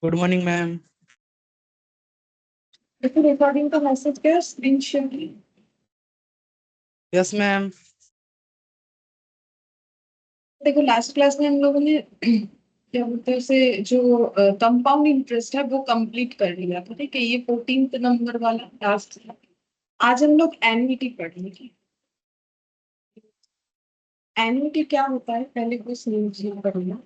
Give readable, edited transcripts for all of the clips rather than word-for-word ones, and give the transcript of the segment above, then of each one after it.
Good morning ma'am. देखो recording का message क्या है, स्क्रीन शेयर। Yes ma'am. देखो लास्ट क्लास में हम लोगों ने क्या बोलते हैं उसे, जो कंपाउंड इंटरेस्ट है वो कंप्लीट कर लिया था। ठीक है, ये 14th नंबर वाला लास्ट था। आज हम लोग एन्युटी पढ़ेंगे। एन्युटी क्या होता है पहले कुछ समझिए पढ़ना।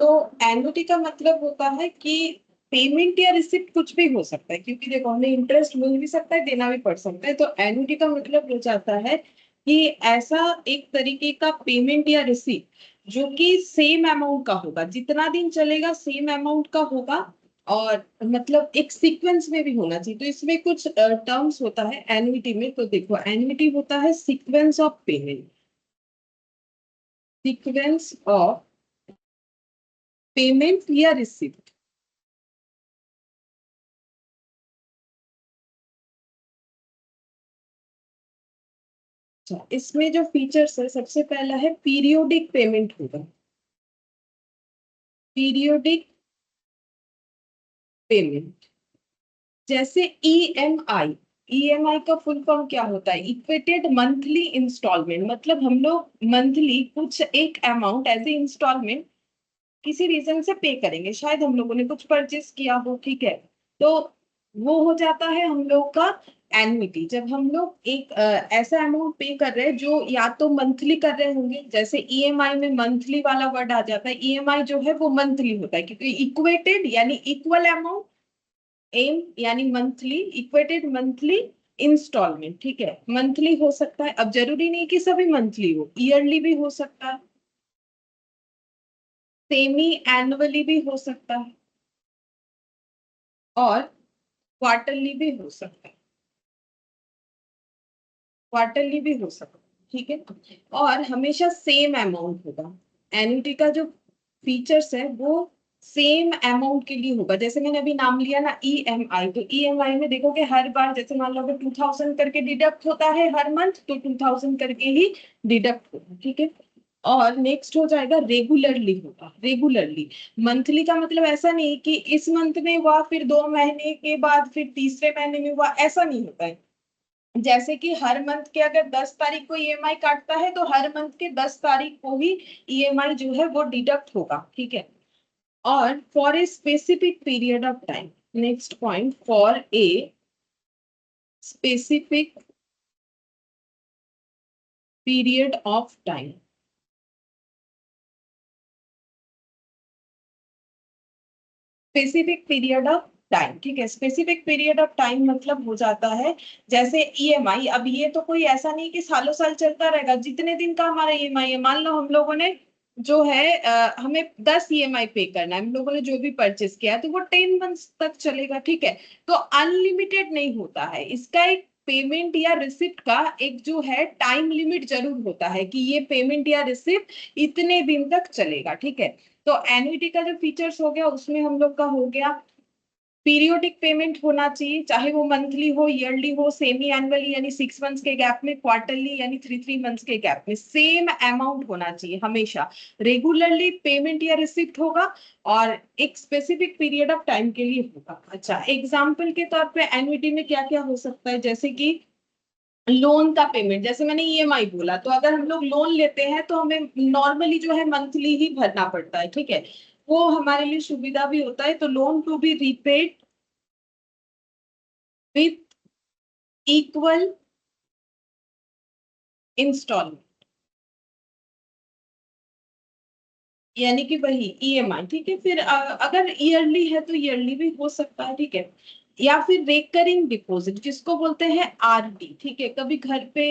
तो एन्युटी का मतलब होता है कि पेमेंट या रिसिप्ट कुछ भी हो सकता है, क्योंकि देखो हमें इंटरेस्ट मिल भी सकता है, देना भी पड़ सकता है। तो एन्युटी का मतलब हो जाता है कि ऐसा एक तरीके का पेमेंट या रिसिप्ट जो कि सेम अमाउंट का होगा, जितना दिन चलेगा सेम अमाउंट का होगा, और मतलब एक सीक्वेंस में भी होना चाहिए। तो इसमें कुछ टर्म्स होता है एन्युटी में। तो देखो एन्युटी होता है sequence of payment, sequence of payment या रिसिप्ट। अच्छा, इसमें जो फीचर्स है, सबसे पहला है पीरियोडिक पेमेंट होगा। पीरियोडिक पेमेंट जैसे ईएमआई। ईएमआई का फुल फॉर्म क्या होता है? Equated monthly instalment. मतलब हम लोग मंथली कुछ एक अमाउंट एज ए इंस्टॉलमेंट किसी रीजन से पे करेंगे। शायद हम लोगों ने कुछ परचेस किया हो, ठीक है, तो वो हो जाता है हम लोग का एन्युटी। जब हम लोग एक ऐसा अमाउंट पे कर रहे हैं जो या तो मंथली कर रहे होंगे, जैसे ईएमआई में मंथली वाला वर्ड आ जाता है। ईएमआई जो है वो मंथली होता है, क्योंकि इक्वेटेड यानी इक्वल अमाउंट, एम यानी मंथली, इक्वेटेड मंथली इंस्टॉलमेंट। ठीक है, मंथली हो सकता है, अब जरूरी नहीं कि सभी मंथली हो, ईयरली भी हो सकता है, सेमी एनुअली भी हो सकता है, और क्वार्टरली भी हो सकता है। क्वार्टरली भी हो सकता है, ठीक है, और हमेशा सेम अमाउंट होगा। एन्युटी का जो फीचर्स है वो सेम अमाउंट के लिए होगा। जैसे मैंने अभी नाम लिया ना ईएमआई, तो ईएमआई में देखोगे हर बार, जैसे मान लो अगर 2000 करके डिडक्ट होता है हर मंथ, तो 2000 करके ही डिडक्ट होगा। ठीक है, और नेक्स्ट हो जाएगा रेगुलरली होगा। रेगुलरली मंथली का मतलब ऐसा नहीं कि इस मंथ में हुआ फिर 2 महीने के बाद फिर तीसरे महीने में हुआ, ऐसा नहीं होता है। जैसे कि हर मंथ के अगर 10 तारीख को ईएमआई काटता है, तो हर मंथ के 10 तारीख को ही ईएमआई जो है वो डिडक्ट होगा। ठीक है, और for a specific period of time. Next point, for a specific period of time. Specific period of time, ठीक है, स्पेसिफिक पीरियड ऑफ टाइम मतलब हो जाता है जैसे ईएमआई। अब ये तो कोई ऐसा नहीं कि सालों साल चलता रहेगा। जितने दिन का हमारा ईएमआई है, मान लो हम लोगों ने जो है हमें 10 ईएमआई पे करना है, हम लोगों ने जो भी परचेस किया है, तो वो 10 मंथ्स तक चलेगा। ठीक है, तो अनलिमिटेड नहीं होता है इसका। एक पेमेंट या रिसिप्ट का एक जो है टाइम लिमिट जरूर होता है कि ये पेमेंट या रिसिप्ट इतने दिन तक चलेगा। ठीक है, तो एन्युटी का जो फीचर्स हो गया उसमें हम लोग का हो गया पीरियोडिक पेमेंट होना चाहिए, चाहे वो मंथली हो, ईयरली हो, सेमी एनुअली यानी 6 मंथ्स के गैप में, क्वार्टरली यानी 3 3 मंथ्स के गैप में, सेम अमाउंट होना चाहिए हमेशा। रेगुलरली पेमेंट या रिसिप्ट होगा, और एक स्पेसिफिक पीरियड ऑफ टाइम के लिए होगा। अच्छा, एग्जाम्पल के तौर पे एन्युटी में क्या क्या हो सकता है, जैसे कि लोन का पेमेंट। जैसे मैंने ईएमआई बोला, तो अगर हम लोग लोन लेते हैं तो हमें नॉर्मली जो है मंथली ही भरना पड़ता है। ठीक है, वो हमारे लिए सुविधा भी होता है। तो loan to be repaid with equal instalment, यानी कि वही ईएमआई। ठीक है, फिर अगर ईयरली है तो ईयरली भी हो सकता है। ठीक है, या फिर रेकरिंग डिपॉजिट जिसको बोलते हैं आरडी। ठीक है, कभी घर पे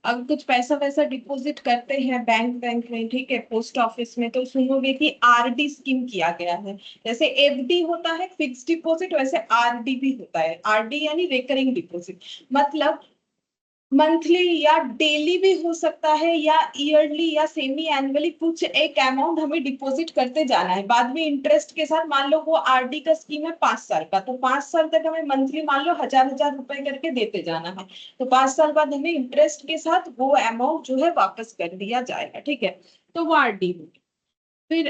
अगर कुछ पैसा वैसा डिपॉजिट करते हैं बैंक बैंक में, ठीक है, पोस्ट ऑफिस में, तो सुनोगे कि आरडी स्कीम किया गया है। जैसे एफडी होता है फिक्स डिपॉजिट, वैसे आरडी भी होता है। आरडी यानी रेकरिंग डिपॉजिट। मतलब मंथली या डेली भी हो सकता है, या ईयरली या सेमी एनुअली कुछ एक अमाउंट हमें डिपॉजिट करते जाना है, बाद में इंटरेस्ट के साथ। मान लो वो आरडी का स्कीम है 5 साल का, तो 5 साल तक हमें मंथली मान लो 1000 1000 रुपए करके देते जाना है। तो 5 साल बाद हमें इंटरेस्ट के साथ वो अमाउंट जो है वापस कर दिया जाएगा, ठीक है। तो वो आरडी होगी। फिर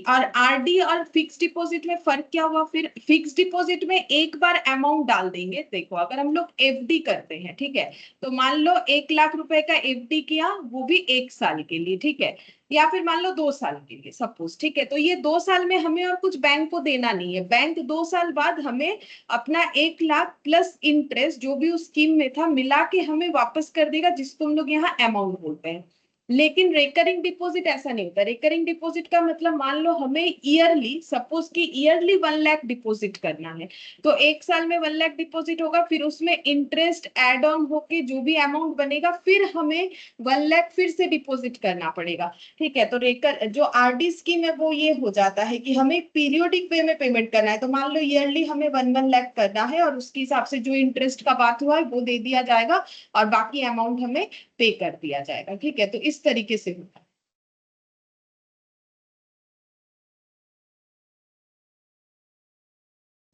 और आरडी और फिक्स डिपॉजिट में फर्क क्या हुआ? फिर फिक्स डिपॉजिट में एक बार अमाउंट डाल देंगे। देखो अगर हम लोग एफडी करते हैं, ठीक है, तो मान लो 1 लाख रुपए का एफडी किया, वो भी 1 साल के लिए, ठीक है, या फिर मान लो 2 साल के लिए सपोज, ठीक है। तो ये 2 साल में हमें और कुछ बैंक को देना नहीं है। बैंक 2 साल बाद हमें अपना 1 लाख प्लस इंटरेस्ट जो भी उस स्कीम में था मिला के हमें वापस कर देगा, जिसको हम लोग यहाँ अमाउंट बोलते हैं। लेकिन रेकरिंग डिपॉजिट ऐसा नहीं होता। रेकरिंग डिपॉजिट का मतलब मान लो हमें ईयरली, सपोज कि ईयरली 1 लाख डिपॉजिट करना है, तो 1 साल में 1 लाख डिपॉजिट होगा, फिर उसमें इंटरेस्ट एड ऑन होके जो भी अमाउंट बनेगा, फिर हमें 1 लाख फिर से डिपॉजिट करना पड़ेगा, ठीक है। तो रेकर जो आरडी स्कीम है वो ये हो जाता है कि हमें पीरियोडिक वे में पेमेंट करना है। तो मान लो ईयरली हमें 1 1 लाख करना है, और उसके हिसाब से जो इंटरेस्ट का बात हुआ है वो दे दिया जाएगा, और बाकी अमाउंट हमें पे कर दिया जाएगा, ठीक है। तो इस तरीके से होता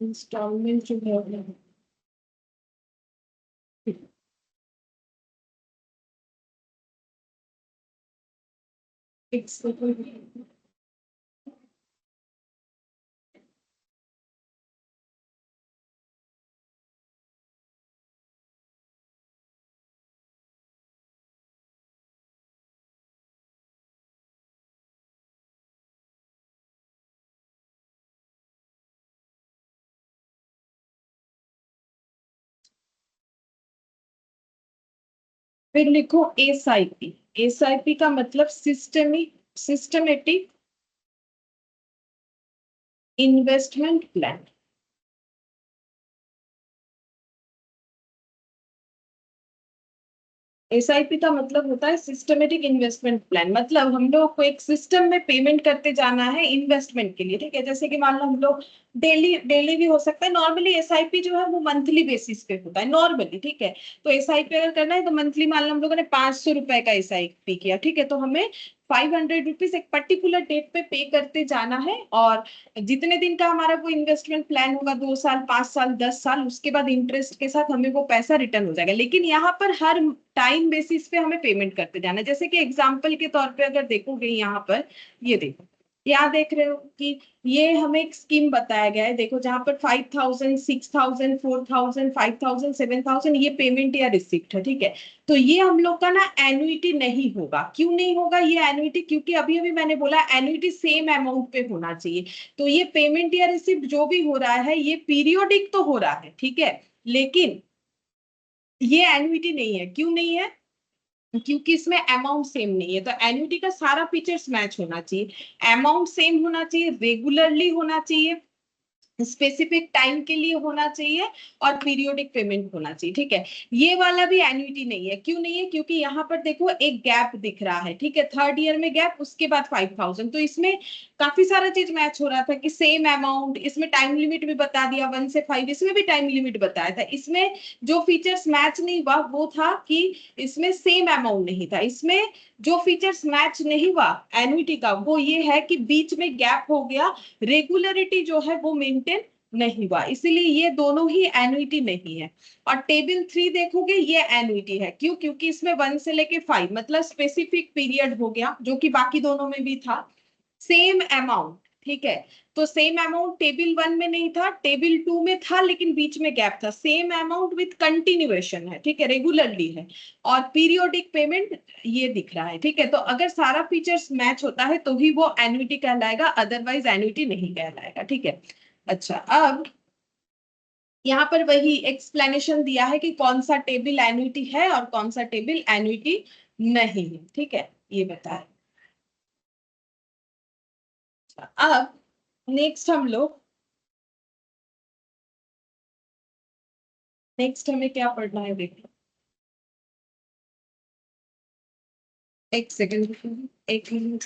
है। इंस्टॉलमेंट जो है फिक्स। फिर लिखो एसआईपी। एसआईपी का मतलब सिस्टमेटिक इन्वेस्टमेंट प्लान। एसआईपी का मतलब होता है सिस्टमेटिक इन्वेस्टमेंट प्लान। मतलब हम लोग को एक सिस्टम में पेमेंट करते जाना है इन्वेस्टमेंट के लिए, ठीक है। जैसे कि मान लो हम लोग डेली डेली भी हो सकता है, नॉर्मली एसआईपी जो है वो मंथली बेसिस पे होता है नॉर्मली, ठीक है। तो एसआईपी अगर करना है तो मंथली मान लो हम लोगों ने 500 रुपए का एसआईपी किया, ठीक है, तो हमें 500 रुपीज एक पर्टिकुलर डेट पे करते जाना है। और जितने दिन का हमारा वो इन्वेस्टमेंट प्लान होगा, 2 साल 5 साल 10 साल, उसके बाद इंटरेस्ट के साथ हमें वो पैसा रिटर्न हो जाएगा। लेकिन यहाँ पर हर टाइम बेसिस पे हमें पेमेंट करते जाना है। जैसे कि एग्जांपल के तौर पे अगर देखोगे यहाँ पर, ये देखो, यहाँ देख रहे हो कि ये हमें एक स्कीम बताया गया है। देखो जहां पर 5000 6000 4000 5000 7000 ये पेमेंट या रिसिप्ट है, ठीक है। तो ये हम लोग का ना एनुइटी नहीं होगा। क्यों नहीं होगा ये एनुइटी? क्योंकि अभी अभी मैंने बोला एनुइटी सेम अमाउंट पे होना चाहिए। तो ये पेमेंट या रिसिप्ट जो भी हो रहा है ये पीरियोडिक तो हो रहा है, ठीक है, लेकिन ये एनुइटी नहीं है। क्यों नहीं है? क्योंकि इसमें अमाउंट सेम नहीं है। तो एन्युटी का सारा फीचर्स मैच होना चाहिए, अमाउंट सेम होना चाहिए, रेगुलरली होना चाहिए, स्पेसिफिक टाइम के लिए होना चाहिए, और पीरियोडिक पेमेंट होना चाहिए, ठीक है। ये वाला भी एन्युटी नहीं है। क्यों नहीं है? क्योंकि यहाँ पर देखो एक गैप दिख रहा है, ठीक है, थर्ड ईयर में गैप, उसके बाद 5000। तो इसमें काफी सारा चीज मैच हो रहा था कि सेम अमाउंट। इसमें टाइम लिमिट भी बता दिया 1 से 5, इसमें भी टाइम लिमिट बताया था। इसमें जो फीचर्स मैच नहीं हुआ वो था कि इसमें सेम अमाउंट नहीं था। इसमें जो फीचर्स मैच नहीं हुआ एन्युटी का वो ये है कि बीच में गैप हो गया, रेगुलरिटी जो है वो मेंटेन नहीं हुआ, इसीलिए ये दोनों ही एनुइटी नहीं है। और टेबल 3 देखोगे ये एनुइटी है। क्यों? क्योंकि इसमें 1 से लेके 5 मतलब स्पेसिफिक पीरियड हो गया, जो कि बाकी दोनों में भी था, सेम अमाउंट, ठीक है। तो सेम अमाउंट टेबल 1 में नहीं था, टेबल 2 में था, लेकिन बीच में गैप था। सेम अमाउंट विथ कंटिन्यूएशन है, ठीक है, रेगुलरली है, और पीरियोडिक पेमेंट ये दिख रहा है, ठीक है। तो अगर सारा फीचर्स मैच होता है तो ही वो एन्युटी कहलाएगा, अदरवाइज एन्युटी नहीं कहलाएगा, ठीक है। अच्छा, अब यहाँ पर वही एक्सप्लेनेशन दिया है कि कौन सा टेबल एन्युटी है और कौन सा टेबल एन्युटी नहीं है, ठीक है, ये बताया। अब नेक्स्ट हम लोग, नेक्स्ट हमें क्या पढ़ना है देखो। एक सेकंड, एक मिनट।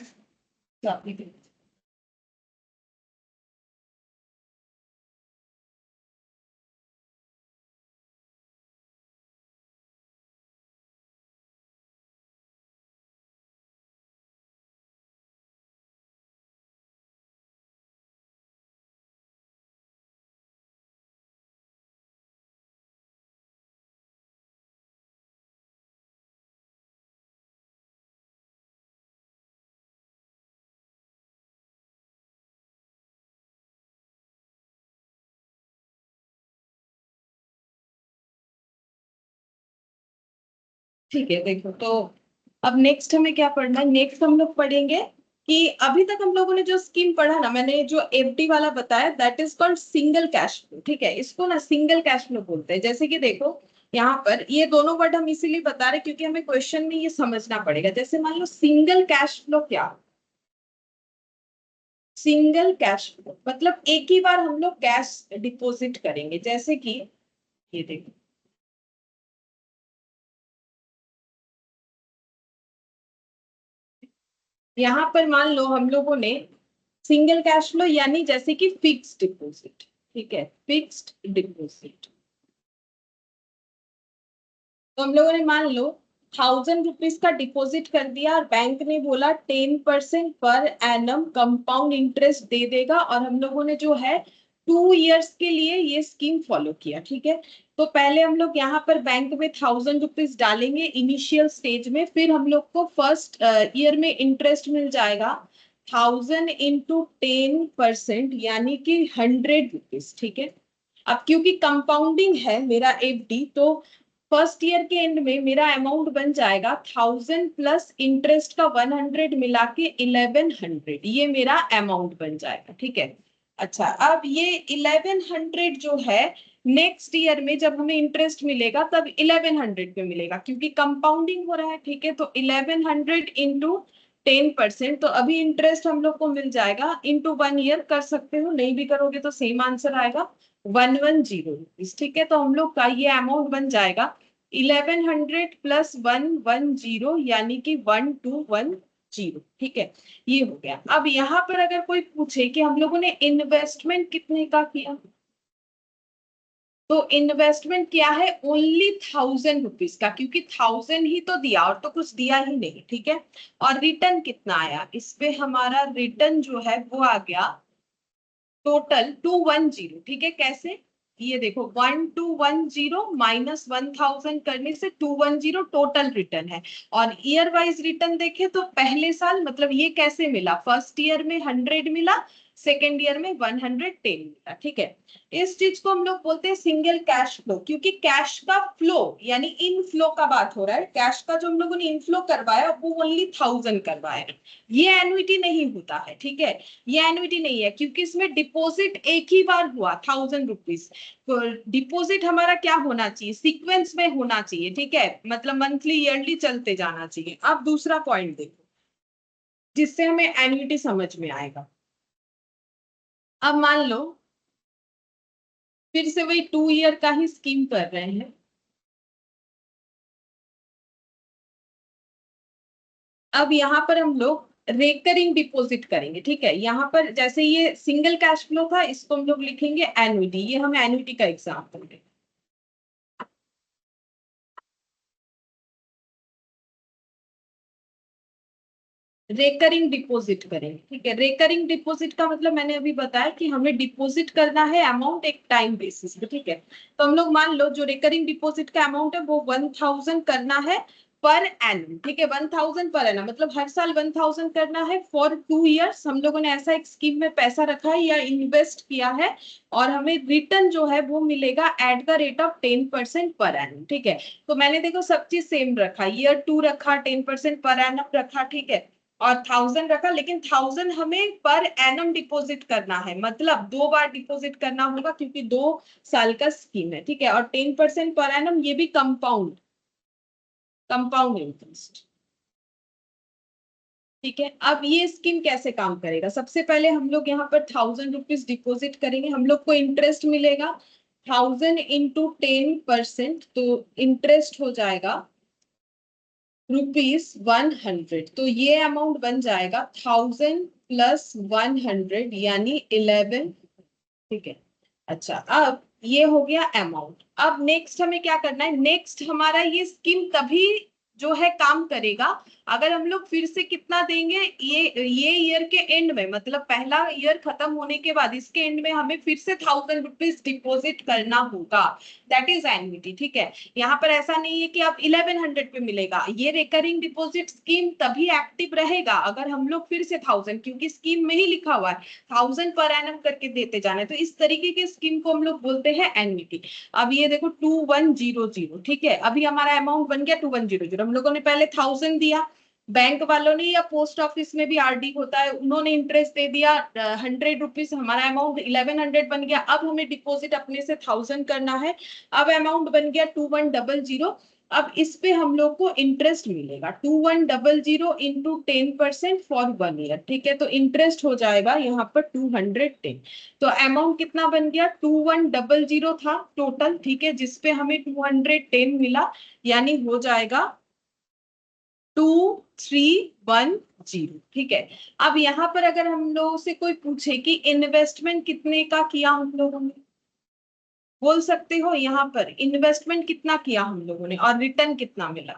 ठीक है, देखो तो अब नेक्स्ट हमें क्या पढ़ना है, नेक्स्ट हम लोग पढ़ेंगे कि अभी तक हम लोगों ने जो स्कीम पढ़ा ना, मैंने जो एफडी वाला बताया that is called single cash flow. ठीक है, इसको ना सिंगल कैश फ्लो बोलते हैं। जैसे कि देखो यहाँ पर ये दोनों वर्ड हम इसीलिए बता रहे क्योंकि हमें क्वेश्चन में ये समझना पड़ेगा। जैसे मान लो सिंगल कैश फ्लो क्या, सिंगल कैश फ्लो मतलब एक ही बार हम लोग कैश डिपॉजिट करेंगे। जैसे कि ये देखो, यहाँ पर मान लो हम लोगों ने सिंगल कैश फ्लो यानी जैसे कि फिक्स्ड डिपॉजिट। ठीक है, फिक्स्ड डिपॉजिट तो हम लोगों ने मान लो 1000 रुपीज का डिपॉजिट कर दिया और बैंक ने बोला 10% पर एनम कंपाउंड इंटरेस्ट दे देगा, और हम लोगों ने जो है 2 इयर्स के लिए ये स्कीम फॉलो किया। ठीक है, तो पहले हम लोग यहाँ पर बैंक में 1000 रुपीज डालेंगे इनिशियल स्टेज में, फिर हम लोग को फर्स्ट ईयर में इंटरेस्ट मिल जाएगा 1000 × 10% यानी कि 100 रुपीज। ठीक है, अब क्योंकि कंपाउंडिंग है मेरा एफडी, तो फर्स्ट ईयर के एंड में मेरा अमाउंट बन जाएगा 1000 प्लस इंटरेस्ट का 100 मिला के 1100, ये मेरा अमाउंट बन जाएगा। ठीक है, अच्छा अब ये 1100 जो है नेक्स्ट ईयर में जब हमें इंटरेस्ट मिलेगा तब 1100 पे मिलेगा क्योंकि कंपाउंडिंग हो रहा है। ठीक है, तो 1100 इंटू 10%, तो अभी इंटरेस्ट हम लोग को मिल जाएगा इंटू 1 ईयर कर सकते हो, नहीं भी करोगे तो सेम आंसर आएगा 110 रुपीज। ठीक है, तो हम लोग का ये अमाउंट बन जाएगा 1100 प्लस 110 यानी कि 1210। ठीक है, ये हो गया। अब यहाँ पर अगर कोई पूछे कि हम लोगों ने इन्वेस्टमेंट कितने का किया, तो इन्वेस्टमेंट क्या है, ओनली 1000 रुपीज का, क्योंकि 1000 ही तो दिया और तो कुछ दिया ही नहीं। ठीक है, और रिटर्न कितना आया, इस पे हमारा रिटर्न जो है वो आ गया टोटल 210। ठीक है, कैसे, ये देखो 1210 माइनस 1000 करने से 210 टोटल रिटर्न है। और ईयर वाइज रिटर्न देखे तो पहले साल मतलब ये कैसे मिला, फर्स्ट ईयर में 100 मिला, सेकेंड ईयर में 110 मिला। ठीक है, इस चीज को हम लोग बोलते हैं सिंगल कैश फ्लो, क्योंकि कैश का फ्लो यानी इनफ्लो का बात हो रहा है। कैश का जो हम लोगों ने इनफ्लो करवाया वो ओनली 1000 करवाया, ये एनुइटी नहीं होता है। ठीक है, ये एनुइटी नहीं है क्योंकि इसमें डिपॉजिट एक ही बार हुआ 1000 रुपीज। डिपॉजिट हमारा क्या होना चाहिए, सीक्वेंस में होना चाहिए। ठीक है, मतलब मंथली ईयरली चलते जाना चाहिए। अब दूसरा पॉइंट देखो जिससे हमें एनुइटी समझ में आएगा। अब मान लो फिर से वही 2 ईयर का ही स्कीम कर रहे हैं। अब यहाँ पर हम लोग रेकरिंग डिपॉजिट करेंगे। ठीक है, यहाँ पर जैसे ये सिंगल कैश फ्लो था, इसको हम लोग लिखेंगे एनुइटी, ये हमें एनुइटी का एग्जाम्पल है। रेकरिंग डिपॉजिट करेंगे। ठीक है, रेकरिंग डिपॉजिट का मतलब मैंने अभी बताया कि हमें डिपॉजिट करना है अमाउंट एक टाइम बेसिस पे। ठीक है, तो हम लोग मान लो जो रेकरिंग डिपॉजिट का अमाउंट है वो 1000 करना है पर एनम। ठीक है, 1000 पर एनम मतलब हर साल 1000 करना है फॉर 2 इयर्स। हम लोगों ने ऐसा एक स्कीम में पैसा रखा है या इन्वेस्ट किया है, और हमें रिटर्न जो है वो मिलेगा at the rate of 10% per annum. ठीक है, तो मैंने देखो सब चीज सेम रखा, ईयर 2 रखा, 10% पर एनम रखा। ठीक है, और 1000 रखा, लेकिन 1000 हमें पर एनम डिपॉजिट करना है, मतलब 2 बार डिपॉजिट करना होगा क्योंकि 2 साल का स्कीम है। ठीक है, और 10% पर एनम ये भी कंपाउंड कंपाउंड इंटरेस्ट। ठीक है, अब ये स्कीम कैसे काम करेगा, सबसे पहले हम लोग यहाँ पर 1000 रुपीज डिपॉजिट करेंगे, हम लोग को इंटरेस्ट मिलेगा 1000 × 10%, तो इंटरेस्ट हो जाएगा ₹100। तो ये अमाउंट बन जाएगा 1000 प्लस 100 यानी 11। ठीक है, अच्छा अब ये हो गया अमाउंट। अब नेक्स्ट हमें क्या करना है, नेक्स्ट हमारा ये स्कीम तभी जो है काम करेगा अगर हम लोग फिर से कितना देंगे, ये ईयर के एंड में, मतलब पहला ईयर खत्म होने के बाद इसके एंड में हमें फिर से 1000 रुपीज डिपॉजिट करना होगा, दैट इज एन्युटी। ठीक है, यहाँ पर ऐसा नहीं है कि आप 1100 पे मिलेगा। ये रिकरिंग डिपॉजिट स्कीम तभी एक्टिव रहेगा अगर हम लोग फिर से 1000, क्योंकि स्कीम में ही लिखा हुआ है 1000 पर एनम करके देते जाने, तो इस तरीके के स्कीम को हम लोग बोलते हैं एन्युटी। अब ये देखो 2100, ठीक है, अभी हमारा अमाउंट बन गया 2100। हम लोगों ने पहले 1000 दिया, बैंक वालों ने या पोस्ट ऑफिस में भी आरडी होता है, उन्होंने इंटरेस्ट दे दिया 100 रुपीज, हमारा अमाउंट 1100 बन गया। अब हमें डिपॉजिट अपने से 1000 करना है, अब अमाउंट बन गया 2100। अब इस पे हम लोग को इंटरेस्ट मिलेगा 2100 इंटू 10% फॉर 1 ईयर। ठीक है, तो इंटरेस्ट हो जाएगा यहाँ पर 210। तो अमाउंट कितना बन गया, 2100 था टोटल, ठीक है, जिसपे हमें 210 मिला, यानी हो जाएगा 2310। ठीक है, अब यहाँ पर अगर हम लोगों से कोई पूछे कि इन्वेस्टमेंट कितने का किया हम लोगों ने, बोल सकते हो यहाँ पर इन्वेस्टमेंट कितना किया हम लोगों ने और रिटर्न कितना मिला,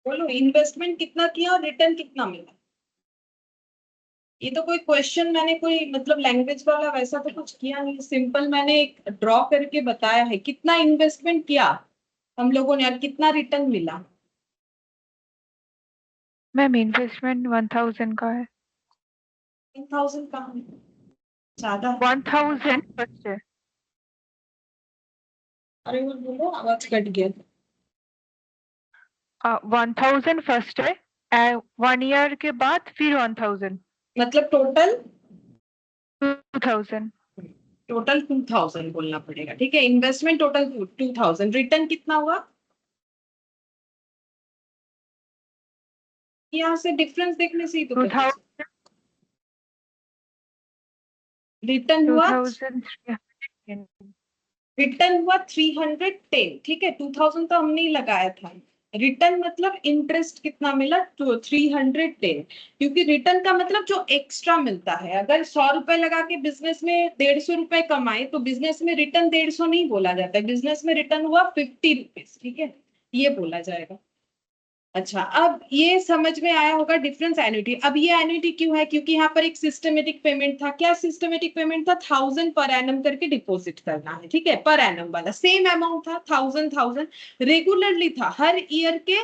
बोलो इन्वेस्टमेंट कितना किया और रिटर्न कितना मिला। ये तो कोई क्वेश्चन मैंने कोई मतलब लैंग्वेज वाला वैसा तो कुछ किया नहीं, सिंपल मैंने एक ड्रॉ करके बताया है कितना इन्वेस्टमेंट किया हम लोगों ने और कितना रिटर्न मिला। मैम इन्वेस्टमेंट 1000 का है। 1000 कहाँ है? ज्यादा। 1000 फर्स्ट है। अरे वो बोलो, आवाज कट गया। 1000 फर्स्ट है, 1 ईयर के बाद फिर 1000। मतलब टोटल 2000। टोटल 2000 बोलना पड़ेगा। ठीक है, इन्वेस्टमेंट टोटल 2000, रिटर्न कितना हुआ, यहाँ से डिफरेंस देखने से ही तो पता 2000। चला। रिटर्न हुआ 2310। रिटर्न हुआ 310। ठीक है, 2000 तो हमने ही लगाया था। रिटर्न मतलब इंटरेस्ट कितना मिला, तो 310, क्योंकि रिटर्न का मतलब जो एक्स्ट्रा मिलता है। अगर 100 रुपए लगा के बिजनेस में 150 रुपए कमाए तो बिजनेस में रिटर्न 150 नहीं बोला जाता है, बिजनेस में रिटर्न हुआ 50 रुपीज। ठीक है, ये बोला जाएगा। अच्छा, अब ये समझ में आया होगा डिफरेंस एन्युटी। अब ये एन्युटी क्यों है, क्योंकि यहाँ पर एक सिस्टमेटिक पेमेंट था। क्या सिस्टमेटिक पेमेंट था, 1000 पर एनम करके डिपॉजिट करना है। ठीक है, पर एनम वाला सेम अमाउंट था, 1000 रेगुलरली था हर ईयर के,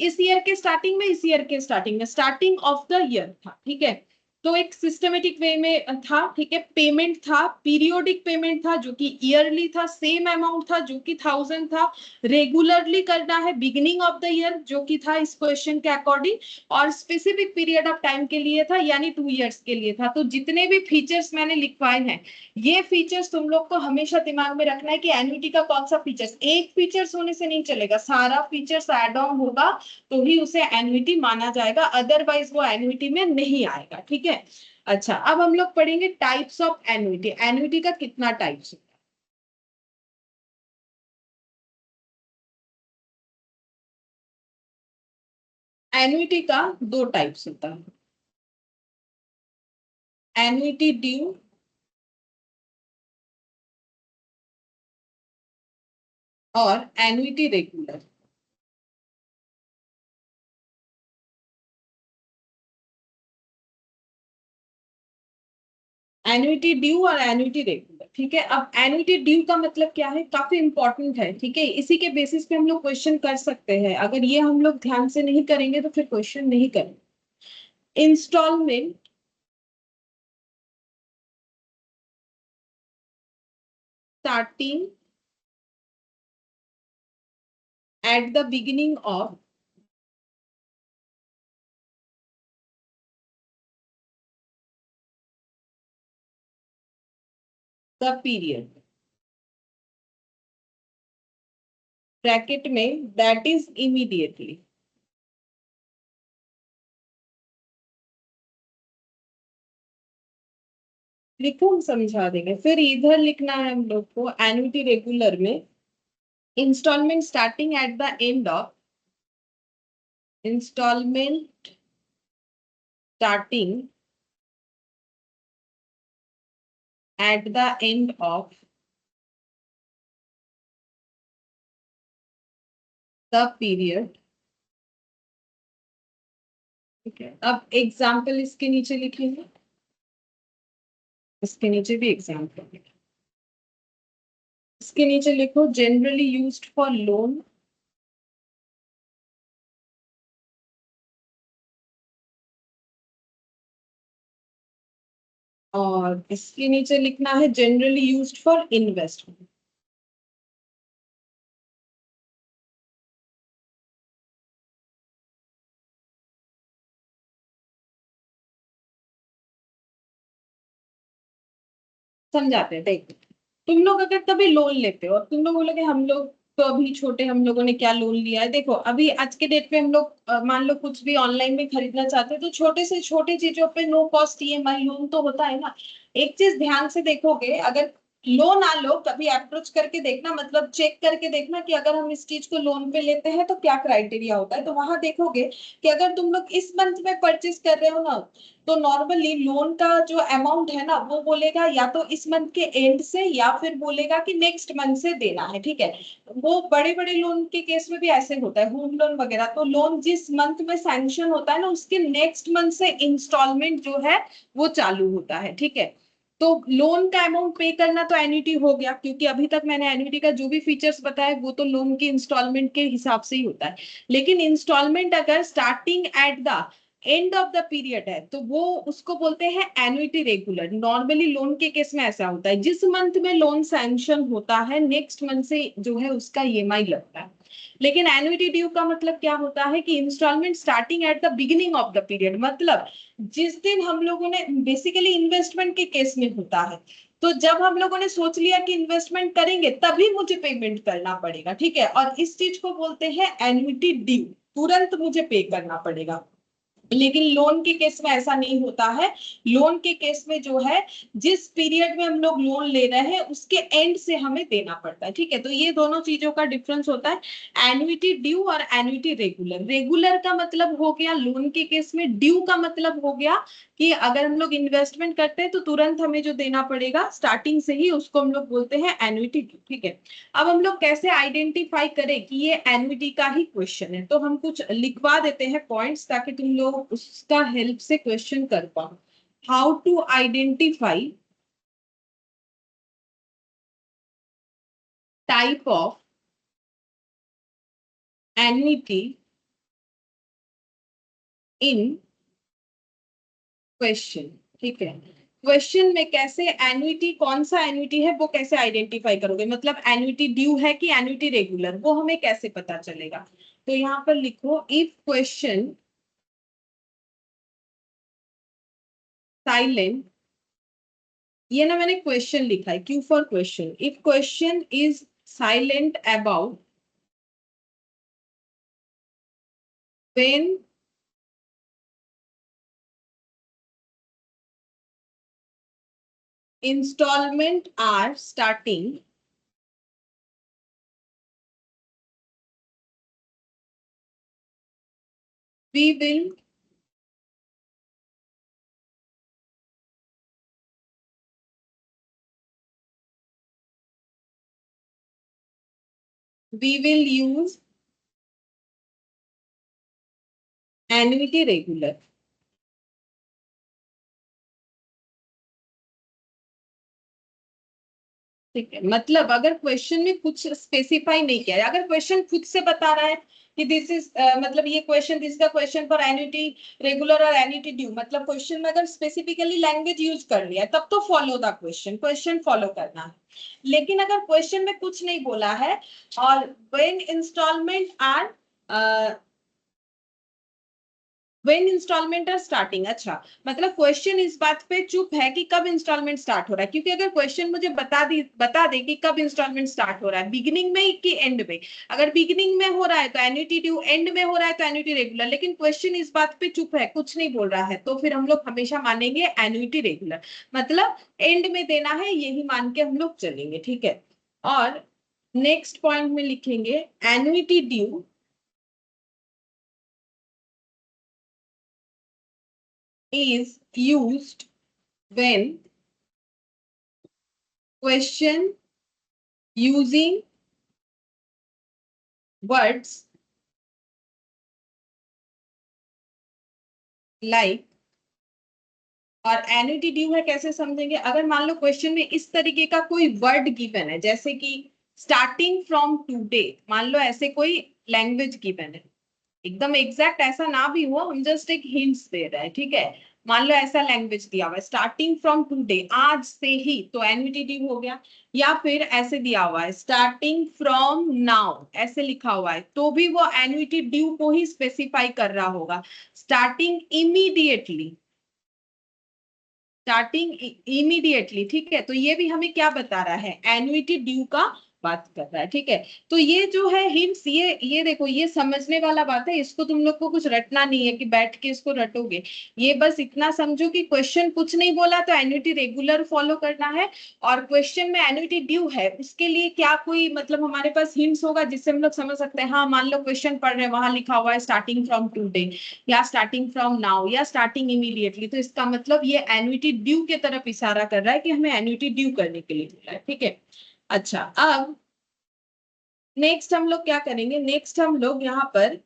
इस ईयर के स्टार्टिंग में, इस ईयर के स्टार्टिंग में, स्टार्टिंग ऑफ द ईयर था। ठीक है, तो एक सिस्टमेटिक वे में था। ठीक है, पेमेंट था, पीरियोडिक पेमेंट था जो कि ईयरली था, सेम अमाउंट था जो कि 1000 था, रेगुलरली करना है बिगिनिंग ऑफ द ईयर जो कि था इस क्वेश्चन के अकॉर्डिंग, और स्पेसिफिक पीरियड ऑफ टाइम के लिए था, यानी 2 इयर्स के लिए था। तो जितने भी फीचर्स मैंने लिखवाए हैं, ये फीचर्स तुम लोग को हमेशा दिमाग में रखना है कि एन्युटी का कौन सा फीचर्स, एक फीचर्स होने से नहीं चलेगा, सारा फीचर्स एड ऑन होगा तो ही उसे एन्युटी माना जाएगा, अदरवाइज वो एन्युटी में नहीं आएगा। ठीक है, अच्छा, अब हम लोग पढ़ेंगे टाइप्स ऑफ एन्युटी। एन्युटी का कितना टाइप्स, एन्युटी का 2 टाइप्स होता है, एन्युटी ड्यू और एन्युटी रेगुलर। एन्युटी ड्यू और एन्युटी रेगुलर। ठीक है, अब एन्युटी ड्यू का मतलब क्या है, काफी इंपॉर्टेंट है। ठीक है, इसी के बेसिस पे हम लोग क्वेश्चन कर सकते हैं, अगर ये हम लोग ध्यान से नहीं करेंगे तो फिर क्वेश्चन नहीं करेंगे। Instalment starting at the beginning of the period, bracket में दैट इज इमीडिएटली। लिखो, हम समझा देंगे। फिर इधर लिखना है हम लोग को एन्युटी रेगुलर में, instalment starting at the end of, instalment starting at the end of the period, ठीक है। अब एग्जाम्पल इसके नीचे लिखेंगे, इसके नीचे भी एग्जाम्पल, इसके नीचे लिखो जनरली यूज्ड फॉर लोन, और इसके नीचे लिखना है जनरली यूज्ड फॉर इन्वेस्टमेंट। समझाते हैं, देख तुम लोग अगर कभी लोन लेते हो और तुम लोग बोलोगे हम लोग तो अभी छोटे, हम लोगों ने क्या लोन लिया है। देखो अभी आज के डेट पे हम लोग मान लो कुछ भी ऑनलाइन में खरीदना चाहते हैं तो छोटे से छोटे चीजों पे नो कॉस्ट ईएमआई लोन तो होता है ना। एक चीज ध्यान से देखोगे, अगर लोन ना लो कभी अप्रोच करके देखना, मतलब चेक करके देखना कि अगर हम इस चीज को लोन पे लेते हैं तो क्या क्राइटेरिया होता है। तो वहां देखोगे कि अगर तुम लोग इस मंथ में परचेस कर रहे हो ना, तो नॉर्मली लोन का जो अमाउंट है ना वो बोलेगा या तो इस मंथ के एंड से या फिर बोलेगा कि नेक्स्ट मंथ से देना है, ठीक है। वो बड़े बड़े लोन के केस में भी ऐसे होता है, होम लोन वगैरह, तो लोन जिस मंथ में सैंक्शन होता है ना उसके नेक्स्ट मंथ से इंस्टॉलमेंट जो है वो चालू होता है, ठीक है। तो लोन का अमाउंट पे करना तो एन्युटी हो गया, क्योंकि अभी तक मैंने एन्युटी का जो भी फीचर्स बताया वो तो लोन के इंस्टॉलमेंट के हिसाब से ही होता है। लेकिन इंस्टॉलमेंट अगर starting at the end of the period है तो वो उसको बोलते हैं एन्युटी रेगुलर। नॉर्मली लोन के केस में ऐसा होता है, जिस मंथ में लोन सैंक्शन होता है नेक्स्ट मंथ से जो है उसका ईएमआई लगता है। लेकिन एन्युटी ड्यू का मतलब क्या होता है कि instalment starting at the beginning of the period, मतलब जिस दिन हम लोगों ने, बेसिकली इन्वेस्टमेंट के केस में होता है, तो जब हम लोगों ने सोच लिया कि इन्वेस्टमेंट करेंगे तभी मुझे पेमेंट करना पड़ेगा, ठीक है। और इस चीज को बोलते हैं एन्युटी ड्यू, तुरंत मुझे पे करना पड़ेगा। लेकिन लोन के केस में ऐसा नहीं होता है। लोन के केस में जो है जिस पीरियड में हम लोग लोन ले रहे हैं उसके एंड से हमें देना पड़ता है, ठीक है। तो ये दोनों चीजों का डिफरेंस होता है, एन्युटी ड्यू और एन्युटी रेगुलर। रेगुलर का मतलब हो गया लोन के केस में, ड्यू का मतलब हो गया कि अगर हम लोग इन्वेस्टमेंट करते हैं तो तुरंत हमें जो देना पड़ेगा स्टार्टिंग से ही, उसको हम लोग बोलते हैं एन्युटी ड्यू, ठीक है। अब हम लोग कैसे आइडेंटिफाई करें कि ये एन्युटी का ही क्वेश्चन है, तो हम कुछ लिखवा देते हैं पॉइंट्स ताकि तुम लोग उसका हेल्प से क्वेश्चन कर पाओ। How to identify type of annuity in question, ठीक है। क्वेश्चन में कैसे एन्युटी, कौन सा एन्युटी है वो कैसे आइडेंटिफाई करोगे, मतलब एन्युटी ड्यू है कि एन्युटी रेगुलर, वो हमें कैसे पता चलेगा। तो यहां पर लिखो इफ क्वेश्चन साइलेंट, ये ना मैंने क्वेश्चन लिखा है, Q for question. If question is silent about when installment are starting, we will use annuity regular, ठीक है। मतलब अगर क्वेश्चन में कुछ स्पेसिफाई नहीं किया है, अगर क्वेश्चन खुद से बता रहा है कि दिस इज मतलब ये question, this is the question for annuity regular और एन्युटी ड्यू, मतलब क्वेश्चन में अगर स्पेसिफिकली लैंग्वेज यूज कर लिया है तब तो follow the question, question follow करना है। लेकिन अगर क्वेश्चन में कुछ नहीं बोला है और when instalment are when instalment are starting, अच्छा मतलब क्वेश्चन इस बात पे चुप है कि कब इंस्टॉलमेंट स्टार्ट हो रहा है। क्योंकि अगर क्वेश्चन मुझे बता दे कि कब इंस्टॉलमेंट स्टार्ट हो रहा है, बिगिनिंग में कि एंड में, अगर बिगिनिंग में हो रहा है तो एन्युटी ड्यू, एंड में हो रहा है तो एन्युटी रेगुलर, लेकिन क्वेश्चन इस बात पे चुप है, कुछ नहीं बोल रहा है, तो फिर हम लोग हमेशा मानेंगे एन्युटी रेगुलर, मतलब एंड में देना है, यही मान के हम लोग चलेंगे, ठीक है। और नेक्स्ट पॉइंट में लिखेंगे annuity due is used when question using words like और एन्युटी ड्यू है कैसे समझेंगे? अगर मान लो क्वेश्चन में इस तरीके का कोई वर्ड गिवन है, जैसे कि स्टार्टिंग फ्रॉम टुडे, मान लो ऐसे कोई लैंग्वेज गिवन है, एकदम एग्जैक्ट ऐसा ना भी हो, हम जस्ट एक हिंट्स दे रहे हैं, ठीक है। मान लो ऐसा लैंग्वेज दिया हुआ है स्टार्टिंग फ्रॉम टुडे, आज से ही, तो एन्युटी ड्यू हो गया। या फिर ऐसे दिया हुआ है स्टार्टिंग फ्रॉम नाउ, ऐसे लिखा हुआ है, तो भी वो एन्युटी ड्यू को ही स्पेसिफाई कर रहा होगा। स्टार्टिंग इमीडिएटली, स्टार्टिंग इमीडिएटली, ठीक है, तो ये भी हमें क्या बता रहा है? एन्युटी ड्यू का बात कर रहा है, ठीक है। तो ये जो है हिंट्स, ये देखो, ये समझने वाला बात है, इसको तुम लोग को कुछ रटना नहीं है कि बैठ के इसको रटोगे। ये बस इतना समझो कि क्वेश्चन कुछ नहीं बोला तो एन्युटी रेगुलर फॉलो करना है, और क्वेश्चन में एन्युटी ड्यू है उसके लिए क्या कोई मतलब हमारे पास हिंट्स होगा जिससे हम लोग समझ सकते हैं। हाँ, मान लो क्वेश्चन पढ़ रहे हैं, वहां लिखा हुआ है स्टार्टिंग फ्रॉम टुडे या स्टार्टिंग फ्रॉम नाउ या स्टार्टिंग इमीडिएटली, तो इसका मतलब ये एन्युटी ड्यू के तरफ इशारा कर रहा है कि हमें एन्युटी ड्यू करने के लिए बोला है, ठीक है। अच्छा, अब नेक्स्ट हम लोग क्या करेंगे? नेक्स्ट हम लोग यहाँ पर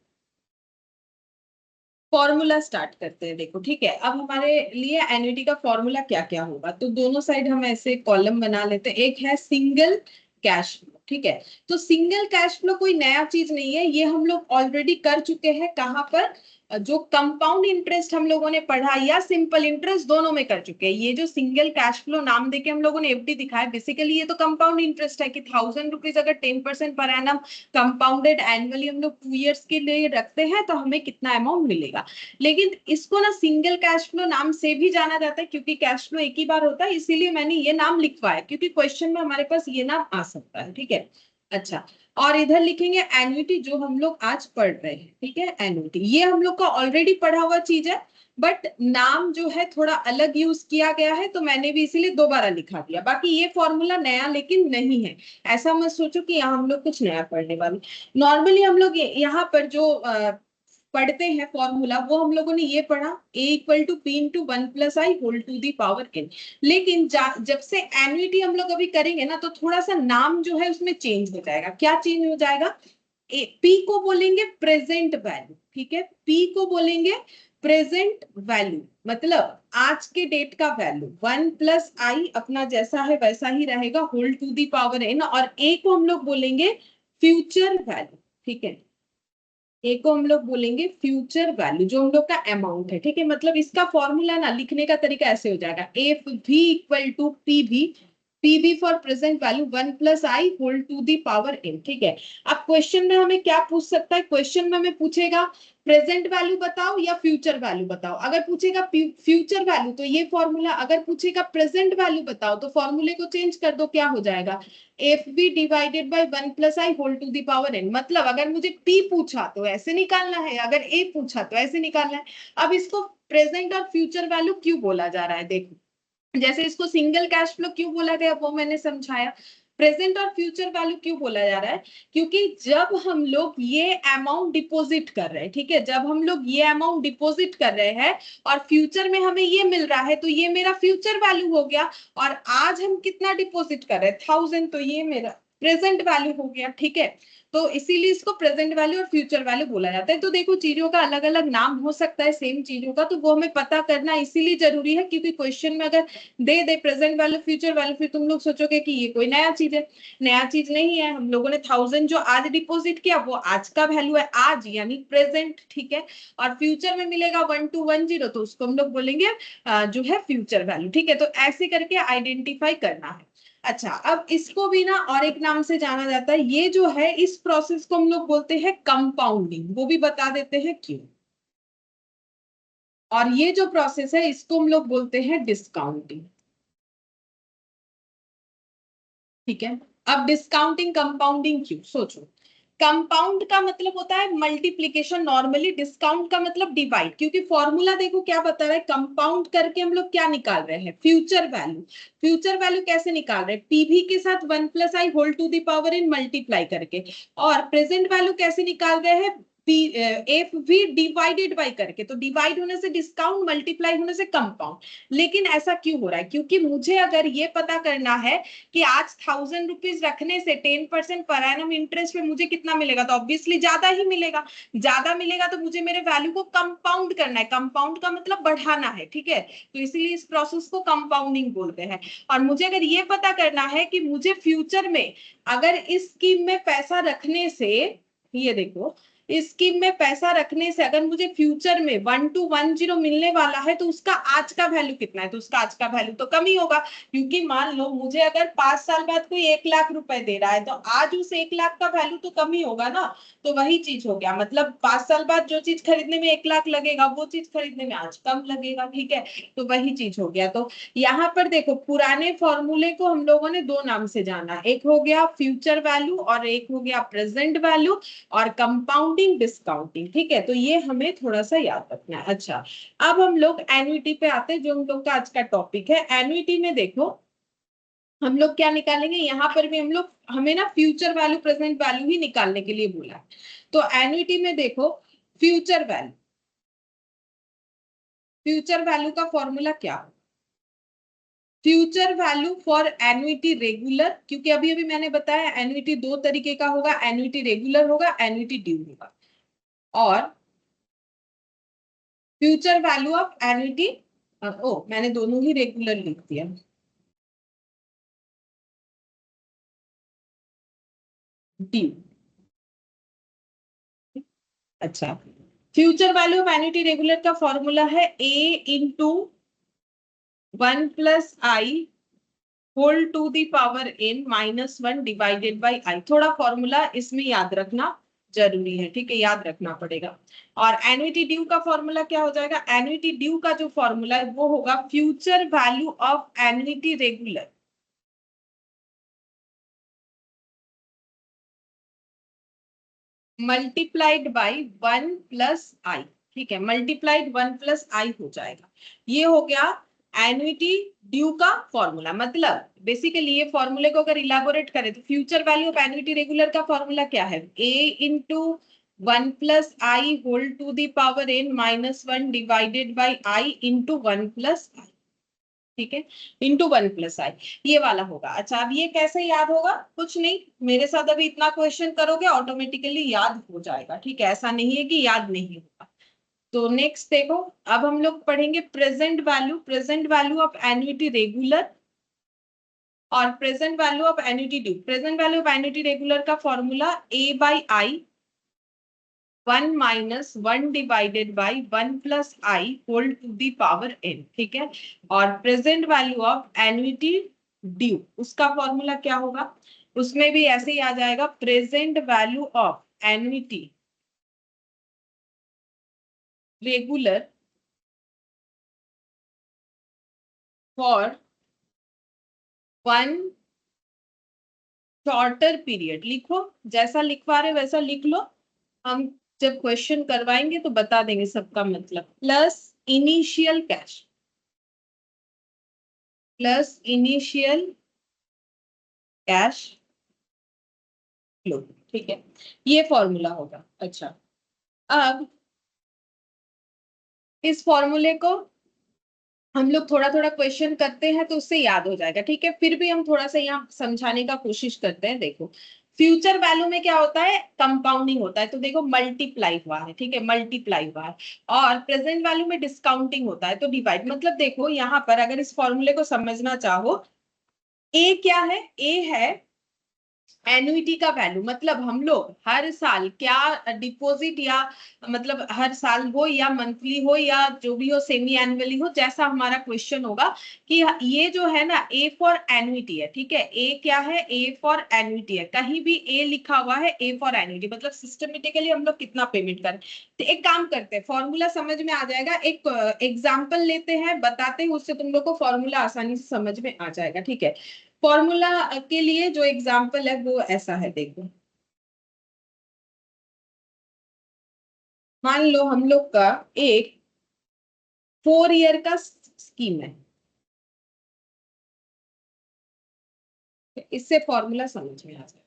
फॉर्मूला स्टार्ट करते हैं। देखो, ठीक है, अब हमारे लिए एन्युटी का फॉर्मूला क्या क्या होगा, तो दोनों साइड हम ऐसे कॉलम बना लेते हैं। एक है सिंगल कैश फ्लो, ठीक है। तो सिंगल कैश फ्लो कोई नया चीज नहीं है, ये हम लोग ऑलरेडी कर चुके हैं। कहाँ पर? जो कंपाउंड इंटरेस्ट हम लोगों ने पढ़ा या सिंपल इंटरेस्ट, दोनों में कर चुके हैं। ये जो सिंगल कैश फ्लो नाम देके हम लोगों ने एफडी दिखाया, बेसिकली ये तो कंपाउंड इंटरेस्ट है कि 1000 रुपीज अगर 10% पर एनम कंपाउंडेड एनुअली हम लोग 2 इयर्स के लिए रखते हैं तो हमें कितना अमाउंट मिलेगा। लेकिन इसको ना सिंगल कैश फ्लो नाम से भी जाना जाता है, क्योंकि कैश फ्लो एक ही बार होता है, इसीलिए मैंने ये नाम लिखवाया, क्योंकि क्वेश्चन में हमारे पास ये नाम आ सकता है, ठीक है। अच्छा, और इधर लिखेंगे एन्युटी, जो हम लोग आज पढ़ रहे हैं, ठीक है। एन्युटी ये हम लोग का ऑलरेडी पढ़ा हुआ चीज है, बट नाम जो है थोड़ा अलग यूज किया गया है, तो मैंने भी इसीलिए दोबारा लिखा दिया। बाकी ये फॉर्मूला नया लेकिन नहीं है, ऐसा मत सोचो कि यहाँ हम लोग कुछ नया पढ़ने वाले। नॉर्मली हम लोग यहाँ पर जो पढ़ते हैं फॉर्मूला, वो हम लोगों ने ये पढ़ा, a equal to P into 1+i whole to the power n। लेकिन जब से एन्युटी हम लोग अभी करेंगे ना, तो थोड़ा सा नाम जो है उसमें चेंज हो जाएगा। क्या चेंज हो जाएगा? p को बोलेंगे प्रेजेंट वैल्यू, ठीक है। p को बोलेंगे प्रेजेंट वैल्यू, मतलब आज के डेट का वैल्यू। 1+i अपना जैसा है वैसा ही रहेगा, whole to the power n। और a को हम लोग बोलेंगे फ्यूचर वैल्यू, ठीक है। ए को हम लोग बोलेंगे फ्यूचर वैल्यू, जो हम लोग का अमाउंट है, ठीक है। मतलब इसका फॉर्मूला ना लिखने का तरीका ऐसे हो जाएगा, F V equal to P V, P V for present value 1+i whole to the power n, ठीक है। अब क्वेश्चन में हमें क्या पूछ सकता है? क्वेश्चन में हमें पूछेगा प्रेजेंट वैल्यू बताओ या फ्यूचर वैल्यू बताओ। अगर पूछेगा फ्यूचर वैल्यू तो ये फॉर्मूला, अगर पूछेगा प्रेजेंट वैल्यू बताओ तो फॉर्मूले को चेंज कर दो, क्या हो जाएगा? F B divided by 1+i whole to the power n। मतलब अगर मुझे p पूछा तो ऐसे निकालना है, अगर a पूछा तो ऐसे निकालना है। अब इसको प्रेजेंट और फ्यूचर वैल्यू क्यों बोला जा रहा है? देखो, जैसे इसको सिंगल कैश फ्लो क्यों बोला गया वो मैंने समझाया। प्रेजेंट और फ्यूचर वैल्यू क्यों बोला जा रहा है? क्योंकि जब हम लोग ये अमाउंट डिपॉजिट कर रहे हैं, ठीक है, जब हम लोग ये अमाउंट डिपॉजिट कर रहे हैं और फ्यूचर में हमें ये मिल रहा है, तो ये मेरा फ्यूचर वैल्यू हो गया। और आज हम कितना डिपॉजिट कर रहे हैं? 1000, तो ये मेरा प्रेजेंट वैल्यू हो गया, ठीक है। तो इसीलिए इसको प्रेजेंट वैल्यू और फ्यूचर वैल्यू बोला जाता है। तो देखो, चीजों का अलग अलग नाम हो सकता है सेम चीजों का, तो वो हमें पता करना इसीलिए जरूरी है, क्योंकि क्वेश्चन में अगर दे दे प्रेजेंट वैल्यू फ्यूचर वैल्यू, फिर तुम लोग सोचोगे कि ये कोई नया चीज है। नया चीज नहीं है, हम लोगों ने 1000 जो आज डिपॉजिट किया वो आज का वैल्यू है, आज यानी प्रेजेंट, ठीक है। और फ्यूचर में मिलेगा 1210, तो उसको हम लोग बोलेंगे जो है फ्यूचर वैल्यू, ठीक है। तो ऐसे करके आइडेंटिफाई करना है। अच्छा, अब इसको भी ना और एक नाम से जाना जाता है, ये जो है इस प्रोसेस को हम लोग बोलते हैं कंपाउंडिंग, वो भी बता देते हैं क्यों। और ये जो प्रोसेस है इसको हम लोग बोलते हैं डिस्काउंटिंग, ठीक है। अब डिस्काउंटिंग कंपाउंडिंग क्यों? सोचो, कंपाउंड का मतलब होता है मल्टीप्लीकेशन नॉर्मली, डिस्काउंट का मतलब डिवाइड, क्योंकि फॉर्मूला देखो क्या बता रहा है, कंपाउंड करके हम लोग क्या निकाल रहे हैं? Future value. फ्यूचर वैल्यू कैसे निकाल रहे हैं? पीवी के साथ 1+i whole to the power n multiply करके। और प्रेजेंट वैल्यू कैसे निकाल रहे हैं? एफ भी डिवाइडेड बाई करके, तो डिवाइड होने से डिस्काउंट, मल्टीप्लाई होने से कंपाउंड। लेकिन ऐसा क्यों हो रहा है? क्योंकि मुझे अगर ये पता करना है कि आज 1000 रुपीज रखने से 10% पर एनम इंटरेस्ट पे मुझे कितना मिलेगा, तो ऑब्वियसली ज्यादा ही मिलेगा। ज्यादा मिलेगा तो मुझे मेरे वैल्यू को कंपाउंड करना है, कंपाउंड का मतलब बढ़ाना है, ठीक है। तो इसीलिए इस प्रोसेस को कंपाउंडिंग बोलते हैं। और मुझे अगर ये पता करना है कि मुझे फ्यूचर में अगर इस स्कीम में पैसा रखने से, ये देखो, इस स्कीम में पैसा रखने से अगर मुझे फ्यूचर में 1210 मिलने वाला है, तो उसका आज का वैल्यू कितना है? तो उसका आज का वैल्यू तो कम ही होगा, क्योंकि मान लो मुझे अगर 5 साल बाद कोई 1 लाख रुपए दे रहा है, तो आज उस 1 लाख का वैल्यू तो कम ही होगा ना। तो वही चीज हो गया, मतलब 5 साल बाद जो चीज खरीदने में 1 लाख लगेगा, वो चीज खरीदने में आज कम लगेगा, ठीक है। तो वही चीज हो गया। तो यहाँ पर देखो, पुराने फॉर्मूले को हम लोगों ने 2 नाम से जाना, एक हो गया फ्यूचर वैल्यू और एक हो गया प्रेजेंट वैल्यू, और कंपाउंडिंग, डिस्काउंटिंग, ठीक है। तो ये हमें थोड़ा सा याद रखना है। अच्छा, अब हम लोग एन्युटी पे आते हैं, जो हम लोग का आज का टॉपिक है। एन्युटी में देखो हम लोग क्या निकालेंगे, यहाँ पर भी हम लोग, हमें ना फ्यूचर वैल्यू प्रेजेंट वैल्यू ही निकालने के लिए बोला है। तो एन्युटी में देखो, फ्यूचर वैल्यू, फ्यूचर वैल्यू का फॉर्मूला क्या? Future value for annuity regular, क्योंकि अभी अभी मैंने बताया एन्युटी 2 तरीके का होगा, एन्युटी रेगुलर होगा, एन्युटी ड्यू होगा। और फ्यूचर वैल्यू ऑफ एन्युटी, ओ मैंने दोनों ही रेगुलर लिख दिया, ड्यू। अच्छा, future value of annuity regular का फॉर्मूला है a into 1 + i whole to the power n -1 divided by i। थोड़ा फॉर्मूला इसमें याद रखना जरूरी है, ठीक है, याद रखना पड़ेगा। और एन्युटी ड्यू का फॉर्मूला क्या हो जाएगा? एन्युटी ड्यू का जो फॉर्मूला है वो होगा future value of annuity regular multiplied by 1 + i, ठीक है, मल्टीप्लाइड 1 + i हो जाएगा। ये हो गया एन्युटी ड्यू का फॉर्मूला। मतलब बेसिकली ये फॉर्मूले को अगर इलाबोरेट करें तो future value of annuity regular का फॉर्मूला क्या है? a into 1 + i whole to the power n -1 divided by i into 1 + i, ठीक है, इंटू 1 + i, ये वाला होगा। अच्छा, अब ये कैसे याद होगा? कुछ नहीं, मेरे साथ अभी इतना क्वेश्चन करोगे ऑटोमेटिकली याद हो जाएगा, ठीक है, ऐसा नहीं है कि याद नहीं होगा। तो नेक्स्ट देखो, अब हम लोग पढ़ेंगे present value, present value of annuity regular और present value of annuity due. Present value of annuity regular का formula a/i 1 - 1 divided by 1 + i whole to the power n, ठीक है। और present value of annuity due, उसका formula क्या होगा? उसमें भी ऐसे ही आ जाएगा, present value of annuity regular for 1 shorter period. लिखो, जैसा लिखवा रहे वैसा लिख लो, हम जब क्वेश्चन करवाएंगे तो बता देंगे सबका मतलब। Plus initial cash, plus initial cash flow, ठीक है, ये फॉर्मूला होगा। अच्छा, अब इस फॉर्मूले को हम लोग थोड़ा थोड़ा क्वेश्चन करते हैं तो उससे याद हो जाएगा, ठीक है। फिर भी हम थोड़ा सा यहाँ समझाने का कोशिश करते हैं। देखो, फ्यूचर वैल्यू में क्या होता है? कंपाउंडिंग होता है, तो देखो मल्टीप्लाई हुआ है, ठीक है, मल्टीप्लाई हुआ है। और प्रेजेंट वैल्यू में डिस्काउंटिंग होता है, तो डिवाइड। मतलब देखो यहाँ पर अगर इस फॉर्मूले को समझना चाहो, ए क्या है? ए है एन्युटी का वैल्यू, मतलब हम लोग हर साल क्या डिपॉजिट, या मतलब हर साल हो या मंथली हो या जो भी हो, सेमी एनुअली हो, जैसा हमारा क्वेश्चन होगा कि ये जो है ना ए फॉर एन्युटी है, ठीक है। ए क्या है? ए फॉर एन्युटी है, कहीं भी ए लिखा हुआ है ए फॉर एन्युटी, मतलब सिस्टमेटिकली हम लोग कितना पेमेंट करें। तो एक काम करते हैं, फॉर्मूला समझ में आ जाएगा, एक एग्जाम्पल लेते हैं, बताते हैं, उससे तुम लोग को फॉर्मूला आसानी से समझ में आ जाएगा, ठीक है। फॉर्मूला के लिए जो एग्जाम्पल है वो ऐसा है, देखो, मान लो हम लोग का एक 4 ईयर का स्कीम है, इससे फॉर्मूला समझ में आ जाए।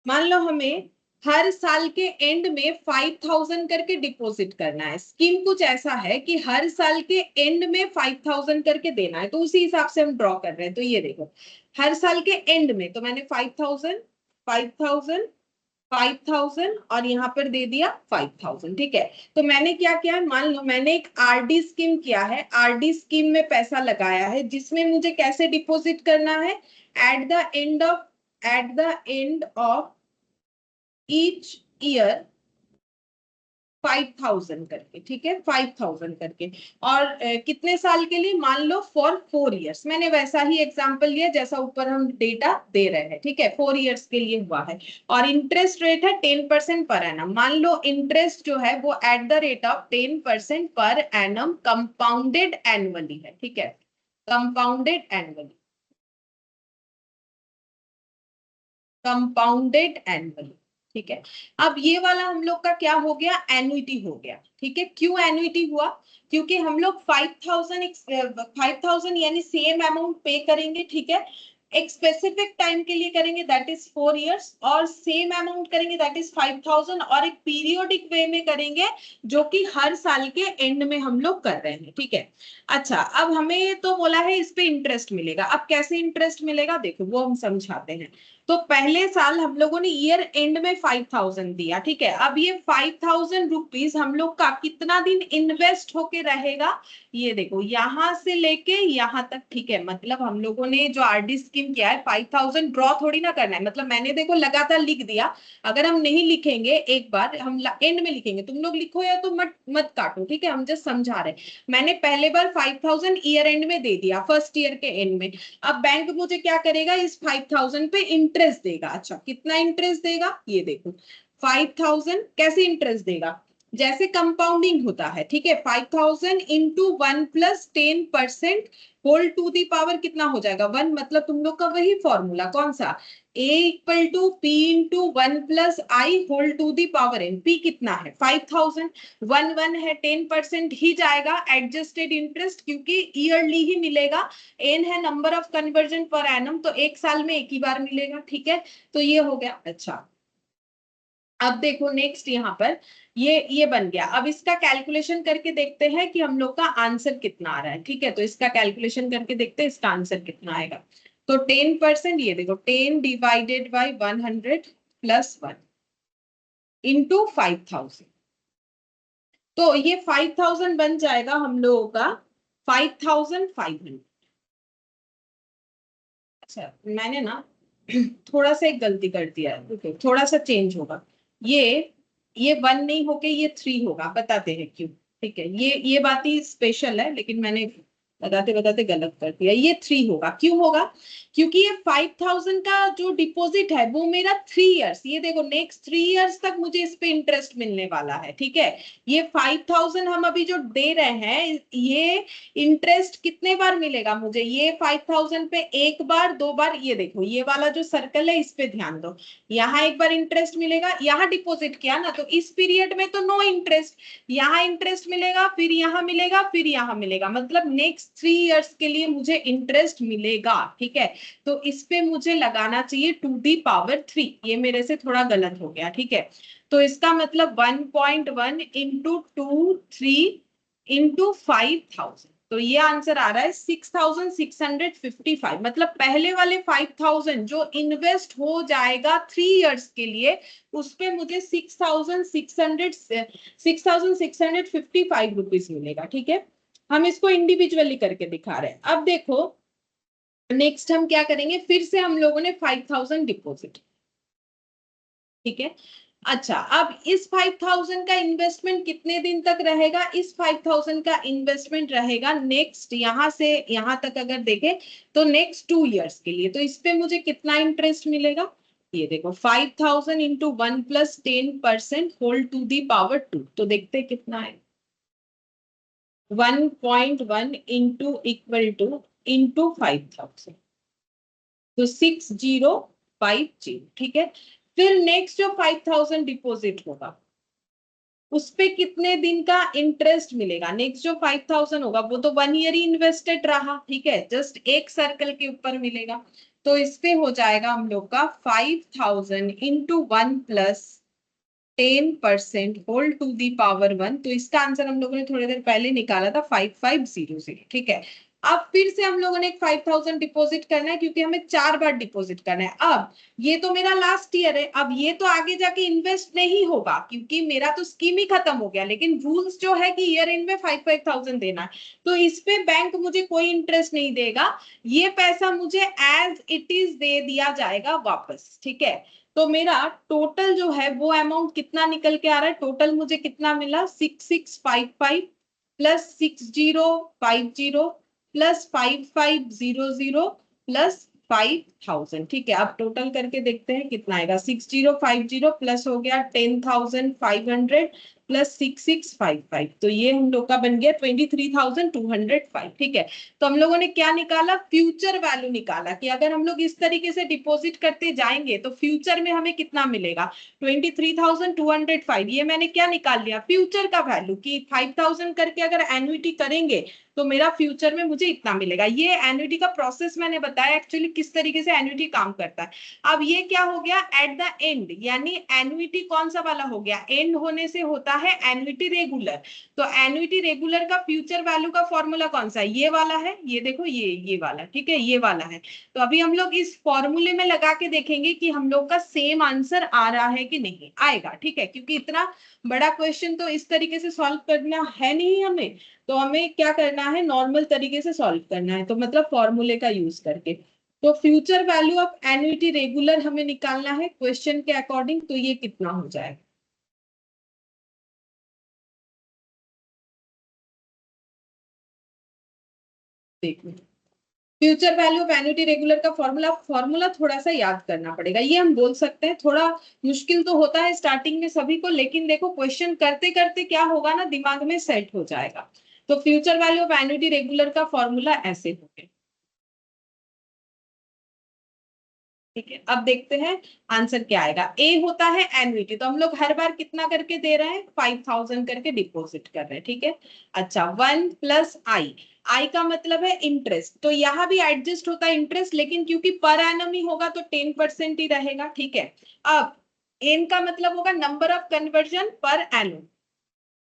मान लो हमें हर साल के एंड में 5,000 करके डिपॉजिट करना है। स्कीम कुछ ऐसा है कि हर साल के एंड में 5,000 करके देना है, तो उसी हिसाब से हम ड्रॉ कर रहे हैं। तो ये देखो हर साल के एंड में, तो मैंने 5,000 5,000 5,000 और यहाँ पर दे दिया 5,000। ठीक है, तो मैंने क्या किया, मान लो मैंने एक आरडी स्कीम किया है, आरडी स्कीम में पैसा लगाया है, जिसमें मुझे कैसे डिपॉजिट करना है, at the end of each year 5,000 करके। ठीक है, 5,000 करके। और कितने साल के लिए, मान लो फॉर 4 इयर्स। मैंने वैसा ही एग्जांपल लिया जैसा ऊपर हम डेटा दे रहे हैं। ठीक है, 4 इयर्स के लिए हुआ है और इंटरेस्ट रेट है 10% पर एनम। मान लो इंटरेस्ट जो है वो at the rate of 10% per annum compounded annually है। ठीक है, कंपाउंडेड एनुअली, कंपाउंडेड एनुअली। ठीक है, अब ये वाला हम लोग का क्या हो गया, एन्युटी हो गया। ठीक है, क्यों एन्युटी हुआ, क्योंकि हम लोग 5,000 यानी सेम अमाउंट पे करेंगे। ठीक है, एक स्पेसिफिक टाइम के लिए करेंगे दैट इज 4 इयर्स, और सेम अमाउंट करेंगे दैट इज 5,000, और एक पीरियोडिक वे में करेंगे जो कि हर साल के एंड में हम लोग कर रहे हैं। ठीक है, अच्छा अब हमें तो बोला है इस पे इंटरेस्ट मिलेगा। अब कैसे इंटरेस्ट मिलेगा देखो वो हम समझाते हैं। तो पहले साल हम लोगों ने ईयर एंड में 5,000 दिया। ठीक है, अब ये 5,000 रुपीज हम लोग का कितना दिन इन्वेस्ट होके रहेगा, ये देखो यहां से लेके यहां तक। ठीक है, मतलब हम लोगों ने जो आरडी स्कीम किया है 5,000 ड्रॉ थोड़ी ना करना है, मतलब मैंने देखो लगातार लिख दिया। अगर हम नहीं लिखेंगे, एक बार हम एंड में लिखेंगे, तुम लोग लिखो या तो मत मत काटो। ठीक है, हम जस्ट समझा रहे हैं। मैंने पहले बार 5,000 ईयर एंड में दे दिया, फर्स्ट ईयर के एंड में। अब बैंक मुझे क्या करेगा, इस 5,000 पे इंटरेस्ट देगा। अच्छा कितना इंटरेस्ट देगा, ये देखो 5,000 कैसे इंटरेस्ट देगा, जैसे कंपाउंडिंग होता है। ठीक है, 5,000 into 1 plus 10% whole to the power कितना हो जाएगा 1, मतलब तुम लोग का वही फॉर्मूला कौन सा, a equal to p into 1 plus i whole to the power n। p कितना है 5,000, 1 है 10% ही जाएगा एडजस्टेड इंटरेस्ट, क्योंकि ईयरली ही मिलेगा। n है number of conversion per annum, तो एक साल में एक ही बार मिलेगा। ठीक है, तो ये हो गया। अच्छा अब देखो नेक्स्ट यहाँ पर ये बन गया। अब इसका कैलकुलेशन करके देखते हैं कि हम लोग का आंसर कितना आ रहा है। ठीक है, तो इसका कैलकुलेशन करके देखते हैं इसका आंसर कितना आएगा। तो 10%, ये देखो 10 डिवाइडेड बाई 100 प्लस 1 इंटू 5,000, तो ये 5,000 बन जाएगा हम लोगों का 5,500। अच्छा मैंने ना थोड़ा सा एक गलती कर दिया है, okay, थोड़ा सा चेंज होगा। ये 1 नहीं होके ये 3 होगा, बताते हैं क्यों। ठीक है, ये बात ही स्पेशल है, लेकिन मैंने बताते बताते गलत कर दिया। ये 3 होगा, क्यों होगा, क्योंकि ये 5,000 का जो डिपॉजिट है वो मेरा 3 इयर्स, ये देखो नेक्स्ट 3 इयर्स तक मुझे इस पे इंटरेस्ट मिलने वाला है। ठीक है, ये 5,000 हम अभी जो दे रहे हैं, ये इंटरेस्ट कितने बार मिलेगा मुझे, ये 5,000 पे एक बार, 2 बार। ये देखो ये वाला जो सर्कल है इस पे ध्यान दो, यहाँ एक बार इंटरेस्ट मिलेगा, यहाँ डिपॉजिट किया ना, तो इस पीरियड में तो नो इंटरेस्ट, यहाँ इंटरेस्ट मिलेगा, फिर यहाँ मिलेगा, फिर यहाँ मिलेगा, मतलब नेक्स्ट 3 इयर्स के लिए मुझे इंटरेस्ट मिलेगा। ठीक है, तो इस पे मुझे लगाना चाहिए 2 दी पावर 3, ये मेरे से थोड़ा गलत हो गया। ठीक है, तो इसका मतलब 1.1 इंटू 2 3 इंटू 5,000, तो ये आंसर आ रहा है 6,655। मतलब पहले वाले 5,000 जो इन्वेस्ट हो जाएगा 3 इयर्स के लिए, उस पे मुझे 6,655 रुपीज मिलेगा। ठीक है, हम इसको इंडिविजुअली करके दिखा रहे हैं। अब देखो नेक्स्ट हम क्या करेंगे, फिर से हम लोगों ने 5,000 डिपॉजिट। ठीक है, अच्छा अब इस 5,000 का इन्वेस्टमेंट कितने दिन तक रहेगा, इस 5,000 का इन्वेस्टमेंट रहेगा नेक्स्ट यहां से यहां तक अगर देखें तो नेक्स्ट 2 इयर्स के लिए। तो इस पे मुझे कितना इंटरेस्ट मिलेगा, ये देखो 5,000 into 1 plus 10% whole to the power 2, तो देखते हैं कितना है 1.1 इंटू इक्वल टू इंटू 5,000, तो 6050। ठीक है, फिर नेक्स्ट जो 5,000 डिपॉजिट होगा उस पे कितने दिन का इंटरेस्ट मिलेगा, नेक्स्ट जो 5,000 होगा वो तो 1 ईयर ही इन्वेस्टेड रहा। ठीक है, जस्ट एक सर्कल के ऊपर मिलेगा, तो इस पे हो जाएगा हम लोग का 5,000 into 1 plus 10% whole to the power 1। तो इसका आंसर हम लोगों ने थोड़ी देर पहले निकाला था 5500। ठीक है, अब फिर से हम लोगों ने 5000 डिपॉजिट करना है क्योंकि हमें 4 बार डिपॉजिट करना है। अब ये तो मेरा लास्ट ईयर है, अब ये तो आगे जाके इन्वेस्ट नहीं होगा क्योंकि मेरा तो स्कीम ही खत्म हो गया, लेकिन रूल्स जो है कि ईयर एंड में 5000 देना है, तो इस पे बैंक मुझे कोई इंटरेस्ट नहीं देगा, ये पैसा मुझे एज इट इज दे दिया जाएगा वापस। ठीक है, तो मेरा टोटल जो है वो अमाउंट कितना निकल के आ रहा है, टोटल मुझे कितना मिला 6655 प्लस 6050 प्लस 5500 प्लस 5000। ठीक है, अब टोटल करके देखते हैं कितना आएगा। 6050 प्लस हो गया 10500 प्लस 6655, तो ये हम लोग का बन गया 23205। ठीक है, तो हम लोगों ने क्या निकाला, फ्यूचर वैल्यू निकाला कि अगर हम लोग इस तरीके से डिपॉजिट करते जाएंगे तो फ्यूचर में हमें कितना मिलेगा 23205। ये मैंने क्या निकाल लिया, फ्यूचर का वैल्यू कि 5000 करके अगर एन्युटी करेंगे तो मेरा फ्यूचर में मुझे इतना मिलेगा। ये एन्युटी का प्रोसेस मैंने बताया एक्चुअली किस तरीके से एन्युटी काम करता है। अब ये क्या हो गया एट द एंड, यानी एन्युटी कौन सा वाला हो गया, एंड होने से होता है एन्युटी रेगुलर। तो एन्युटी रेगुलर का फ्यूचर वैल्यू का फॉर्मूला कौन सा है, ये वाला है, ये देखो ये वाला। ठीक है, ये वाला है। तो अभी हम लोग इस फॉर्मूले में लगा के देखेंगे कि हम लोग का सेम आंसर आ रहा है कि नहीं आएगा। ठीक है, क्योंकि इतना बड़ा क्वेश्चन तो इस तरीके से सॉल्व करना है नहीं हमें, तो हमें क्या करना है, नॉर्मल तरीके से सॉल्व करना है, तो मतलब फॉर्मूले का यूज करके। तो future value of annuity regular हमें निकालना है क्वेश्चन के अकॉर्डिंग, तो ये कितना हो जाएगा, देखो future value of annuity regular का फॉर्मूला थोड़ा सा याद करना पड़ेगा। ये हम बोल सकते हैं, थोड़ा मुश्किल तो होता है स्टार्टिंग में सभी को, लेकिन देखो क्वेश्चन करते करते क्या होगा ना, दिमाग में सेट हो जाएगा। तो future value of annuity regular का फॉर्मूला ऐसे हो गया। ठीक है, अब देखते हैं आंसर क्या आएगा। ए होता है एन्युटी, तो हम लोग हर बार कितना करके दे रहे हैं, 5000 करके डिपॉजिट कर रहे हैं। ठीक है, अच्छा 1 प्लस आई, आई का मतलब है इंटरेस्ट, तो यहाँ भी एडजस्ट होता है इंटरेस्ट, लेकिन क्योंकि पर एनम ही होगा तो 10% ही रहेगा। ठीक है, अब एन का मतलब होगा number of conversion per annum,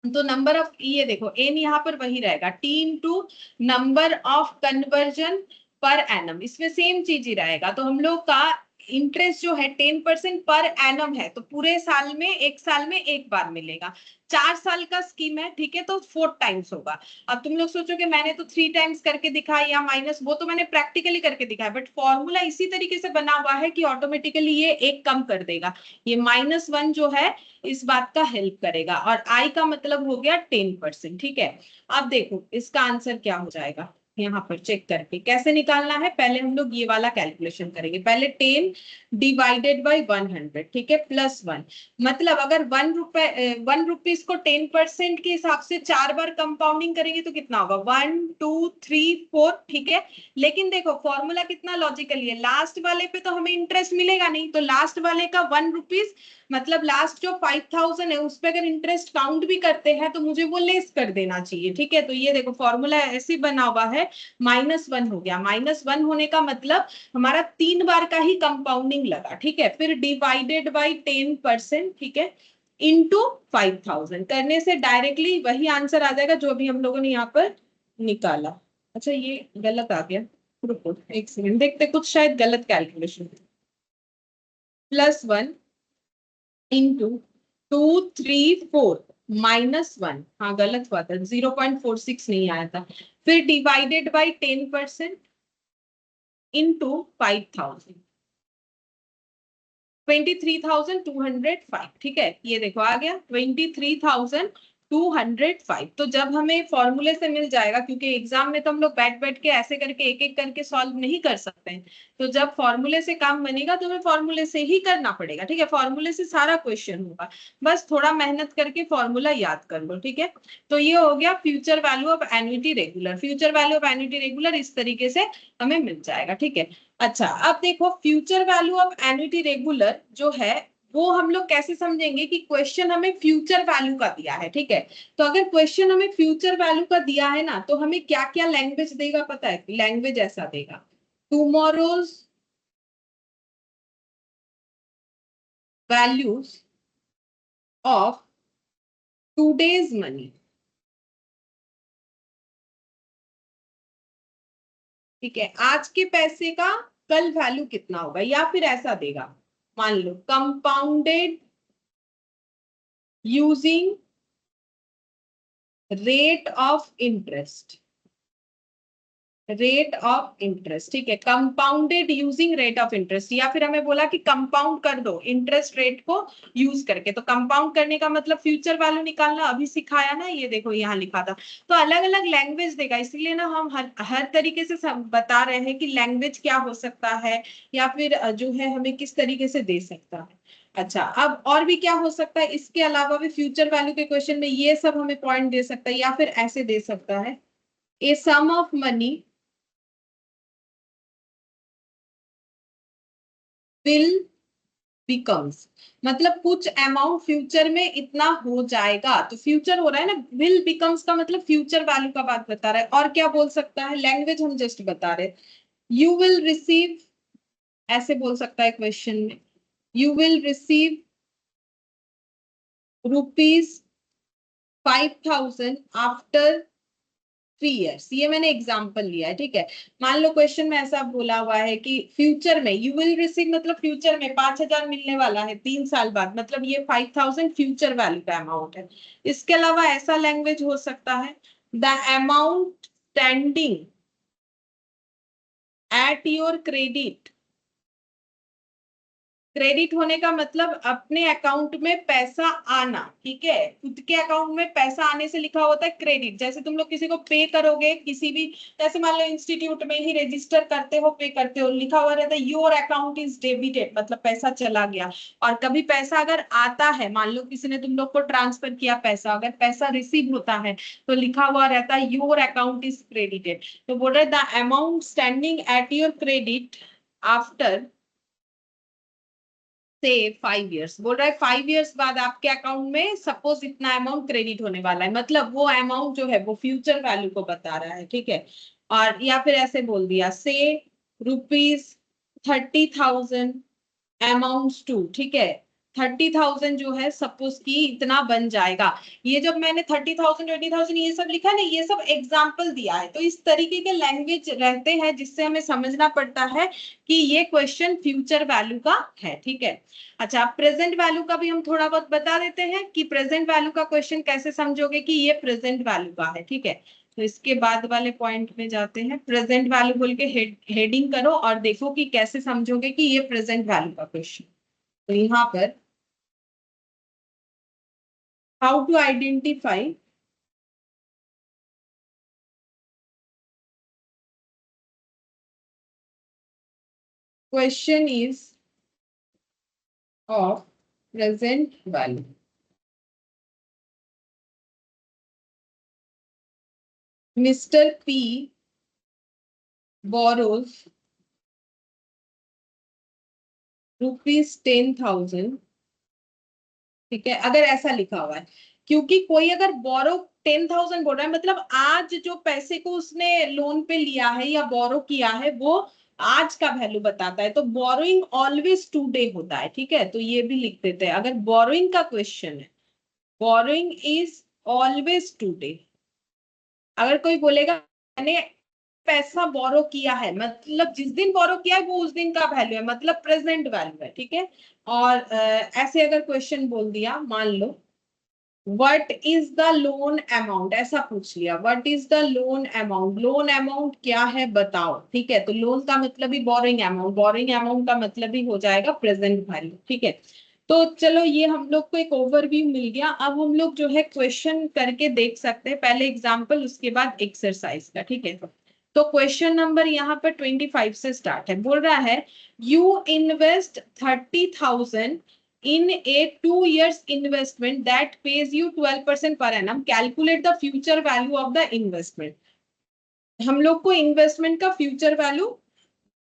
तो नंबर ऑफ, ये देखो एन यहाँ पर वही रहेगा, T into number of conversion per annum, इसमें सेम चीज ही रहेगा। तो हम लोग का इंटरेस्ट जो है 10% पर एनम है, तो पूरे साल में, एक साल में एक बार मिलेगा। 4 साल का स्कीम है, ठीक है, तो 4 टाइम्स होगा। अब तुम लोग सोचोगे मैंने तो 3 टाइम्स करके दिखाया या माइनस, वो तो मैंने प्रैक्टिकली करके दिखाया, बट फॉर्मूला इसी तरीके से बना हुआ है कि ऑटोमेटिकली ये एक कम कर देगा, ये -1 जो है इस बात का हेल्प करेगा, और आई का मतलब हो गया 10%। ठीक है, अब देखो इसका आंसर क्या हो जाएगा, यहाँ पर चेक करके कैसे निकालना है। पहले हम लोग ये वाला कैलकुलेशन करेंगे, पहले 10 डिवाइडेड बाई 100, ठीक है, प्लस 1, मतलब अगर 1 रुपीज को 10% के हिसाब से 4 बार कंपाउंडिंग करेंगे तो कितना होगा 1 2 3 4। ठीक है, लेकिन देखो फॉर्मूला कितना लॉजिकली है, लास्ट वाले पे तो हमें इंटरेस्ट मिलेगा नहीं, तो लास्ट वाले का 1 रुपीज मतलब लास्ट जो 5000 है उस पे अगर इंटरेस्ट काउंट भी करते हैं तो मुझे वो लेस कर देना चाहिए। ठीक है, तो ये देखो फॉर्मूला ऐसे बना हुआ है, -1 हो गया, -1 होने का मतलब हमारा 3 बार का ही कंपाउंडिंग लगा। ठीक है, फिर डिवाइडेड बाई 10%, ठीक है, इंटू 5000 करने से डायरेक्टली वही आंसर आ जाएगा जो अभी हम लोगों ने यहाँ पर निकाला। अच्छा ये गलत आ गया, रुको एक सेकंड देखते, कुछ शायद गलत कैलकुलेशन, +1 इंटू 234 -1, हाँ गलत हुआ था, 0.46 नहीं आया था, फिर डिवाइडेड बाई 10% इंटू 5000, 23,205। ठीक है, ये देखो आ गया 23,205। तो जब हमें फॉर्मूले से मिल जाएगा, क्योंकि एग्जाम में तो हम लोग बैठ बैठ के ऐसे करके एक एक करके सॉल्व नहीं कर सकते हैं, तो जब फॉर्मूले से काम बनेगा तो हमें फॉर्मूले से ही करना पड़ेगा। ठीक है, फॉर्मूले से सारा क्वेश्चन होगा, बस थोड़ा मेहनत करके फॉर्मूला याद कर लो। ठीक है, तो ये हो गया future value of annuity regular. Future value of annuity regular इस तरीके से हमें मिल जाएगा। ठीक है, अच्छा अब देखो future value of annuity regular जो है वो हम लोग कैसे समझेंगे कि क्वेश्चन हमें फ्यूचर वैल्यू का दिया है। ठीक है, तो अगर क्वेश्चन हमें फ्यूचर वैल्यू का दिया है ना, तो हमें क्या क्या लैंग्वेज देगा पता है, लैंग्वेज ऐसा देगा, tomorrow's values of today's money, ठीक है, आज के पैसे का कल वैल्यू कितना होगा, या फिर ऐसा देगा, मान लो compounded using rate of interest, rate of interest, ठीक है, compounded using rate of interest, या फिर हमें बोला कि कंपाउंड कर दो इंटरेस्ट रेट को यूज करके, तो कंपाउंड करने का मतलब फ्यूचर वैल्यू निकालना, अभी सिखाया ना, ये देखो यहाँ लिखा था। तो अलग अलग लैंग्वेज देगा, इसलिए ना हम हर तरीके से बता रहे हैं कि लैंग्वेज क्या हो सकता है, या फिर जो है हमें किस तरीके से दे सकता है। अच्छा, अब और भी क्या हो सकता है, इसके अलावा भी फ्यूचर वैल्यू के क्वेश्चन में ये सब हमें पॉइंट दे सकता है, या फिर ऐसे दे सकता है, ए सम ऑफ मनी विल बिकम्स, मतलब कुछ अमाउंट फ्यूचर में इतना हो जाएगा, तो फ्यूचर हो रहा है ना, विल बिकम्स का मतलब फ्यूचर वैल्यू का बात बता रहा है। और क्या बोल सकता है, लैंग्वेज हम जस्ट बता रहे, यू विल रिसीव, ऐसे बोल सकता है क्वेश्चन में, you will receive ₹5,000 after 3 years, ये मैंने एग्जांपल लिया है, ठीक है। मान लो क्वेश्चन में ऐसा बोला हुआ है कि फ्यूचर में यू विल रिसीव, मतलब फ्यूचर में 5,000 मिलने वाला है 3 साल बाद, मतलब ये 5,000 फ्यूचर वैल्यू का अमाउंट है। इसके अलावा ऐसा लैंग्वेज हो सकता है, the amount standing at your credit, credit होने का मतलब अपने अकाउंट में पैसा आना, ठीक है, खुद के अकाउंट में पैसा आने से लिखा होता है क्रेडिट। जैसे तुम लोग किसी को पे करोगे, किसी भी, जैसे मान लो इंस्टीट्यूट में ही रजिस्टर करते हो, पे करते हो, लिखा हुआ रहता है योर अकाउंट इज डेबिटेड, मतलब पैसा चला गया। और कभी पैसा अगर आता है, मान लो किसी ने तुम लोग को ट्रांसफर किया पैसा, अगर पैसा रिसीव होता है तो लिखा हुआ रहता है योर अकाउंट इज क्रेडिटेड। तो बोल रहे the amount standing at your credit after से 5 years, बोल रहा है 5 years बाद आपके अकाउंट में सपोज इतना अमाउंट क्रेडिट होने वाला है, मतलब वो अमाउंट जो है वो फ्यूचर वैल्यू को बता रहा है, ठीक है। और या फिर ऐसे बोल दिया, से ₹30,000 अमाउंट्स टू, ठीक है, 30,000 जो है सपोज की इतना बन जाएगा। ये जब मैंने 30,000 20,000 ये सब लिखा है ना, ये सब एग्जाम्पल दिया है। तो इस तरीके के लैंग्वेज रहते हैं जिससे हमें समझना पड़ता है कि ये क्वेश्चन फ्यूचर वैल्यू का है, ठीक है। अच्छा, प्रेजेंट वैल्यू का भी हम थोड़ा बहुत बता देते हैं कि प्रेजेंट वैल्यू का क्वेश्चन कैसे समझोगे कि ये प्रेजेंट वैल्यू का है, ठीक है। तो इसके बाद वाले पॉइंट में जाते हैं, प्रेजेंट वैल्यू बोल के हेडिंग करो और देखो कि कैसे समझोगे कि ये प्रेजेंट वैल्यू का क्वेश्चन। तो यहाँ पर how to identify question is of present value. Mister P borrows ₹10,000, ठीक है, अगर ऐसा लिखा हुआ है, क्योंकि कोई अगर बोरो 10,000 बोल रहा है, मतलब आज जो पैसे को उसने लोन पे लिया है या बोरो किया है वो आज का वैल्यू बताता है। तो बोरोइंग ऑलवेज टुडे होता है, ठीक है, तो ये भी लिख देते हैं। अगर बोरोइंग का क्वेश्चन है, बोरोइंग इज ऑलवेज टुडे। अगर कोई बोलेगा मैंने पैसा बोरो किया है, मतलब जिस दिन बोरो किया है वो उस दिन का वैल्यू है, मतलब प्रेजेंट वैल्यू है, ठीक है। और ऐसे अगर क्वेश्चन बोल दिया, मान लो what is the loan amount, ऐसा पूछ लिया, what is the loan amount, loan amount क्या है बताओ, ठीक है। तो लोन का मतलब ही बोरोइंग अमाउंट, बोरोइंग अमाउंट का मतलब ही हो जाएगा प्रेजेंट वैल्यू, ठीक है। तो चलो ये हम लोग को एक ओवरव्यू मिल गया। अब हम लोग जो है क्वेश्चन करके देख सकते हैं, पहले एग्जांपल उसके बाद एक्सरसाइज का, ठीक है। तो क्वेश्चन नंबर यहाँ पर 25 से स्टार्ट है, बोल रहा है you invest 30,000 in a 2 years investment that pays you 12% per annum, calculate the future value of the investment। हम लोग को इन्वेस्टमेंट का फ्यूचर वैल्यू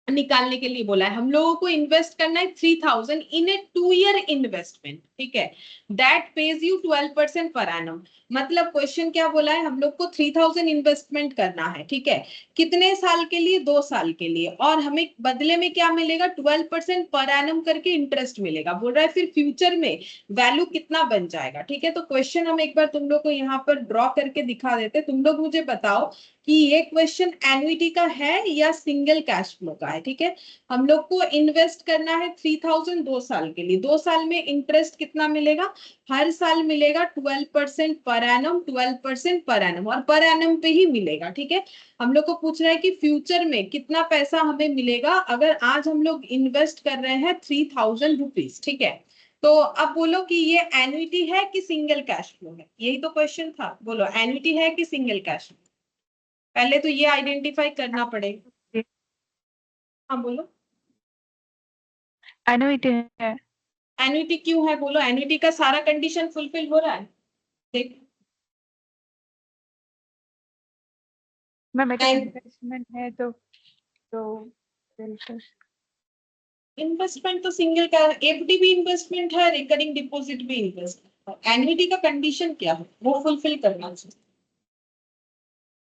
निकालने के लिए बोला है। हम लोगों को इन्वेस्ट करना है 3000 इन ए 2 ईयर इन्वेस्टमेंट, ठीक है, that page you 12% per annum. मतलब क्वेश्चन क्या बोला है, हम लोग को 3000 इन्वेस्टमेंट करना है, ठीक है, कितने साल के लिए, 2 साल के लिए, और हमें बदले में क्या मिलेगा, 12% पर एनम करके इंटरेस्ट मिलेगा। बोल रहा है फिर फ्यूचर में वैल्यू कितना बन जाएगा, ठीक है। तो क्वेश्चन हम एक बार तुम लोग को यहाँ पर ड्रॉ करके दिखा देते। तुम लोग मुझे बताओ कि ये क्वेश्चन एन्युटी का है या सिंगल कैश फ्लो का है, ठीक है। हम लोग को इन्वेस्ट करना है 3000 2 साल के लिए, 2 साल में इंटरेस्ट कितना मिलेगा, हर साल मिलेगा 12% पर एनम, 12% पर एनम, और पर एनम पे ही मिलेगा, ठीक है। हम लोग को पूछ रहा है कि फ्यूचर में कितना पैसा हमें मिलेगा अगर आज हम लोग इन्वेस्ट कर रहे हैं 3000 रुपीज, ठीक है। तो अब बोलो कि ये एन्युटी है कि सिंगल कैश फ्लो है, यही तो क्वेश्चन था। बोलो एन्युटी है कि सिंगल कैश फ्लो, पहले तो ये आइडेंटिफाई करना पड़ेगा। हाँ बोलो। एनुइटी है। एन्युटी क्यों है, बोलो एन्युटी का सारा कंडीशन फुलफिल हो रहा है। देख मैम इन्वेस्टमेंट है तो बिल्कुल। इन्वेस्टमेंट तो सिंगल का, एफडी भी इन्वेस्टमेंट है, रिकरिंग डिपॉजिट भी इन्वेस्टमेंट है। एन्युटी का कंडीशन क्या है, वो फुलफिल करना चाहिए।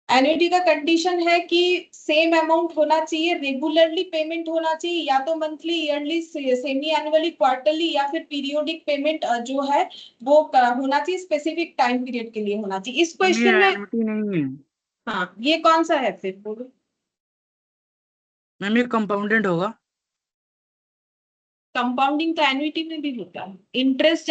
एन्युटी का कंडीशन है कि सेम अमाउंट होना चाहिए, रेगुलरली पेमेंट होना चाहिए, या तो monthly, yearly, semi annually, quarterly, या फिर पीरियोडिक पेमेंट जो है वो होना चाहिए, स्पेसिफिक टाइम पीरियड के लिए होना चाहिए। इस ये क्वेश्चन में एन्युटी नहीं है हाँ, ये कौन सा है फिर बोलो। मैम, ये कंपाउंडेड होगा। कंपाउंडिंग तो एन्युटी में भी होता है। इंटरेस्ट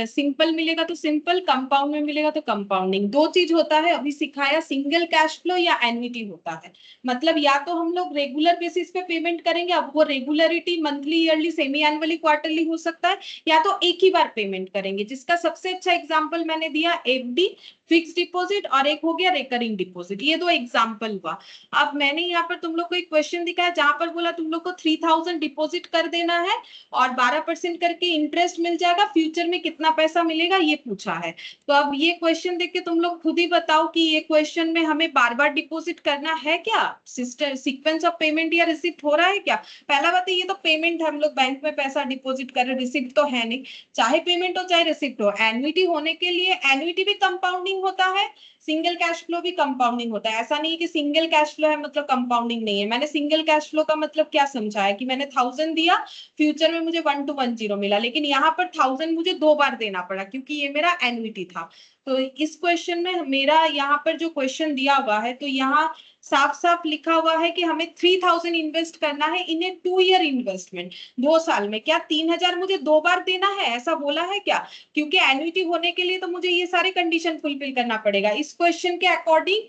सिंपल मिलेगा तो सिंपल, कंपाउंड में मिलेगा तो कंपाउंडिंग, दो चीज होता है। अभी सिखाया सिंगल कैश फ्लो या एन्युटी होता है। मतलब या तो हम लोग रेगुलर बेसिस पे पेमेंट करेंगे, अब वो regularity monthly, yearly, semi annually, quarterly हो सकता है, या तो एक ही बार पेमेंट करेंगे, जिसका सबसे अच्छा एग्जाम्पल मैंने दिया एफडी, फिक्स डिपॉजिट, और एक हो गया रिकरिंग डिपॉजिट। ये दो एग्जाम्पल हुआ। अब मैंने यहाँ पर तुम लोग को एक क्वेश्चन दिखाया जहां पर बोला तुम लोग को 3000 डिपॉजिट कर देना है और 12% करके इंटरेस्ट मिल जाएगा, फ्यूचर में कितना पैसा मिलेगा ये पूछा है। तो अब ये क्वेश्चन देख के तुम लोग खुद ही बताओ कि ये क्वेश्चन में हमें बार बार डिपॉजिट करना है क्या, सिस्टम सीक्वेंस ऑफ पेमेंट या रिसिप्ट हो रहा है क्या। पहला बात है ये तो पेमेंट है, हम लोग बैंक में पैसा डिपॉजिट कर रहे, रिसिप्ट तो है नहीं। चाहे पेमेंट हो चाहे रिसिप्ट हो, एन्युटी होने के लिए एन्युटी भी कंपाउंडिंग होता है, सिंगल कैश फ्लो भी कंपाउंडिंग होता है। ऐसा नहीं है कि सिंगल कैश फ्लो है मतलब कंपाउंडिंग नहीं है। मैंने सिंगल कैश फ्लो का मतलब क्या समझा है कि मैंने 1000 दिया, फ्यूचर में मुझे 1210 मिला, लेकिन यहाँ पर 1000 मुझे 2 बार देना पड़ा क्योंकि ये मेरा एन्युटी था। तो इस क्वेश्चन में मेरा यहाँ पर जो क्वेश्चन दिया हुआ है तो यहाँ साफ साफ लिखा हुआ है कि हमें 3000 इन्वेस्ट करना है इन ए 2 ईयर इन्वेस्टमेंट, 2 साल में। क्या 3000 मुझे 2 बार देना है, ऐसा बोला है क्या। क्योंकि एन्युटी होने के लिए तो मुझे ये सारे कंडीशन फुलफिल करना पड़ेगा। इस क्वेश्चन के अकॉर्डिंग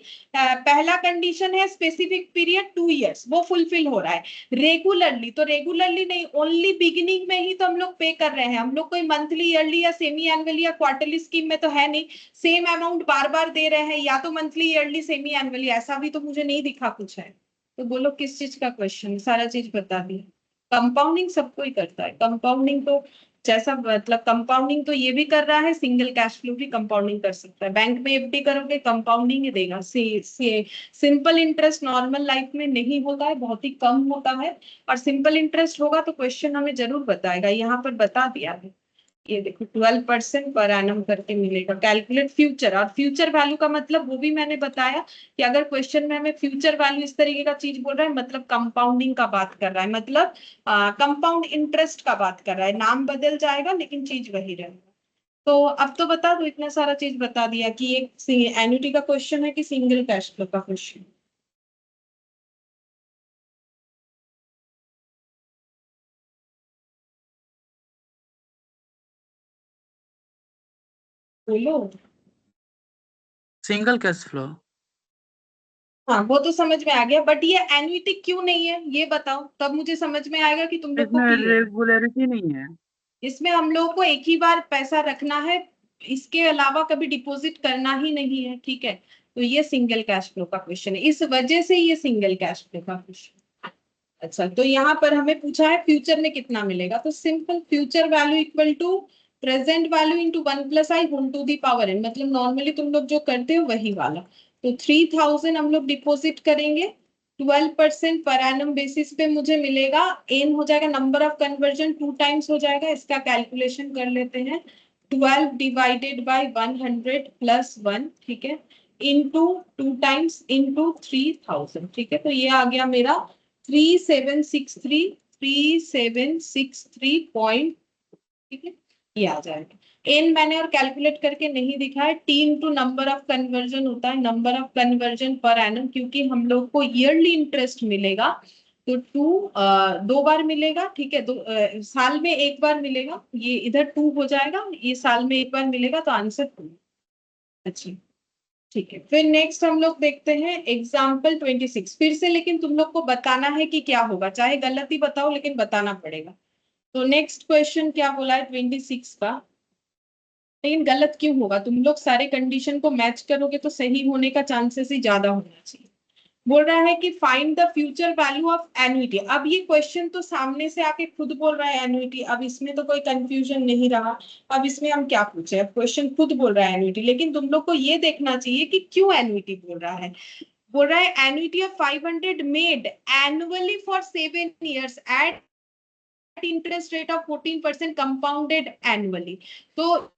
पहला कंडीशन है स्पेसिफिक पीरियड 2 ईयर्स, वो फुलफिल हो रहा है। रेगुलरली तो रेगुलरली नहीं, ओनली बिगिनिंग में ही तो हम लोग पे कर रहे हैं। हम लोग कोई मंथली, ईयरली या सेमी एनुअली या क्वार्टरली स्कीम में तो है नहीं, सेम अमाउंट बार बार दे रहे हैं, या तो मंथली, ईयरली, सेमी एनुअली, ऐसा भी तो मुझे नहीं दिखा कुछ है। तो बोलो किस चीज का क्वेश्चन, सारा चीज बता दी। कंपाउंडिंग सबको ही करता है, कंपाउंडिंग तो जैसा मतलब कंपाउंडिंग तो ये भी कर रहा है, सिंगल कैश फ्लो भी कंपाउंडिंग कर सकता है। बैंक में एफडी करोगे कंपाउंडिंग ही देगा। सिंपल इंटरेस्ट नॉर्मल लाइफ में नहीं होता है, बहुत ही कम होता है, और सिंपल इंटरेस्ट होगा तो क्वेश्चन हमें जरूर बताएगा। यहाँ पर बता दिया है, ये देखो 12% पर एनम करके मिलेगा। कैलकुलेट फ्यूचर, और फ्यूचर वैल्यू का मतलब वो भी मैंने बताया कि अगर क्वेश्चन में हमें फ्यूचर वैल्यू इस तरीके का चीज बोल रहा है मतलब कंपाउंडिंग का बात कर रहा है, मतलब कंपाउंड इंटरेस्ट का बात कर रहा है। नाम बदल जाएगा लेकिन चीज वही रहेगा। तो अब तो बता दो, इतना सारा चीज बता दिया कि एक एन्युटी का क्वेश्चन है कि सिंगल कैश फ्लो का क्वेश्चन। बोलो। Single cash flow. हाँ वो तो समझ में आ गया, बट ये एन्युटी क्यों नहीं है ये बताओ, तब मुझे समझ में आएगा कि तुम लोग को इसमें क्लियर। रेगुलरिटी नहीं है। इसमें हम लोगों को एक ही बार पैसा रखना है, इसके अलावा कभी डिपॉजिट करना ही नहीं है, ठीक है। तो ये सिंगल कैश फ्लो का क्वेश्चन है, इस वजह से ये सिंगल कैश फ्लो का क्वेश्चन। अच्छा, तो यहाँ पर हमें पूछा है फ्यूचर में कितना मिलेगा, तो simple future value equal to present value into 1 + i whole to the power n, मतलब नॉर्मली तुम लोग जो करते हो वही वाला। तो 3000 हम लोग डिपॉजिट करेंगे, 12% पर एनम बेसिस पे मुझे मिलेगा, एन हो जाएगा नंबर ऑफ कन्वर्जन 2 टाइम्स हो जाएगा, इसका कैलकुलेशन कर लेते हैं। 12 डिवाइडेड बाय 100 प्लस 1, ठीक है, इंटू 2 टाइम्स इंटू 3000, ठीक है, तो ये आ गया मेरा 3763 पॉइंट, ठीक है, ये आ जाएगा। एन मैंने और कैलकुलेट करके नहीं दिखा है, T into number of conversion होता है, number of conversion per annum, क्योंकि हम लोग को ईयरली इंटरेस्ट मिलेगा तो 2 बार मिलेगा, ठीक है, साल में 1 बार मिलेगा, ये इधर 2 हो जाएगा, ये साल में 1 बार मिलेगा, तो आंसर 2। अच्छा, ठीक है, फिर नेक्स्ट हम लोग देखते हैं एग्जाम्पल 26 फिर से, लेकिन तुम लोग को बताना है कि क्या होगा, चाहे गलत ही बताओ लेकिन बताना पड़ेगा। तो नेक्स्ट क्वेश्चन क्या बोला है 26 का, लेकिन गलत क्यों होगा, तुम लोग सारे कंडीशन को मैच करोगे तो सही होने का चांसेस ही ज्यादा होना चाहिए। बोल रहा है कि find the future value of annuity. अब ये क्वेश्चन तो सामने से आके खुद बोल रहा है एन्युटी, अब इसमें तो कोई कंफ्यूजन नहीं रहा। अब इसमें हम क्या पूछे, अब क्वेश्चन खुद बोल रहा है एन्युटी, लेकिन तुम लोग को ये देखना चाहिए कि क्यों एन्युटी बोल रहा है। बोल रहा है annuity of 500 made annually for 7 years at interest rate of 14% compounded annually. तो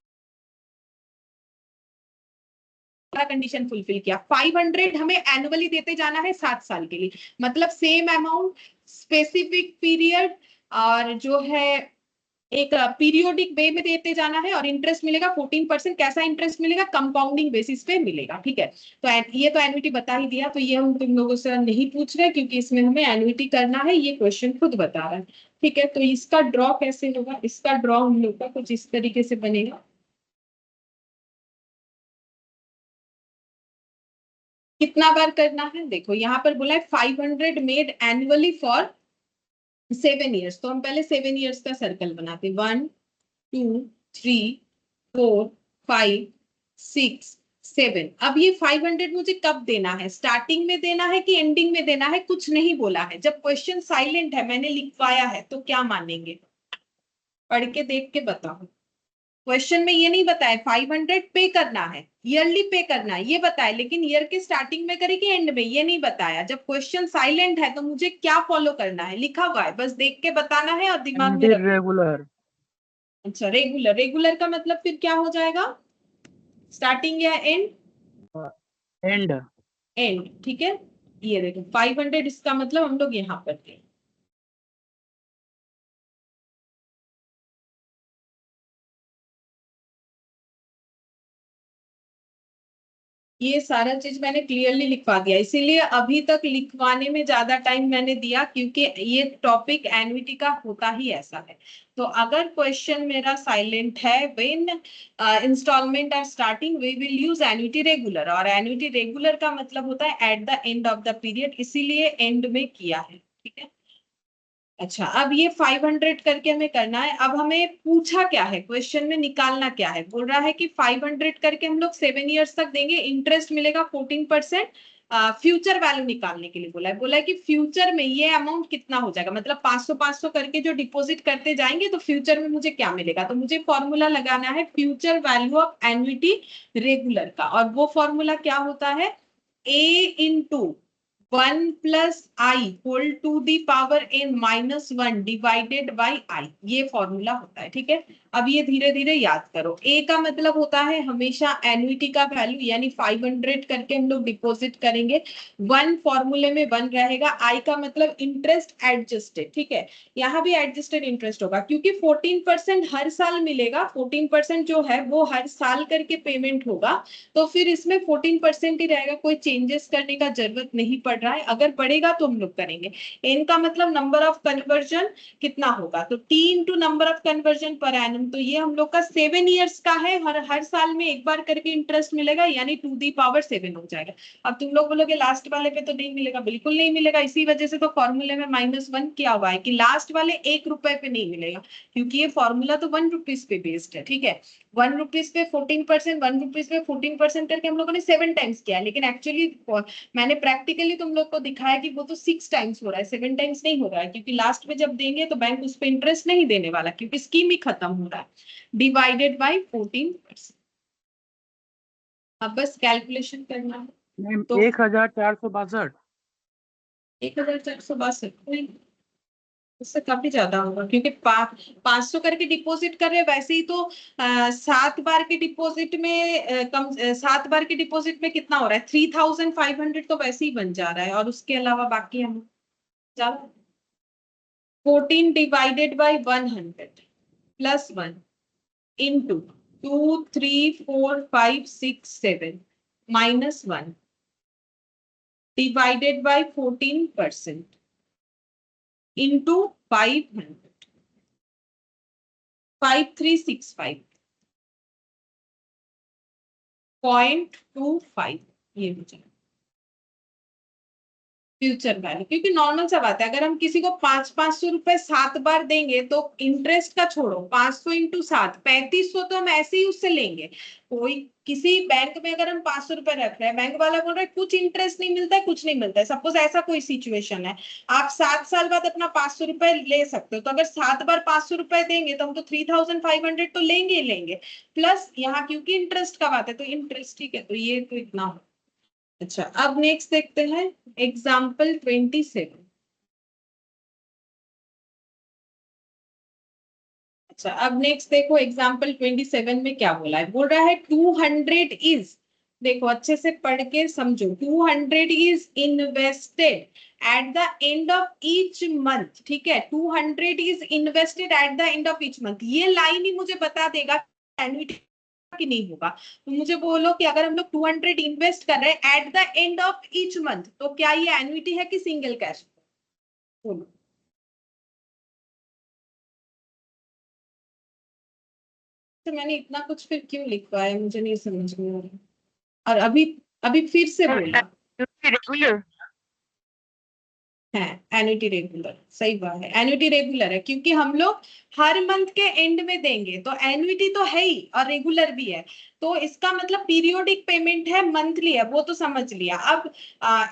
कंडीशन फुलफिल किया, 500 हमें एनुअली देते जाना है 7 साल के लिए, मतलब सेम अमाउंट स्पेसिफिक पीरियड, और जो है एक पीरियोडिक वे में देते जाना है, और इंटरेस्ट मिलेगा 14%। कैसा इंटरेस्ट मिलेगा, कंपाउंडिंग बेसिस पे मिलेगा, ठीक है। तो ये तो एनुइटी बता ही दिया, तो ये हम तुम लोगों से नहीं पूछ रहे, क्योंकि इसमें हमें एनुइटी करना है, ये क्वेश्चन खुद बता रहा है, ठीक है। तो इसका ड्रॉ कैसे होगा, इसका ड्रॉ हम लोग का कुछ इस तरीके से बनेगा। कितना बार करना है, देखो यहाँ पर बोला है 500 मेड एनुअली फॉर 7 years, तो हम पहले 7 years का सर्कल बनाते, 1 2 3 4 5 6 7। अब ये 500 मुझे कब देना है, स्टार्टिंग में देना है कि एंडिंग में देना है, कुछ नहीं बोला है। जब क्वेश्चन साइलेंट है, मैंने लिखवाया है, तो क्या मानेंगे, पढ़ के देख के बताओ। क्वेश्चन में ये नहीं बताया 500 पे करना है, ईयरली पे करना है, ये बताया, लेकिन ईयर के स्टार्टिंग में करे कि एंड में, ये नहीं बताया। जब क्वेश्चन साइलेंट है तो मुझे क्या फॉलो करना है, लिखा हुआ है, बस देख के बताना है और दिमाग में रखना। रेगुलर। अच्छा, रेगुलर, रेगुलर का मतलब फिर क्या हो जाएगा, स्टार्टिंग या एंड, एंड। एंड, ठीक है। ये देखो 500 इसका मतलब हम लोग यहाँ पर थे। ये सारा चीज मैंने क्लियरली लिखवा दिया, इसीलिए अभी तक लिखवाने में ज्यादा टाइम मैंने दिया, क्योंकि ये टॉपिक एन्युटी का होता ही ऐसा है। तो अगर क्वेश्चन मेरा साइलेंट है, when instalment are starting we will use annuity regular, और एन्युटी रेगुलर का मतलब होता है at the end of the period, इसीलिए एंड में किया है, ठीक है। अच्छा, अब ये 500 करके हमें करना है। अब हमें पूछा क्या है, क्वेश्चन में निकालना क्या है, बोल रहा है कि 500 करके हम लोग 7 years तक देंगे, इंटरेस्ट मिलेगा 14%। फ्यूचर वैल्यू निकालने के लिए बोला है कि फ्यूचर में ये अमाउंट कितना हो जाएगा, मतलब 500 500 करके जो डिपॉजिट करते जाएंगे, तो फ्यूचर में मुझे क्या मिलेगा। तो मुझे फॉर्मूला लगाना है future value of annuity regular का, और वो फॉर्मूला क्या होता है, a into 1 plus I whole to the power n minus 1 divided by I, ये फॉर्मूला होता है, ठीक है। अब ये धीरे धीरे याद करो। A का मतलब होता है हमेशा एन्युटी का वैल्यू, यानी 500 करके हम लोग डिपॉजिट करेंगे, 1 फॉर्मूले में 1 रहेगा। I का मतलब इंटरेस्ट एडजस्टेड, ठीक है, यहाँ भी एडजस्टेड इंटरेस्ट होगा, क्योंकि 14% हर साल मिलेगा, 14% जो है वो हर साल करके पेमेंट होगा, तो फिर इसमें 14% ही रहेगा, कोई चेंजेस करने का जरूरत नहीं पड़ रहा है। अगर बढ़ेगा तो हम लोग करेंगे। एन का मतलब नंबर ऑफ कन्वर्जन कितना होगा, तो T into number of conversion per annum, तो ये हम लोग का 7 years का है, हर साल में 1 बार करके इंटरेस्ट मिलेगा, यानी 2 दी पावर 7 हो जाएगा। अब तुम लोग बोलोगे लास्ट वाले पे तो नहीं मिलेगा, बिल्कुल नहीं मिलेगा, इसी वजह से तो फॉर्मूले में -1 किया हुआ है कि लास्ट वाले 1 रुपए पे नहीं मिलेगा, क्योंकि ये फॉर्मूला तो 1 रुपीज पे बेस्ड है, ठीक है। 1 रुपीज पे 14%, 1 रुपीज पे 14% करके हम लोगों ने 7 टाइम्स किया, लेकिन एक्चुअली मैंने प्रैक्टिकली तुम लोग को दिखाया कि वो तो 6 टाइम्स हो रहा है, 7 टाइम्स नहीं हो रहा है, क्योंकि लास्ट में जब देंगे तो बैंक उस पर इंटरेस्ट नहीं देने वाला, क्योंकि स्कीम ही खत्म हो रहा है, डिवाइडेड बाई 14%। अब बस कैलकुलेशन करना है, तो 1462। 1462 उससे काफी ज्यादा होगा, क्योंकि 500 करके डिपॉजिट कर रहे हैं, वैसे ही तो 7 बार के डिपॉजिट में 7 बार के डिपॉजिट में कितना हो रहा है, 3500 तो वैसे ही बन जा रहा है, और उसके अलावा बाकी हम ज्यादा 14 divided by 100 plus 1 into 2 3 4 5 6 7 minus 1 divided by 14% into 500 5365.25 ये हो जाए फ्यूचर वैल्यू। क्योंकि नॉर्मल सा बात है, अगर हम किसी को 500 रुपए 7 बार देंगे तो इंटरेस्ट का छोड़ो, 500 इंटू 7 3500 तो हम ऐसे ही उससे लेंगे। कोई किसी बैंक में अगर हम 500 रुपए रख रहे हैं, बैंक वाला बोल रहा है कुछ इंटरेस्ट नहीं मिलता है, कुछ नहीं मिलता है, सपोज ऐसा कोई सिचुएशन है, आप 7 साल बाद अपना 500 रुपए ले सकते हो, तो अगर 7 बार 500 रुपए देंगे तो हम तो 3500 तो लेंगे ही लेंगे, प्लस यहाँ क्योंकि इंटरेस्ट का बात है तो इंटरेस्ट, ठीक है, तो ये तो इतना हो। अच्छा, अब नेक्स्ट देखते हैं एग्जाम्पल 27। अच्छा, अब नेक्स्ट देखो एग्जाम्पल 27 में क्या बोला है, बोल रहा है 200 इज, देखो अच्छे से पढ़ के समझो, 200 is invested at the end of each month, ठीक है, 200 is invested at the end of each month, ये लाइन ही मुझे बता देगा एन्युटी कि नहीं होगा। तो मुझे बोलो कि अगर हम लोग 200 इन्वेस्ट कर रहे हैं eight the end of each month, तो क्या ये एन्युटी है कि सिंगल कैश? बोलो। तो मैंने इतना कुछ फिर क्यों लिखा है, मुझे नहीं समझ में आ रहा। और अभी अभी फिर से बोला रेगुलर है एन्युटी रेगुलर, सही बात है, एन्युटी रेगुलर है, क्योंकि हम लोग हर मंथ के एंड में देंगे, तो एन्युटी तो है ही और रेगुलर भी है, तो इसका मतलब पीरियोडिक पेमेंट है, मंथली है, वो तो समझ लिया। अब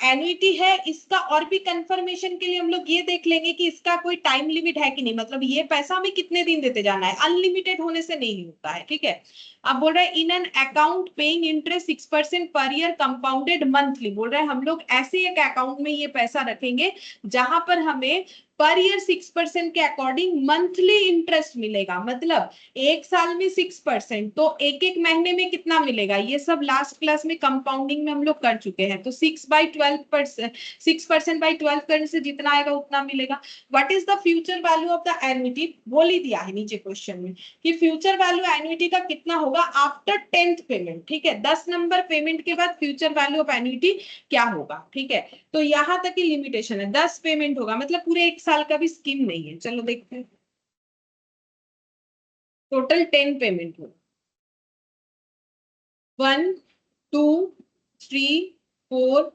एन्युटी है, इसका और भी कंफर्मेशन के लिए हम लोग ये देख लेंगे कि इसका कोई टाइम लिमिट है कि नहीं, मतलब ये पैसा हमें कितने दिन देते जाना है, अनलिमिटेड होने से नहीं होता है, ठीक है। अब बोल रहे हैं in an account paying interest 6% per year compounded monthly, बोल रहे हैं हम लोग ऐसे एक अकाउंट में ये पैसा रखेंगे जहां पर हमें पर ईयर 6% के अकॉर्डिंग मंथली इंटरेस्ट मिलेगा, मतलब एक साल में 6%, तो एक एक महीने में कितना मिलेगा, ये सब लास्ट क्लास में कंपाउंडिंग में हम लोग कर चुके हैं, तो 6% बाई 12 करने से जितना आएगा उतना मिलेगा। What is the future value of the annuity, बोल ही दिया है नीचे क्वेश्चन में कि फ्यूचर वैल्यू एन्युटी का कितना होगा आफ्टर 10th पेमेंट, ठीक है, 10 नंबर पेमेंट के बाद फ्यूचर वैल्यू ऑफ एन्युटी क्या होगा, ठीक है। तो यहां तक की लिमिटेशन है, 10 पेमेंट होगा, मतलब पूरे एक साल का भी स्कीम नहीं है। चलो देखते हैं, टोटल 10 पेमेंट होगा, 1 2 3 4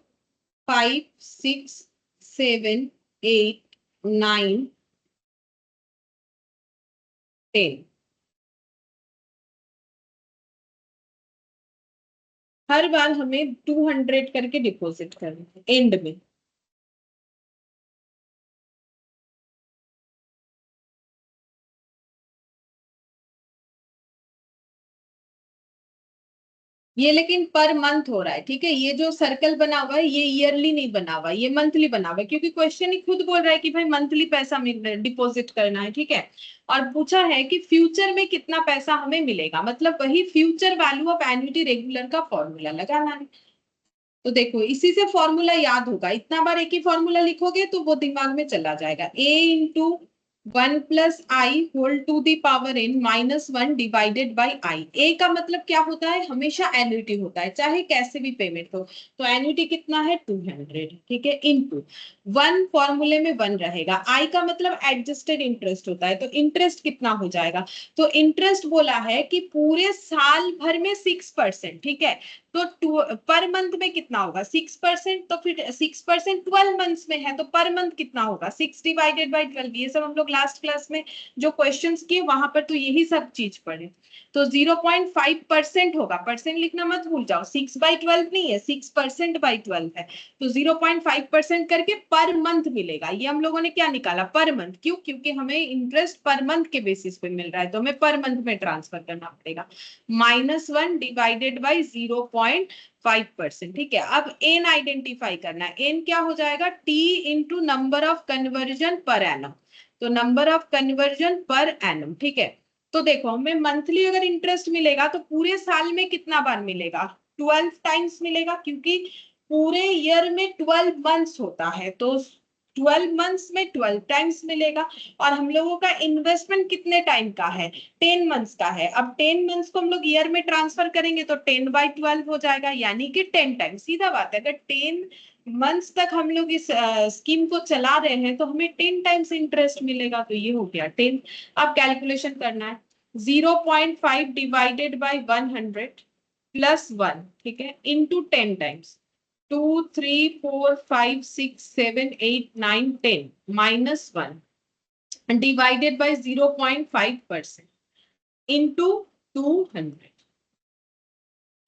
5 6 7 8 9 10, हर बार हमें 200 करके डिपॉजिट करना है एंड में। ये लेकिन पर मंथ हो रहा है, ठीक है, ये जो सर्कल बना हुआ है ये ईयरली नहीं बना हुआ, ये मंथली बना हुआ है, क्योंकि क्वेश्चन ही खुद बोल रहा है कि भाई मंथली पैसा डिपॉजिट करना है, ठीक है। और पूछा है कि फ्यूचर में कितना पैसा हमें मिलेगा, मतलब वही future value of annuity regular का फॉर्मूला लगाना है। तो देखो इसी से फॉर्मूला याद होगा, इतना बार एक ही फॉर्मूला लिखोगे तो वो दिमाग में चला जाएगा, a into 1 plus i whole to the power n minus 1 divided by i. A का मतलब क्या होता है, हमेशा एन्युटी होता है, चाहे कैसे भी पेमेंट हो, तो एन्युटी कितना है 200, ठीक है, इंटू 1 फॉर्मूले में 1 रहेगा, आई का मतलब एडजस्टेड इंटरेस्ट होता है, तो इंटरेस्ट कितना हो जाएगा, तो इंटरेस्ट बोला है कि पूरे साल भर में 6%, ठीक है, तो पर मंथ में कितना होगा 6%, तो फिर 6% 12 मंथ्स में है, तो पर मंथ कितना होगा 6 डिवाइडेड बाई 12, ये सब हम लोग लास्ट क्लास में जो क्वेश्चंस किए वहां पर तो यही सब चीज पढ़े, तो 0.5% होगा, परसेंट लिखना मत भूल जाओ, 6/12 नहीं है, 6%/12 है, तो 0.5% करके पर मंथ मिलेगा। ये हम लोगों ने क्या निकाला, पर मंथ, क्यों, क्योंकि हमें इंटरेस्ट पर मंथ के बेसिस पे मिल रहा है, तो हमें पर मंथ में ट्रांसफर करना पड़ेगा, -1 डिवाइडेड बाई 0.5 0.5%। ठीक है, अब एन आइडेंटिफाई करना है। एन क्या हो जाएगा, t into number of conversion per annum. तो number of conversion per annum. ठीक है, तो देखो हमें मंथली अगर इंटरेस्ट मिलेगा तो पूरे साल में कितना बार मिलेगा, 12 टाइम्स मिलेगा, क्योंकि पूरे ईयर में 12 मंथ्स होता है, तो 12 मंथ्स में 12 टाइम्स मिलेगा। और हम लोगों का इन्वेस्टमेंट कितने टाइम का है, 10 मंथ्स का है। अब 10 मंथ्स को हम लोग ईयर में ट्रांसफर करेंगे तो 10/12 हो जाएगा, यानी कि 10 टाइम्स। सीधा बात है, अगर 10 मंथ्स तक हम लोग इस स्कीम को चला रहे हैं तो हमें 10 टाइम्स इंटरेस्ट मिलेगा। तो ये हो गया 10। अब कैलकुलेशन करना है, 0.5 डिवाइडेड बाई 100 प्लस 1, ठीक है, into 10 times. 2 3 4 5 6 7 8 9 10 minus 1 divided by 0.5% into 200,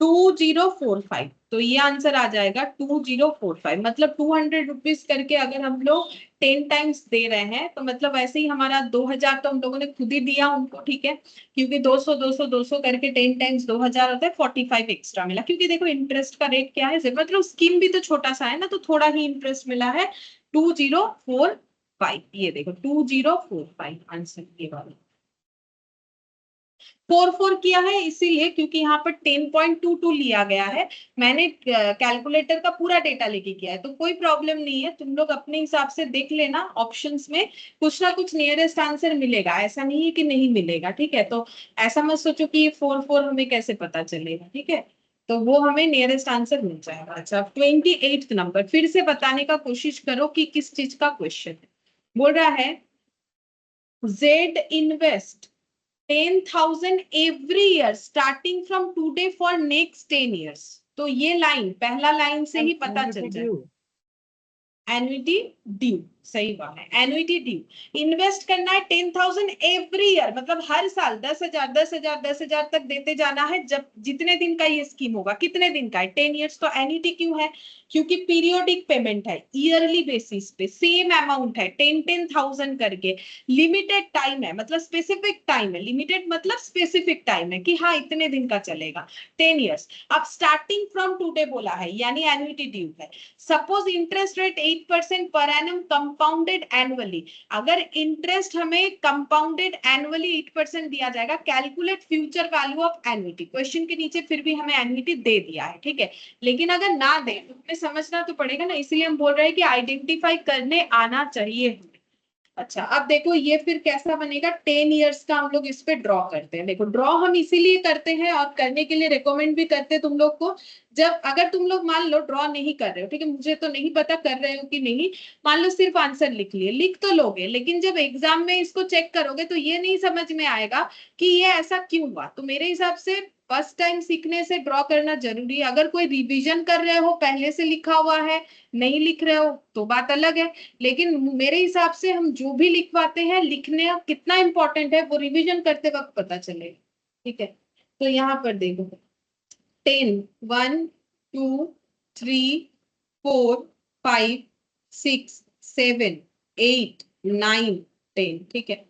2045। तो ये आंसर आ जाएगा 2045। मतलब 200 रुपीज करके अगर हम लोग 10 टाइम्स दे रहे हैं तो मतलब ऐसे ही हमारा 2000 तो हम लोगों ने खुद ही दिया उनको। ठीक है, क्योंकि 200 200 200 करके 10 टाइम्स 2000 होता है, 45 एक्स्ट्रा मिला। क्योंकि देखो इंटरेस्ट का रेट क्या है, मतलब स्कीम भी तो छोटा सा है ना, तो थोड़ा ही इंटरेस्ट मिला है। 2045, ये देखो 2045 आंसर ये वाला। 44 किया है इसीलिए क्योंकि यहाँ पर 10.22 लिया गया है। मैंने कैलकुलेटर का पूरा डेटा लेके किया है, तो कोई प्रॉब्लम नहीं है। तुम लोग अपने हिसाब से देख लेना, ऑप्शंस में कुछ ना कुछ नियरेस्ट आंसर मिलेगा, ऐसा नहीं है कि नहीं मिलेगा। ठीक है, तो ऐसा मत सोचो कि ये 44 हमें कैसे पता चलेगा। ठीक है, तो वो हमें नियरेस्ट आंसर मिल जाएगा। अच्छा, 28th नंबर फिर से बताने का कोशिश करो कि किस चीज का क्वेश्चन है। बोल रहा है Z invest 10,000 every year starting from today for next 10 years। तो ये लाइन, पहला लाइन से ही पता चल जाए। एन्युटी ड्यू, सही बात है, एन्युटी ड्यू। इन्वेस्ट करना है 10,000 एवरी ईयर, मतलब हर साल 10,000 10,000 10,000 तक देते जाना है, जब जितने दिन का ये स्कीम होगा। कितने दिन का है, 10 ईयर्स। तो एन्युटी क्यों है, क्योंकि पीरियोडिक पेमेंट है, ईयरली बेसिस पे सेम अमाउंट है, 10,000 करके। लिमिटेड टाइम है, मतलब स्पेसिफिक टाइम है। लिमिटेड मतलब स्पेसिफिक टाइम है कि हाँ इतने दिन का चलेगा, 10 ईयर्स। अब स्टार्टिंग फ्रॉम टुडे बोला है, यानी एन्युटी ड्यू है। Suppose interest rate 8% per annum compounded annually. अगर इंटरेस्ट हमें कंपाउंडेड एनुअली 8% दिया जाएगा, calculate future value of annuity. Question के नीचे फिर भी हमें एन्युटी दे दिया है। ठीक है, लेकिन अगर ना दे तो हमें समझना तो पड़ेगा ना, इसलिए हम बोल रहे हैं कि आइडेंटिफाई करने आना चाहिए। अच्छा, अब देखो ये फिर कैसा बनेगा, 10 इयर्स का हम लोग इस पे ड्रॉ करते हैं। देखो ड्रॉ हम इसीलिए करते हैं और करने के लिए रिकमेंड भी करते हैं तुम लोग को। जब अगर तुम लोग मान लो ड्रॉ नहीं कर रहे हो, ठीक है, मुझे तो नहीं पता कर रहे हो कि नहीं, मान लो सिर्फ आंसर लिख लिए, लिख तो लोगे, लेकिन जब एग्जाम में इसको चेक करोगे तो ये नहीं समझ में आएगा कि ये ऐसा क्यों हुआ। तो मेरे हिसाब से फर्स्ट टाइम सीखने से ड्रॉ करना जरूरी है। अगर कोई रिविजन कर रहे हो, पहले से लिखा हुआ है, नहीं लिख रहे हो तो बात अलग है, लेकिन मेरे हिसाब से हम जो भी लिखवाते हैं, लिखने कितना इंपॉर्टेंट है वो रिवीजन करते वक्त पता चलेगा। ठीक है, तो यहाँ पर देखो 10 1 2 3 4 5 6 7 8 9 10। ठीक है,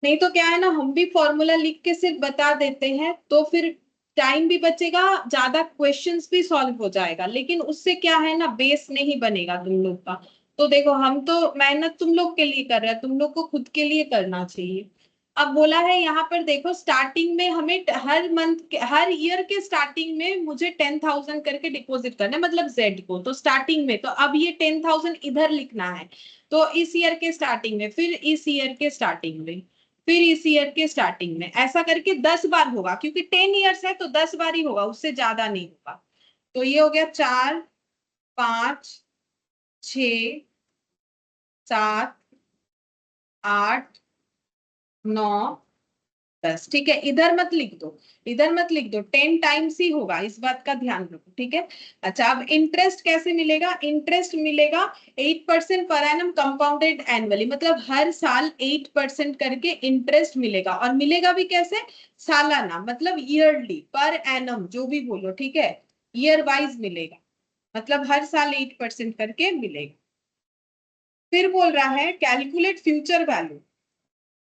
नहीं तो क्या है ना, हम भी फॉर्मूला लिख के सिर्फ बता देते हैं तो फिर टाइम भी बचेगा, ज्यादा क्वेश्चंस भी सॉल्व हो जाएगा, लेकिन उससे क्या है ना, बेस नहीं बनेगा तुम लोग का। तो देखो हम तो मेहनत तुम लोग के लिए कर रहे हैं, तुम लोग को खुद के लिए करना चाहिए। अब बोला है यहाँ पर देखो, स्टार्टिंग में हमें हर मंथ हर ईयर के स्टार्टिंग में मुझे 10,000 करके डिपॉजिट करना है, मतलब जेड को। तो स्टार्टिंग में तो अब ये 10,000 इधर लिखना है, तो इस ईयर के स्टार्टिंग में, फिर इस ईयर के स्टार्टिंग में, फिर इस ईयर के स्टार्टिंग में, ऐसा करके 10 बार होगा, क्योंकि 10 इयर्स है तो 10 बार ही होगा, उससे ज्यादा नहीं होगा। तो ये हो गया 4 5 6 7 8 9 10। ठीक है, इधर मत लिख दो, इधर मत लिख दो, 10 टाइम्स ही होगा, इस बात का ध्यान रखो। ठीक है, अच्छा अब इंटरेस्ट कैसे मिलेगा, इंटरेस्ट मिलेगा 8% पर एनम कंपाउंडेड एनुअली, मतलब हर साल 8% करके इंटरेस्ट मिलेगा। और मिलेगा भी कैसे, सालाना, मतलब ईयरली, पर एनम जो भी बोलो। ठीक है, ईयर वाइज मिलेगा, मतलब हर साल 8% करके मिलेगा। फिर बोल रहा है कैलकुलेट फ्यूचर वैल्यू।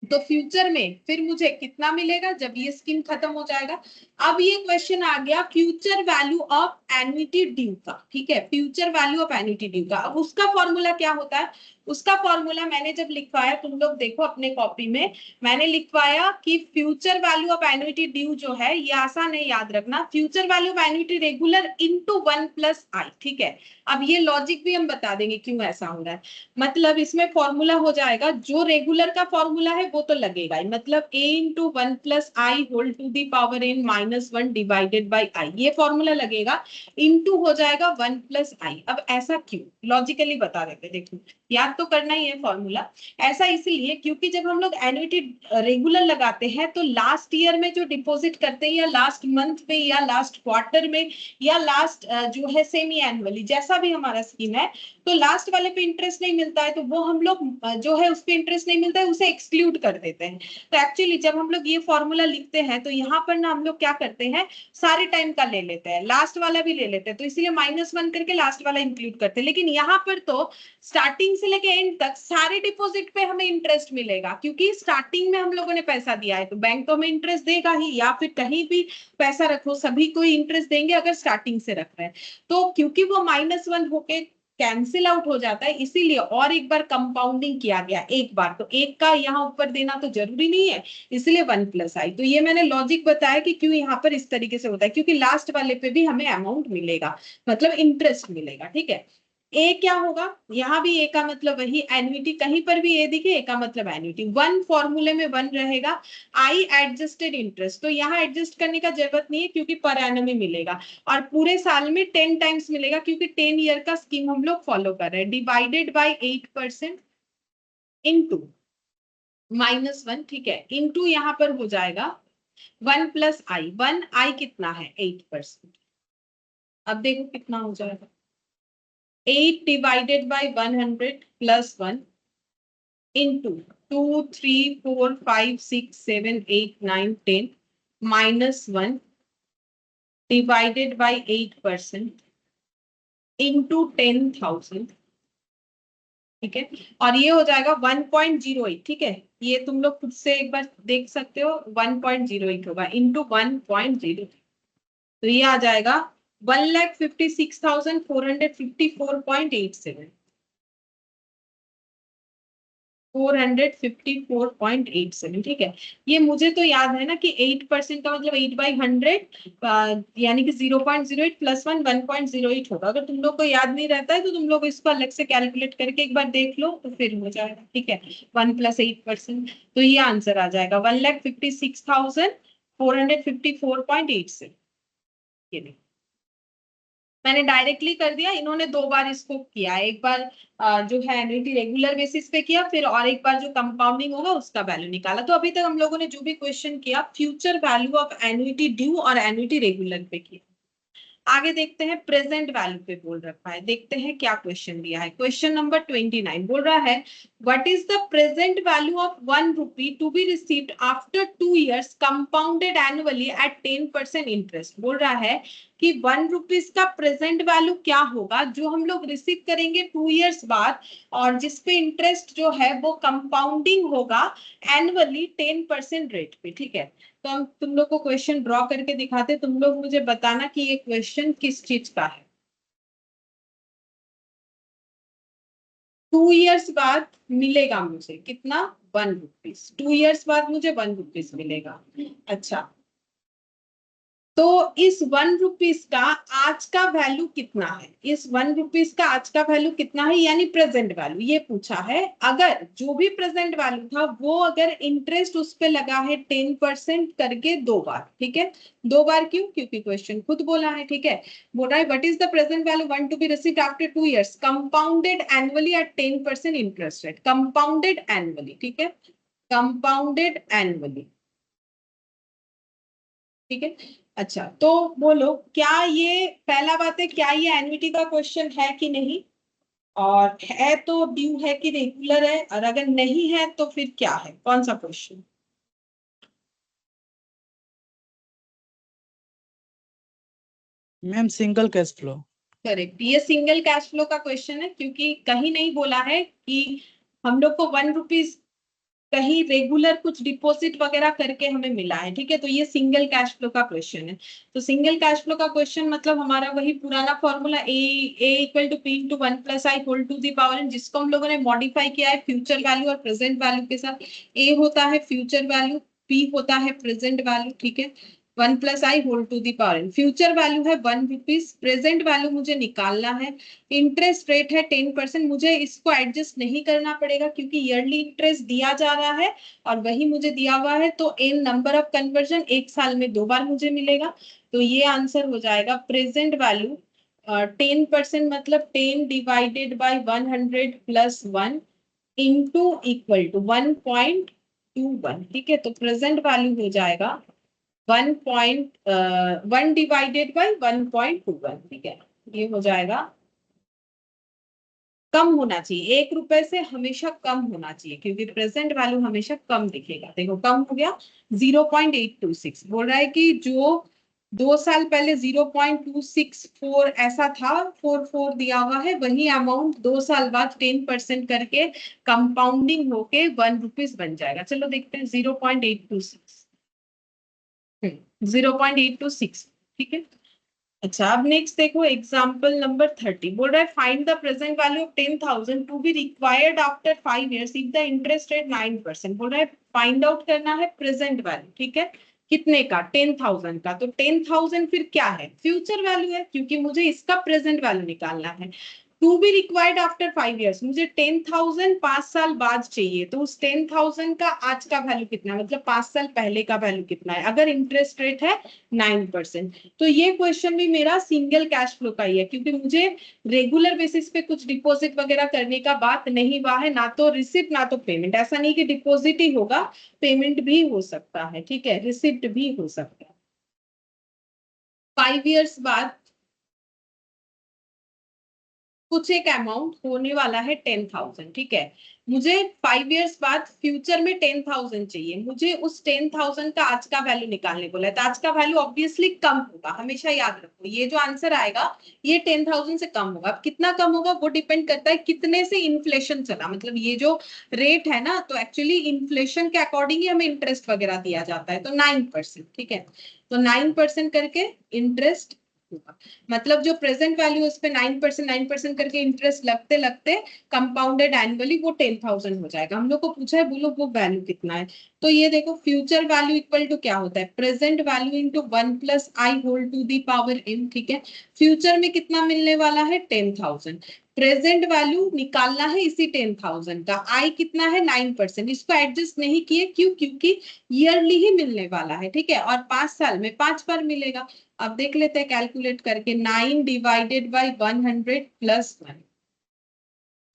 तो फ्यूचर में फिर मुझे कितना मिलेगा जब ये स्कीम खत्म हो जाएगा। अब ये क्वेश्चन आ गया future value of annuity due का, ठीक है, future value of annuity due का। अब उसका फॉर्मूला क्या होता है, उसका फॉर्मूला मैंने जब लिखवाया, तुम लोग देखो अपने कॉपी में, मैंने लिखवाया कि future value of annuity due जो है, ये आसान है याद रखना, future value of annuity regular into 1 plus i, ठीक है। अब ये लॉजिक भी हम बता देंगे क्यों ऐसा हो रहा है। मतलब इसमें फॉर्मूला हो जाएगा, जो रेगुलर का फॉर्मूला है वो तो लगेगा ही, मतलब a into 1 plus i whole to the power n minus 1 divided by i, ये फॉर्मूला लगेगा, इनटू हो जाएगा 1 प्लस आई। अब ऐसा क्यों, लॉजिकली बता देते, देखो याद तो करना ही है फॉर्मूला। ऐसा इसलिए क्योंकि जब हम लोग एन्युटी रेगुलर लगाते हैं तो लास्ट ईयर में जो डिपॉजिट करते हैं, या लास्ट मंथ में, या लास्ट क्वार्टर में, या लास्ट जो है सेमी एनुअली, जैसा भी हमारा स्कीम है, तो लास्ट वाले पे इंटरेस्ट नहीं मिलता है, तो वो हम लोग जो है उस पे इंटरेस्ट नहीं मिलता है, उसे एक्सक्लूड कर देते हैं। तो एक्चुअली जब हम लोग ये फॉर्मूला लिखते हैं तो यहाँ पर ना हम लोग क्या करते हैं, सारे टाइम का ले लेते हैं, लास्ट वाला भी ले लेते हैं, तो इसीलिए -1 करके लास्ट वाला इंक्लूड करते हैं। लेकिन यहाँ पर तो स्टार्टिंग से लेके एंड तक सारे डिपॉजिट पे हमें इंटरेस्ट मिलेगा, क्योंकि स्टार्टिंग में हम लोगों ने पैसा दिया है तो बैंक तो हमें इंटरेस्ट देगा ही, या फिर कहीं भी पैसा रखो सभी को इंटरेस्ट देंगे अगर स्टार्टिंग से रख रहे हैं। तो क्योंकि वो -1 होके कैंसिल आउट हो जाता है, इसीलिए और एक बार कंपाउंडिंग किया गया, एक बार तो एक का यहाँ ऊपर देना तो जरूरी नहीं है, इसलिए 1 प्लस आई। तो ये मैंने लॉजिक बताया कि क्यों यहाँ पर इस तरीके से होता है, क्योंकि लास्ट वाले पे भी हमें अमाउंट मिलेगा, मतलब इंटरेस्ट मिलेगा, ठीक है। ए क्या होगा, यहाँ भी ए का मतलब वही एन्युटी, कहीं पर भी ए दिखे ए का मतलब एन्युटी, 1 फॉर्मूले में 1 रहेगा। आई एडजस्टेड इंटरेस्ट, तो यहाँ एडजस्ट करने का जरूरत नहीं है क्योंकि पर एनम ही मिलेगा, और पूरे साल में 10 टाइम्स मिलेगा क्योंकि 10 ईयर का स्कीम हम लोग फॉलो कर रहे हैं, डिवाइडेड बाई 8% इंटू -1, ठीक है, इंटू यहाँ पर हो जाएगा 1 प्लस आई, 1 आई कितना है 8%, अब देखो कितना हो जाएगा, 8 divided by 100 plus 1 into 2 3 4 5 6 7 8 9 10 -1 divided by 8% into 10,000, ठीक है, और ये हो जाएगा 1.08, ठीक है, ये तुम लोग खुद से एक बार देख सकते हो, 1.08 होगा इंटू 1.0, तो ये आ जाएगा 1,56,454.87, 454.87, ठीक है। ये मुझे तो याद है ना कि 8% का मतलब 8/100 यानी कि 0.08 प्लस 1 1.08 होगा। अगर तुम लोग को याद नहीं रहता है तो तुम लोग इसको अलग से कैलकुलेट करके एक बार देख लो तो फिर हो जाएगा, ठीक है, 1 प्लस 8%, तो ये आंसर आ जाएगा 1,56,454.87। ये नहीं, मैंने डायरेक्टली कर दिया, इन्होंने 2 बार इसको किया, एक बार जो है एन्युटी रेगुलर बेसिस पे किया, फिर और एक बार जो कंपाउंडिंग होगा उसका वैल्यू निकाला। तो अभी तक हम लोगों ने जो भी क्वेश्चन किया future value of annuity due और एन्युटी रेगुलर पे किया। आगे देखते हैं प्रेजेंट वैल्यू पे बोल रखा है, देखते हैं क्या क्वेश्चन दिया है। क्वेश्चन नंबर 29 बोल रहा है what is the present value of 1 rupee to be received after 2 years compounded annually at 10% interest. बोल रहा है कि 1 रुपीज का प्रेजेंट वैल्यू क्या होगा जो हम लोग रिसीव करेंगे 2 years बाद, और जिसपे इंटरेस्ट जो है वो कंपाउंडिंग होगा एनुअली 10% रेट पे, ठीक है। तो हम तुम लोग को क्वेश्चन ड्रॉ करके दिखाते, तुम लोग मुझे बताना कि ये क्वेश्चन किस चीज का है। 2 years बाद मिलेगा मुझे कितना, 1 रुपीज, 2 years बाद मुझे 1 रुपीज मिलेगा। अच्छा, तो इस 1 रुपीज का आज का वैल्यू कितना है, इस 1 रुपीज का आज का वैल्यू कितना है, यानी प्रेजेंट वैल्यू ये पूछा है। अगर जो भी प्रेजेंट वैल्यू था वो अगर इंटरेस्ट उस पे लगा है 10% करके 2 बार, ठीक है, 2 बार क्यों, क्योंकि क्वेश्चन खुद बोला है, ठीक है। बोल रहा है what is the present value 1 to be received after 2 years compounded annually at 10% interest rate, compounded annually, ठीक है, कंपाउंडेड एनुअली, ठीक है। अच्छा, तो बोलो क्या ये, पहला बात है क्या ये एन्युटी का क्वेश्चन है कि नहीं, और है तो ड्यू है कि रेगुलर है, और अगर नहीं है तो फिर क्या है, कौन सा question. Ma'am single cash flow. Correct, ये सिंगल कैश फ्लो का क्वेश्चन है, क्योंकि कहीं नहीं बोला है कि हम लोग को 1 रुपीज कहीं रेगुलर कुछ डिपॉजिट वगैरह करके हमें मिला है, ठीक है। तो ये सिंगल कैश फ्लो का क्वेश्चन है। तो सिंगल कैश फ्लो का क्वेश्चन मतलब हमारा वही पुराना formula A equal to P into 1 plus i whole to the power n, जिसको हम लोगों ने मॉडिफाई किया है फ्यूचर वैल्यू और प्रेजेंट वैल्यू के साथ। ए होता है फ्यूचर वैल्यू, पी होता है प्रेजेंट वैल्यू, ठीक है। 1 plus i whole to the power n, future value है 1 रुपीज, प्रेजेंट वैल्यू मुझे निकालना है। इंटरेस्ट रेट है 10%, मुझे इसको एडजस्ट नहीं करना पड़ेगा क्योंकि ईयरली इंटरेस्ट दिया जा रहा है और वही मुझे दिया हुआ है। तो एन नंबर ऑफ कन्वर्जन, एक साल में 2 बार मुझे मिलेगा। तो ये आंसर हो जाएगा प्रेजेंट वैल्यू 10% मतलब 10 divided by 100 plus 1 into equal to 1.21, ठीक है। तो प्रेजेंट वैल्यू हो जाएगा 1 डिवाइडेड बाई 1.21, ठीक है। ये हो जाएगा, कम होना चाहिए, 1 रुपए से हमेशा कम होना चाहिए क्योंकि प्रेजेंट वैल्यू हमेशा कम दिखेगा। देखो कम हो गया 0.826, बोल रहा है कि जो 2 साल पहले 0.264 ऐसा था, 44 दिया हुआ है, वही अमाउंट 2 साल बाद 10% करके कंपाउंडिंग होके 1 रुपीज बन जाएगा। चलो देखते हैं 0.826, 0.826, ठीक है। अच्छा, अब नेक्स्ट देखो एग्जांपल नंबर 30, बोल रहा है find the present value of 10,000 to be required after 5 years if the interest rate 9%। बोल रहा है फाइंड आउट करना है प्रेजेंट वैल्यू, ठीक है। कितने का? 10,000 का। तो 10,000 फिर क्या है? फ्यूचर वैल्यू है क्योंकि मुझे इसका प्रेजेंट वैल्यू निकालना है। To be required after 5 years, मुझे 10,000 5 साल बाद चाहिए। तो उस 10,000 का आज का वैल्यू कितना है, मतलब 5 साल पहले का वैल्यू कितना है अगर इंटरेस्ट रेट है 9%। तो ये क्वेश्चन भी मेरा सिंगल कैश फ्लो का ही है क्योंकि मुझे रेगुलर बेसिस पे कुछ डिपॉजिट वगैरह करने का बात नहीं हुआ है, ना तो रिसिप्ट ना तो पेमेंट। ऐसा नहीं कि डिपॉजिट ही होगा, पेमेंट भी हो सकता है, ठीक है, रिसिप्ट भी हो सकता है। 5 इयर्स बाद कुछ एक अमाउंट होने वाला है 10,000, ठीक है। मुझे 5 इयर्स बाद फ्यूचर में 10,000 चाहिए, मुझे उस 10,000 का आज का वैल्यू निकालने बोला है। तो आज का वैल्यू ऑब्वियसली कम होगा, हमेशा याद रखो ये जो आंसर आएगा ये 10,000 से कम होगा। अब कितना कम होगा वो डिपेंड करता है कितने से इन्फ्लेशन चला, मतलब ये जो रेट है ना, तो एक्चुअली इन्फ्लेशन के अकॉर्डिंग ही हमें इंटरेस्ट वगैरह दिया जाता है। तो 9%, ठीक है। तो 9% करके इंटरेस्ट, मतलब जो प्रेजेंट वैल्यू उस पे 9% करके इंटरेस्ट लगते लगते कंपाउंडेड एनुअली वो 10,000 हो जाएगा। हम लोग को पूछा है बोलो वो वैल्यू कितना है। तो ये देखो फ्यूचर वैल्यू इक्वल टू क्या होता है, present value into 1 plus i whole to the power n, ठीक है। फ्यूचर में कितना मिलने वाला है 10,000, प्रेजेंट वैल्यू निकालना है इसी 10,000 का, आई कितना है 9%, इसको एडजस्ट नहीं किए, क्यों? क्योंकि ईयरली ही मिलने वाला है, ठीक है, और 5 साल में 5 बार मिलेगा। अब देख लेते हैं कैलकुलेट करके, 9 डिवाइडेड बाई 100 प्लस 1,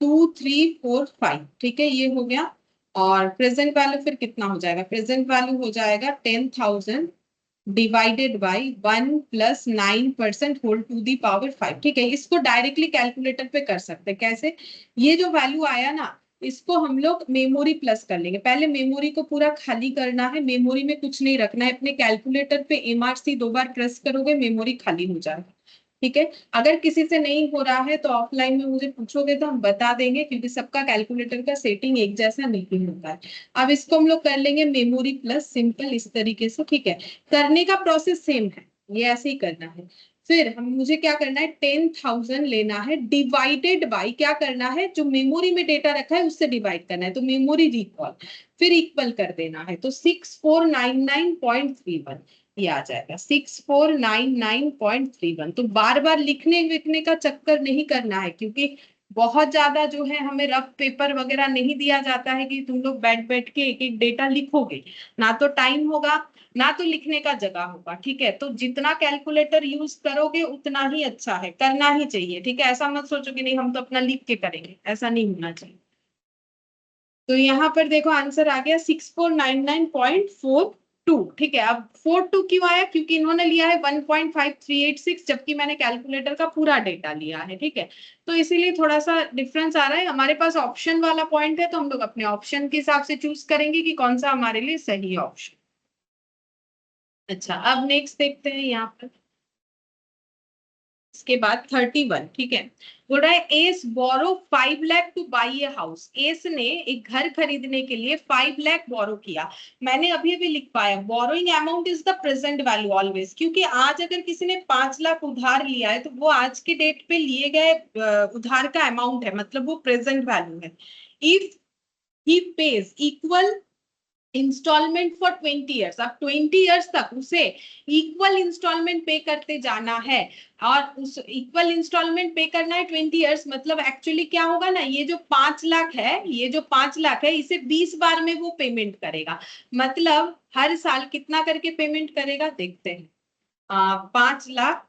2 3 4 5, ठीक है, ये हो गया। और प्रेजेंट वैल्यू फिर कितना हो जाएगा, प्रेजेंट वैल्यू हो जाएगा 10,000 divided by 1 plus 9% whole to the power 5, ठीक है। इसको डायरेक्टली कैलकुलेटर पे कर सकते हैं। कैसे? ये जो वैल्यू आया ना, इसको हम लोग मेमोरी प्लस कर लेंगे। पहले मेमोरी को पूरा खाली करना है, मेमोरी में कुछ नहीं रखना है। अपने कैलकुलेटर पे MRC 2 बार प्रेस करोगे, मेमोरी खाली हो जाएगा, ठीक है। अगर किसी से नहीं हो रहा है तो ऑफलाइन में मुझे पूछोगे तो हम बता देंगे क्योंकि सबका कैलकुलेटर का सेटिंग एक जैसा नहीं होता है। अब इसको हम लोग कर लेंगे मेमोरी प्लस, सिंपल इस तरीके से, ठीक है। करने का प्रोसेस सेम है, ये ऐसे ही करना है। फिर हम मुझे क्या करना है, 10,000 लेना है, डिवाइडेड बाय क्या करना है, जो मेमोरी में डेटा रखा है उससे डिवाइड करना है, तो मेमोरी रिकॉल, फिर इक्वल कर देना है। तो 6499.31 ये आ जाएगा, 6499.31। तो बार बार लिखने लिखने का चक्कर नहीं करना है क्योंकि बहुत ज्यादा जो है हमें रफ पेपर वगैरह नहीं दिया जाता है कि तुम लोग बैठ बैठ के एक एक डेटा लिखोगे, ना तो टाइम होगा ना तो लिखने का जगह होगा, ठीक है। तो जितना कैलकुलेटर यूज करोगे उतना ही अच्छा है, करना ही चाहिए, ठीक है। ऐसा मत सोचो कि नहीं हम तो अपना लिख के करेंगे, ऐसा नहीं होना चाहिए। तो यहाँ पर देखो आंसर आ गया 6499.42, ठीक है। अब 42 क्यों आया, क्योंकि इन्होंने लिया है 1.5386 जबकि मैंने कैलकुलेटर का पूरा डेटा लिया है, ठीक है। तो इसीलिए थोड़ा सा डिफरेंस आ रहा है। हमारे पास ऑप्शन वाला पॉइंट है तो हम लोग अपने ऑप्शन के हिसाब से चूज करेंगे कि कौन सा हमारे लिए सही ऑप्शन। अच्छा, अब नेक्स्ट देखते हैं यहाँ पर इसके बाद 31, ठीक है। बोल रहा है S borrow 5 lakh to buy a house. S ने एक घर खरीदने के लिए 5 लाख बोरो किया। मैंने अभी अभी लिख पाया borrowing amount is the present value always, क्योंकि आज अगर किसी ने 5 लाख उधार लिया है तो वो आज के डेट पे लिए गए उधार का अमाउंट है, मतलब वो प्रेजेंट वैल्यू है। If he pays equal instalment for 20 years, अब 20 ईयर्स तक उसे इक्वल इंस्टॉलमेंट पे करते जाना है, और उस इक्वल इंस्टॉलमेंट पे करना है 20 ईयर्स, मतलब एक्चुअली क्या होगा ना, ये जो 5 लाख है, ये जो 5 लाख है, इसे 20 बार में वो पेमेंट करेगा। मतलब हर साल कितना करके पेमेंट करेगा, देखते हैं। 5 लाख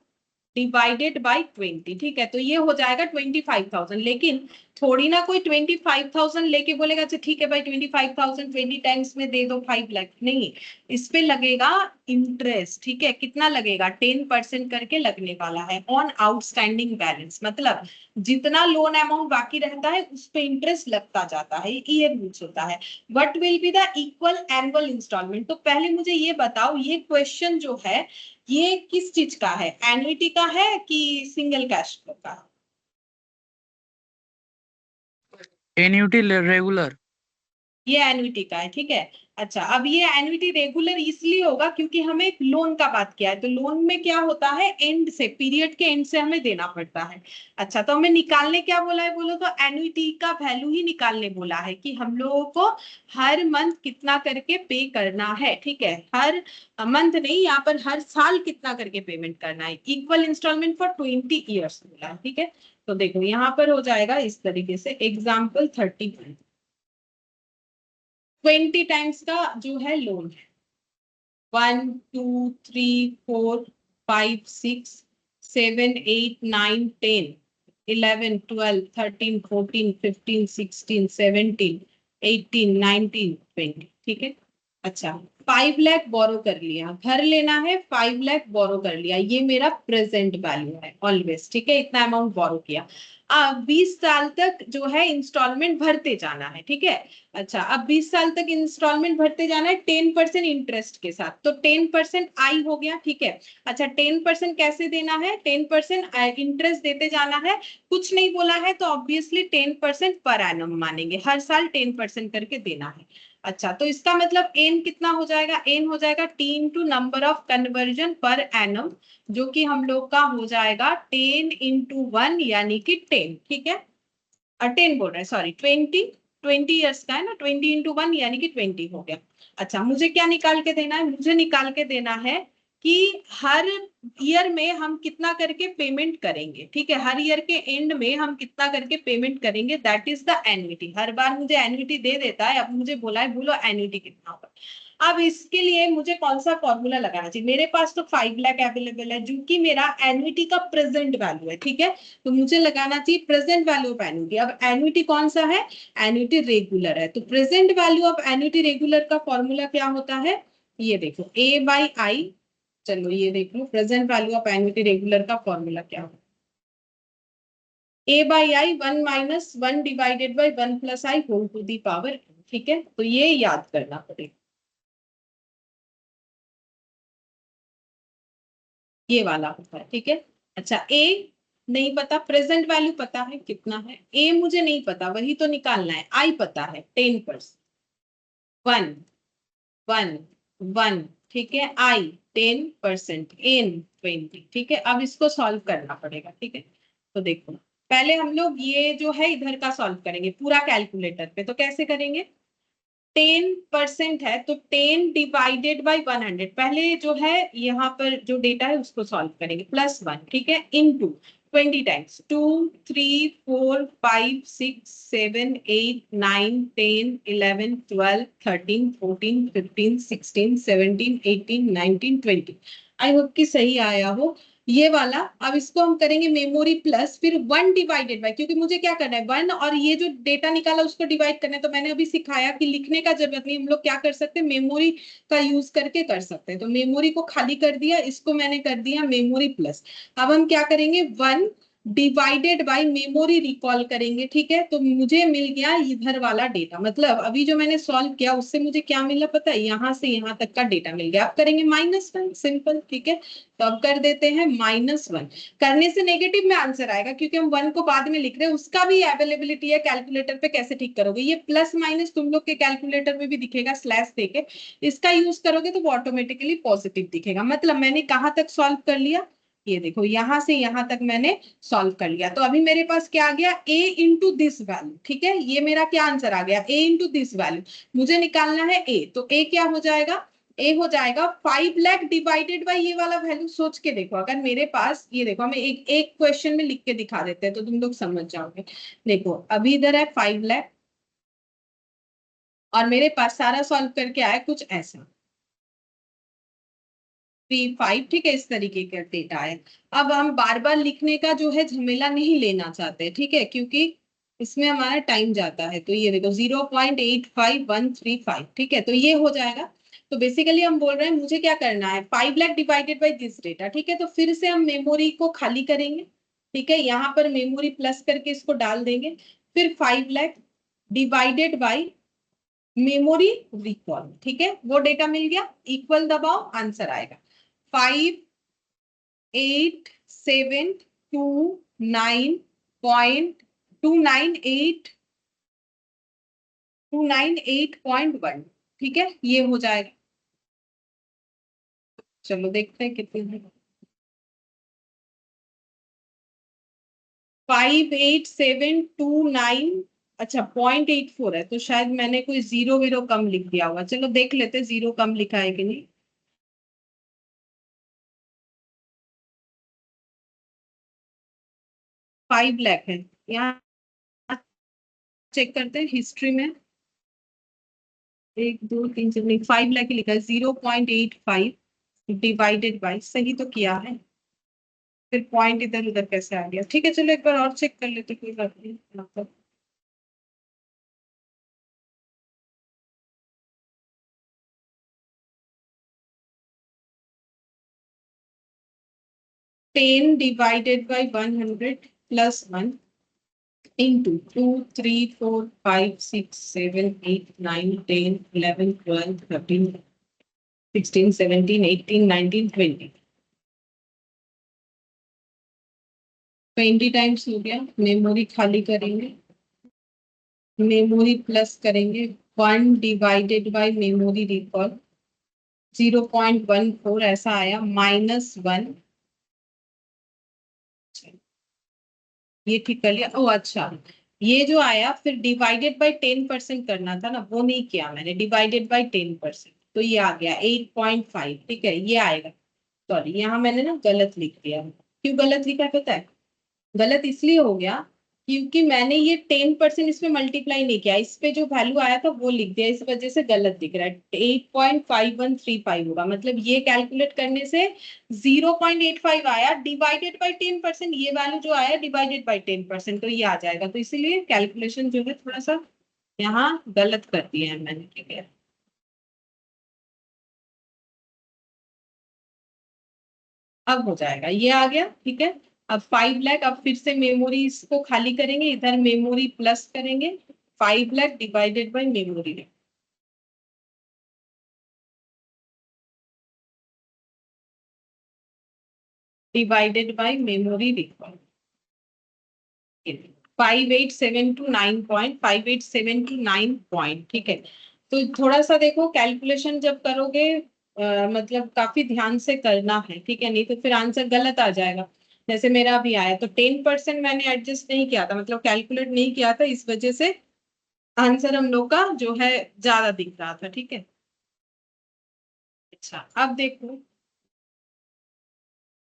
डिवाइडेड बाई 20, ठीक है, तो ये हो जाएगा 25,000। लेकिन थोड़ी ना कोई 25,000 लेके बोलेगा अच्छा ठीक है भाई 25,000 20 टाइम्स में दे दो 5 लाख, नहीं, इस पे लगेगा इंटरेस्ट, ठीक है। कितना लगेगा, 10% करके लगने वाला है ऑन आउटस्टैंडिंग बैलेंस, मतलब जितना लोन अमाउंट बाकी रहता है उस पे इंटरेस्ट लगता जाता है, ये रूल्स होता है। What will be the equal annual instalment. तो पहले मुझे ये बताओ, ये क्वेश्चन जो है ये किस चीज का है, एन्युटी का है कि सिंगल कैश फ्लो का? Annuity regular. ये एन्युटी का है, ठीक है। अच्छा, अब ये एन्युटी रेगुलर इसलिए होगा क्योंकि हमें एक लोन का बात किया है, तो लोन में क्या होता है, एंड से, पीरियड के एंड से हमें देना पड़ता है। अच्छा, तो हमें निकालने क्या बोला है, बोलो तो एन्युटी का वैल्यू ही निकालने बोला है कि हम लोगों को हर मंथ कितना करके पे करना है, ठीक है। हर मंथ नहीं, यहाँ पर हर साल कितना करके पेमेंट करना है, इक्वल इंस्टॉलमेंट फॉर 20 ईयर्स बोला है, ठीक है। तो देखो यहाँ पर हो जाएगा इस तरीके से, एग्जाम्पल 31, 20 टाइम्स का जो है लोन है, 1 2 3 4 5 6 7 8 9 10 11 12 13 14 15 16 17 18 19 20, ठीक है। अच्छा, 5 लाख बोरो कर लिया, घर लेना है, 5 लाख बोरो कर लिया, ये मेरा प्रेजेंट वैल्यू है ऑलवेज, ठीक है, इतना अमाउंट बोरो किया। अब 20 साल तक जो है इंस्टॉलमेंट भरते जाना है, ठीक है। अच्छा, अब 20 साल तक इंस्टॉलमेंट भरते जाना है 10% इंटरेस्ट के साथ, तो 10% आई हो गया, ठीक है। अच्छा, 10% कैसे देना है, 10% इंटरेस्ट देते जाना है, कुछ नहीं बोला है तो ऑब्वियसली 10% पर एनम मानेंगे, हर साल 10% करके देना है। अच्छा, तो इसका मतलब एन कितना हो जाएगा, एन हो जाएगा t into number of conversion per annum, जो कि हम लोग का हो जाएगा 10 इंटू 1 यानी कि 10, ठीक है। 10 बोल रहे हैं, सॉरी 20 ईयर्स का है ना, 20 इंटू 1 यानी कि 20 हो गया। अच्छा, मुझे क्या निकाल के देना है, मुझे निकाल के देना है कि हर ईयर में हम कितना करके पेमेंट करेंगे, ठीक है, हर ईयर के एंड में हम कितना करके पेमेंट करेंगे, दैट इज द एन्युटी। हर बार मुझे एन्युटी दे देता है, अब मुझे बोला है बोलो एन्युटी कितना होगा। अब इसके लिए मुझे कौन सा फॉर्मूला लगाना चाहिए, मेरे पास तो 5 लाख अवेलेबल है जो कि मेरा एन्युटी का प्रेजेंट वैल्यू है, ठीक है। तो मुझे लगाना चाहिए प्रेजेंट वैल्यू ऑफ एन्युटी। अब एन्युटी कौन सा है, एन्युटी रेगुलर है, तो present value of annuity regular का फॉर्मूला क्या होता है, ये देखो ए बाई आई। चलो ये देख लो, present value of annuity regular का फॉर्मूला क्या होगा, a by i 1 minus 1 divided by 1 plus i whole to the power, ठीक है। तो ये याद करना पड़ेगा, ये वाला होता है, ठीक है। अच्छा, ए नहीं पता, प्रेजेंट वैल्यू पता है कितना है, ए मुझे नहीं पता वही तो निकालना है, आई पता है 10%, 1 1 1, ठीक है, आई 10%, एन 20, ठीक है। अब इसको सॉल्व करना पड़ेगा, ठीक है। तो देखो, पहले हम लोग ये जो है इधर का सॉल्व करेंगे पूरा कैलकुलेटर पे, तो कैसे करेंगे, 10% है तो 10 डिवाइडेड बाई 100, पहले जो है यहाँ पर जो डेटा है उसको सॉल्व करेंगे, +1, ठीक है, इनटू 20 टाइम्स 2 3 4 5 6 7 8 9 10 11 12 13 14 15 16 17 18 19 20। आई होप कि सही आया हो ये वाला। अब इसको हम करेंगे मेमोरी प्लस, फिर 1 डिवाइडेड बाय, क्योंकि मुझे क्या करना है 1 और ये जो डेटा निकाला उसको डिवाइड करना है, तो मैंने अभी सिखाया कि लिखने का जरूरत नहीं, हम लोग क्या कर सकते हैं मेमोरी का यूज करके कर सकते हैं। तो मेमोरी को खाली कर दिया, इसको मैंने कर दिया मेमोरी प्लस। अब हम क्या करेंगे 1 डिवाइडेड बाय मेमोरी रिकॉल करेंगे, ठीक है। तो मुझे मिल गया इधर वाला डेटा, मतलब अभी जो मैंने सॉल्व किया उससे मुझे क्या मिला पता है, यहाँ से यहाँ तक का डेटा मिल गया। अब करेंगे -1, सिंपल, ठीक है। तो अब कर देते हैं -1। करने से नेगेटिव में आंसर आएगा क्योंकि हम 1 को बाद में लिख रहे हैं, उसका भी अवेलेबिलिटी है कैलकुलेटर पे, कैसे ठीक करोगे। ये प्लस माइनस तुम लोग के कैलकुलेटर में भी दिखेगा स्लैश देके, इसका यूज करोगे तो वो ऑटोमेटिकली पॉजिटिव दिखेगा। मतलब मैंने कहाँ तक सॉल्व कर लिया, ये देखो यहां से यहां तक मैंने सॉल्व कर लिया। तो अभी मेरे पास क्या आ गया, a इंटू दिस वैल्यू, ठीक है। ये मेरा क्या आंसर आ गया, a इंटू दिस वैल्यू। मुझे निकालना है a, तो a क्या हो जाएगा, a हो जाएगा 5 लाख डिवाइडेड बाई ये वाला वैल्यू। सोच के देखो, अगर मेरे पास ये देखो, हमें एक क्वेश्चन में लिख के दिखा देते हैं तो तुम लोग समझ जाओगे। देखो अभी इधर है 5 लाख और मेरे पास सारा सॉल्व करके आया कुछ ऐसा 3, 5, ठीक है। इस तरीके का डेटा है। अब हम बार बार लिखने का जो है झमेला नहीं लेना चाहते, ठीक है, क्योंकि इसमें हमारा टाइम जाता है। तो ये देखो 0.85135, ठीक है। तो ये हो जाएगा। तो बेसिकली हम बोल रहे हैं मुझे क्या करना है, 5 lakh divided by this data, ठीक है। तो फिर से हम मेमोरी को खाली करेंगे, ठीक है। यहाँ पर मेमोरी प्लस करके इसको डाल देंगे, फिर 5 lakh divided by memory recall, ठीक है। वो डेटा मिल गया, इक्वल दबाओ, आंसर आएगा 58729298.1, ठीक है। ये हो जाएगा। चलो देखते हैं कितने हैं। 5872, अच्छा 0.84 है, तो शायद मैंने कोई जीरो वीरो कम लिख दिया होगा। चलो देख लेते जीरो कम लिखा है कि नहीं। 5 लाख है, यहाँ चेक करते हैं हिस्ट्री में। 1 2 3 4 नहीं, 5 लाख ही लिखा है। 0.85 डिवाइडेड बाई, सही तो किया है, फिर पॉइंट इधर उधर कैसे आ गया। ठीक है चलो एक बार और चेक कर लेते, कोई बात नहीं। मतलब 10 divided by 100 plus 1 into 2 3 4 5 6 7 8 9 10 11 12 13 16 17 18 19 20 20 times हो गया। मेमोरी खाली करेंगे, मेमोरी प्लस करेंगे 1 डिवाइडेड बाय मेमोरी रिकॉल 0.14 ऐसा आया, -1। ये ठीक कर लिया। ओ अच्छा, ये जो आया फिर डिवाइडेड बाय 10% करना था ना, वो नहीं किया मैंने, डिवाइडेड बाय 10%, तो ये आ गया 8.5, ठीक है। ये आएगा, सॉरी यहाँ मैंने ना गलत लिख दिया। क्यों गलत लिखा पता है, गलत इसलिए हो गया क्योंकि मैंने ये 10% इसमें मल्टीप्लाई नहीं किया, इस पे जो वैल्यू आया था वो लिख दिया, इस वजह से गलत दिख रहा है। 8.5135 होगा, मतलब ये कैलकुलेट करने से 0.85 आया डिवाइडेड बाय 10%, ये वैल्यू जो आया डिवाइडेड बाय 10%, तो ये आ जाएगा। तो इसीलिए कैलकुलेशन जो है थोड़ा सा यहाँ गलत कर दिया है मैंने, ठीक है। अब हो जाएगा, ये आ गया, ठीक है। अब 5 लाख, अब फिर से मेमोरी इसको खाली करेंगे, इधर मेमोरी प्लस करेंगे, 5 lakh divided by memory divided by memory recall 5872 9 point, ठीक है। तो थोड़ा सा देखो कैलकुलेशन जब करोगे मतलब काफी ध्यान से करना है, ठीक है, नहीं तो फिर आंसर गलत आ जाएगा। जैसे मेरा अभी आया तो 10% मैंने एडजस्ट नहीं किया था, मतलब कैलकुलेट नहीं किया था, इस वजह से आंसर हम लोग का जो है ज्यादा दिख रहा था, ठीक है। अच्छा अब देखो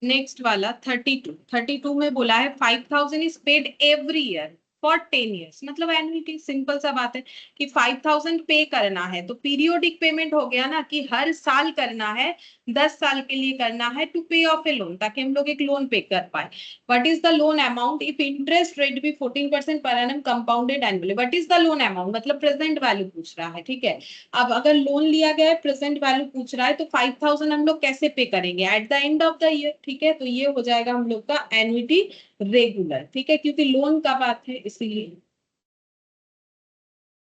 नेक्स्ट वाला 32 में बोला है 5000 is paid every year for 10 years, मतलब एनुइटी। सिंपल सा बात है कि 5000 पे करना है, तो पीरियोडिक पेमेंट हो गया ना, कि हर साल करना है, 10 साल के लिए करना है, टू पे ऑफ ए लोन, ताकि हम लोग एक लोन पे कर पाए। What is the loan amount if interest rate भी 14% per annum compounded annually. What is the loan amount, मतलब प्रेजेंट वैल्यू पूछ रहा है, ठीक है। अब अगर लोन लिया गया है, प्रेजेंट वैल्यू पूछ रहा है, तो 5000 हम लोग कैसे पे करेंगे eight the end of the year, ठीक है। तो ये हो जाएगा हम लोग का एन्युटी रेगुलर, ठीक है, क्योंकि लोन का बात है इसीलिए।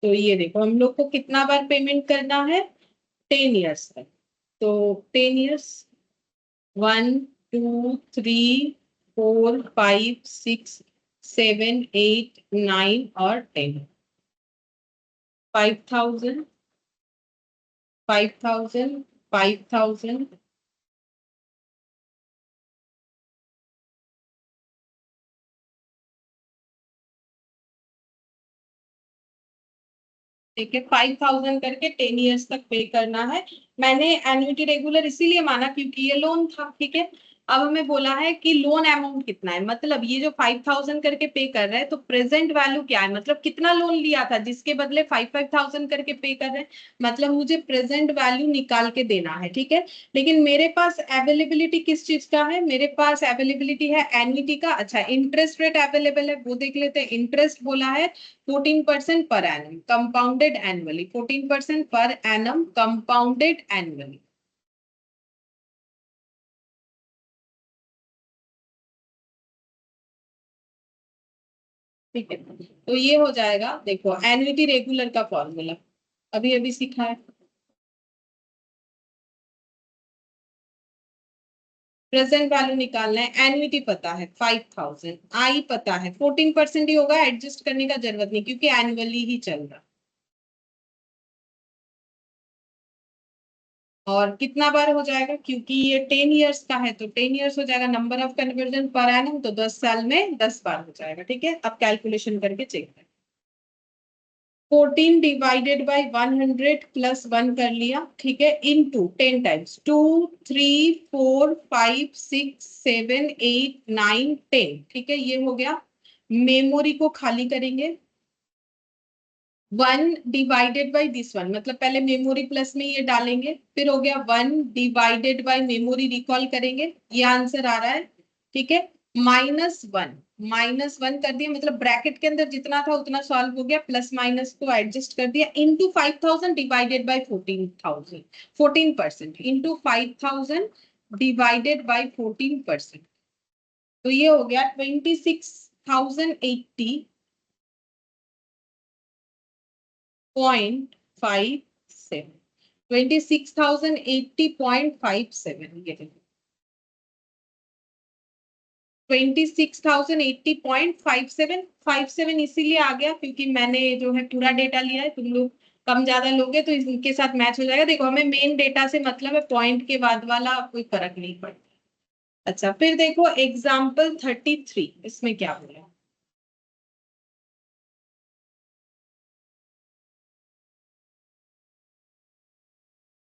तो ये देखो हम लोग को कितना बार पेमेंट करना है, 10 ईयर्स तक। तो 10 ईयर्स, 1 2 3 4 5 6 7 8 9 और 10। 5,000, 5,000, 5,000, ठीक है, 5,000 करके 10 ईयर्स तक पे करना है। मैंने एन्युटी रेगुलर इसीलिए माना क्योंकि ये लोन था, ठीक है। अब हमें बोला है कि लोन अमाउंट कितना है, मतलब ये जो 5,000 करके पे कर रहे हैं तो प्रेजेंट वैल्यू क्या है, मतलब कितना लोन लिया था जिसके बदले 5,000 करके पे कर रहे हैं, मतलब मुझे प्रेजेंट वैल्यू निकाल के देना है, ठीक है। लेकिन मेरे पास अवेलेबिलिटी किस चीज का है, मेरे पास अवेलेबिलिटी है एन्युटी का। अच्छा, इंटरेस्ट रेट अवेलेबल है वो देख लेते हैं। इंटरेस्ट बोला है 14% per annum compounded annually, 14% per annum compounded annually। ठीक है, तो ये हो जाएगा, देखो एन्युटी रेगुलर का फॉर्मूला अभी अभी सीखा है। प्रेजेंट वैल्यू निकालना है, एन्युटी पता है 5,000, आई पता है 14% ही होगा, एडजस्ट करने का जरूरत नहीं क्योंकि एनुअली ही चल रहा। और कितना बार हो जाएगा, क्योंकि ये 10 ईयर्स का है तो 10 ईयर्स हो जाएगा, number of conversion per annum, तो 10 साल में 10 बार हो जाएगा, ठीक है। अब कैलकुलेशन करके चेक करें। 14 डिवाइडेड बाई 100 प्लस 1 कर लिया, ठीक है, इनटू 10 टाइम्स 2 3 4 5 6 7 8 9 10, ठीक है, ये हो गया। मेमोरी को खाली करेंगे, 1 डिवाइडेड बाई दिस वन, मतलब पहले मेमोरी प्लस में ये डालेंगे, फिर हो गया 1 डिवाइडेड बाई मेमोरी, रिकॉल करेंगे, ये आंसर आ रहा है, ठीक है। -1, -1 कर दिया, मतलब ब्रैकेट के अंदर जितना था उतना सॉल्व हो गया, प्लस माइनस को एडजस्ट कर दिया, into 5,000 divided by 14,000, 14% into 5,000 divided by 14%, तो ये हो गया 26,080.57, 26,080.57, ये देखो 26,080.57, इसीलिए आ गया क्योंकि मैंने जो है पूरा डेटा लिया है, तुम लोग कम ज्यादा लोगे तो इनके साथ मैच हो जाएगा। देखो हमें मेन डेटा से मतलब है, पॉइंट के बाद वाला कोई फर्क नहीं पड़ता। अच्छा, फिर देखो एग्जाम्पल 33, इसमें क्या बोला,